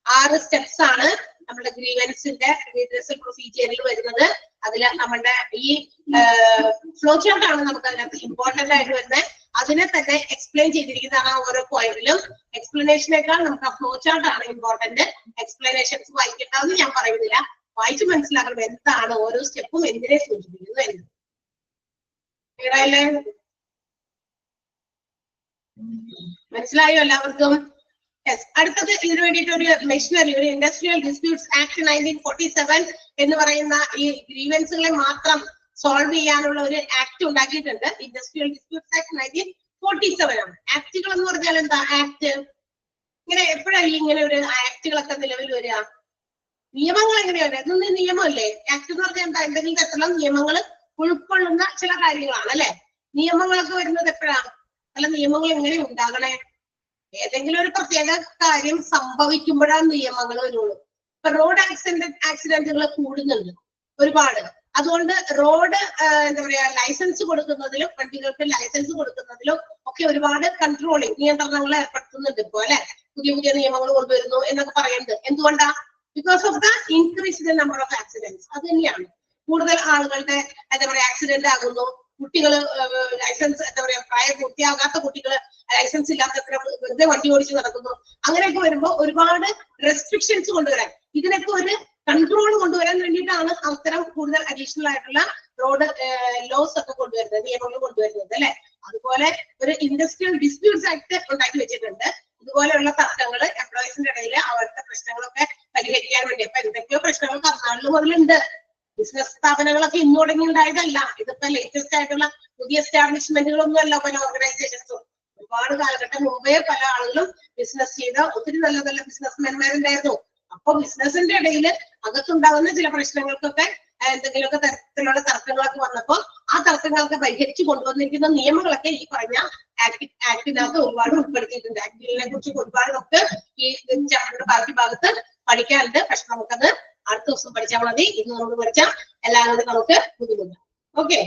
6 സ്റ്റെപ്സ് ആണ് നമ്മുടെ ഗ്രീവൻസിന്റെ റീഡ്രസൽ പ്രൊസീജിയറിൽ വരുന്നത്. അതിൽ നമ്മളുടെ ഈ ഫ്ലോ ചാർട്ട് ആണ് നമുക്ക് അതിനകത്ത് ഇമ്പോർട്ടന്റ് ആയിട്ട് വരുന്നത്. അതിനെ തന്നെ എക്സ്പ്ലെയിൻ ചെയ്തിരിക്കുന്നതാണ് ഓരോ പോയിന്റിലും. എക്സ്പ്ലനേഷനേക്കാൾ നമുക്ക് ആ ഫ്ലോ ചാർട്ട് ആണ് ഇമ്പോർട്ടന്റ്. എക്സ്പ്ലനേഷൻസ് വായിക്കേണ്ടതെന്ന് ഞാൻ പറയുന്നില്ല, വായിച്ച് മനസ്സിലാക്കണം എന്താണ് ഓരോ സ്റ്റെപ്പും എന്തിനെ സൂചിപ്പിക്കുന്നു എന്ന്. ക്ലിയർ ആയില്ലേ? മനസ്സിലായോ എല്ലാവർക്കും? യെസ്. അടുത്തത് ഇതിനു വേണ്ടിയിട്ട് ഒരു മെഷീനറി, ഒരു ഇൻഡസ്ട്രിയൽ ഡിസ്പ്യൂട്ട്സ് ആക്ട് 1947 എന്ന് പറയുന്ന ഈ ഗ്രീവൻസുകളെ മാത്രം സോൾവ് ചെയ്യാനുള്ള ഒരു ആക്ട് ഉണ്ടാക്കിയിട്ടുണ്ട്. ഇൻഡസ്ട്രിയൽ ഡിസ്പ്യൂട്ട്സ് ആക്ട് 1947 ആണ്. ആക്ടുകൾ എന്ന് പറഞ്ഞാൽ എന്താ? ആക്ട് ഇങ്ങനെ എപ്പോഴാണ് ഇങ്ങനെ ഒരു ആക്ടുകളൊക്കെ നിലവിൽ വരിക? നിയമങ്ങൾ എങ്ങനെയാണ്? ഇതൊന്നും നിയമമല്ലേ? ആക്ട് എന്ന് പറഞ്ഞാൽ എന്താ? എന്തെങ്കിലും തരത്തിലുള്ള നിയമങ്ങൾ ഉൾക്കൊള്ളുന്ന ചില കാര്യങ്ങളാണ് അല്ലെ? നിയമങ്ങളൊക്കെ വരുന്നത് എപ്പോഴാണ്? അല്ല, നിയമങ്ങൾ എങ്ങനെ ഉണ്ടാകണേ? ഏതെങ്കിലും ഒരു പ്രത്യേക കാര്യം സംഭവിക്കുമ്പോഴാണ് നിയമങ്ങൾ വരുള്ളൂ. ഇപ്പൊ റോഡ് ആക്സിഡന്റുകൾ കൂടുന്നുണ്ട് ഒരുപാട്. അതുകൊണ്ട് റോഡ് എന്താ പറയാ, ലൈസൻസ് കൊടുക്കുന്നതിലും വണ്ടികൾക്ക് ലൈസൻസ് കൊടുക്കുന്നതിലും ഒക്കെ ഒരുപാട് കൺട്രോളിങ് നിയന്ത്രണങ്ങൾ ഏർപ്പെടുത്തുന്നുണ്ട് ഇപ്പൊ അല്ലെ? പുതിയ പുതിയ നിയമങ്ങൾ കൊണ്ടുവരുന്നു എന്നൊക്കെ പറയുന്നുണ്ട്. എന്തുകൊണ്ടാ? Because of the increase in number of accidents. അത് തന്നെയാണ്. കൂടുതൽ ആളുകളുടെ എന്താ പറയാ ആക്സിഡന്റ് ആകുന്നു. കുട്ടികള് ലൈസൻസ് എന്താ പറയാ പ്രായം പൂർത്തിയാകാത്ത കുട്ടികള് ലൈസൻസ് ഇല്ലാത്ത വെറുതെ വണ്ടി ഓടിച്ച് നടക്കുന്നു. അങ്ങനെയൊക്കെ വരുമ്പോൾ ഒരുപാട് റെസ്ട്രിക്ഷൻസ് കൊണ്ടുവരാൻ, ഇതിനൊക്കെ ഒരു കൺട്രോൾ കൊണ്ടുവരാൻ വേണ്ടിയിട്ടാണ് അത്തരം കൂടുതൽ അഡീഷണൽ ആയിട്ടുള്ള റോഡ് ലോസ് ഒക്കെ കൊണ്ടുവരുന്നത്, നിയമങ്ങൾ കൊണ്ടുവരുന്നത് അല്ലെ? അതുപോലെ ഒരു ഇൻഡസ്ട്രിയൽ ഡിസ്പ്യൂട്ട്സ് ആക്ട് ഉണ്ടാക്കി വെച്ചിട്ടുണ്ട്. ഇതുപോലെയുള്ള തർക്കങ്ങൾ എംപ്ലോയീസിന്റെ ഇടയിൽ അവരുടെ പ്രശ്നങ്ങളൊക്കെ പരിഹരിക്കാൻ വേണ്ടി. അപ്പൊ എന്തൊക്കെയോ പ്രശ്നങ്ങൾ കർണാടക മുതലുണ്ട്. ബിസിനസ് സ്ഥാപനങ്ങളൊക്കെ ഇന്ന് തുടങ്ങി ഉണ്ടായതല്ല. ഇതിപ്പോ ലേറ്റസ്റ്റ് ആയിട്ടുള്ള പുതിയ എസ്റ്റാബ്ലിഷ്മെന്റുകളൊന്നും അല്ല. പല ഓർഗനൈസേഷൻസും ഒരുപാട് കാലഘട്ടം മുമ്പേ പല ആളുകളും ബിസിനസ് ചെയ്ത ഒത്തിരി നല്ല നല്ല ബിസിനസ്മാൻമാരുണ്ടായിരുന്നു. അപ്പൊ ബിസിനസിന്റെ ഇടയിൽ അകത്തുണ്ടാകുന്ന ചില പ്രശ്നങ്ങൾക്കൊക്കെ എന്തെങ്കിലുമൊക്കെ തരത്തിലുള്ള തർക്കങ്ങളൊക്കെ വന്നപ്പോൾ ആ തർക്കങ്ങളൊക്കെ പരിഹരിച്ചു കൊണ്ടുവന്നിരിക്കുന്ന നിയമങ്ങളൊക്കെ ഈ പറഞ്ഞ ആക്ടിനകത്ത് ഒരുപാട് ഉൾപ്പെടുത്തിയിട്ടുണ്ട്. ആക്ടിനെ കുറിച്ച് ഒരുപാട് നമുക്ക് ഈ ചാപ്റ്ററിന്റെ ബാക്കി ഭാഗത്ത് പഠിക്കാനുണ്ട്. പക്ഷെ നമുക്കത് അടുത്ത ദിവസം പഠിച്ചാൽ മതി. ഇന്ന് നമുക്ക് പഠിച്ചാൽ എല്ലാവരും നമുക്ക് ബുദ്ധിമുട്ട്. ഓക്കെ,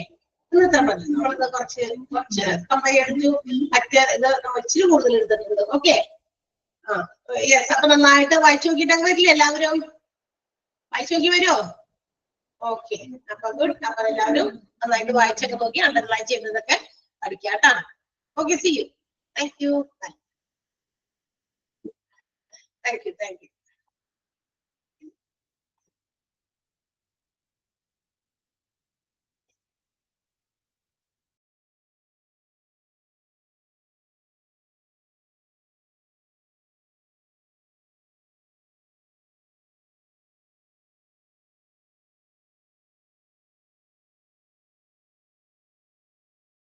ഇന്നത്തെ മതി. നമ്മളിത് കുറച്ച് കമ്പയർ ടു മറ്റേ ഇത് നമ്മൾ ഇച്ചിരി കൂടുതൽ എടുത്തിട്ടുണ്ട്. Okay, yes. അപ്പൊ നന്നായിട്ട് വായിച്ചു നോക്കിയിട്ട് അങ്ങ് വരില്ല എല്ലാവരും? വായിച്ചു നോക്കി വരുമോ? ഓക്കെ, അപ്പൊ ഗുഡ്. അപ്പൊ എല്ലാവരും നന്നായിട്ട് വായിച്ചൊക്കെ നോക്കി അണ്ടർലൈൻ ചെയ്യുന്നതൊക്കെ പഠിക്കാട്ടോ. Okay, see you. Thank U.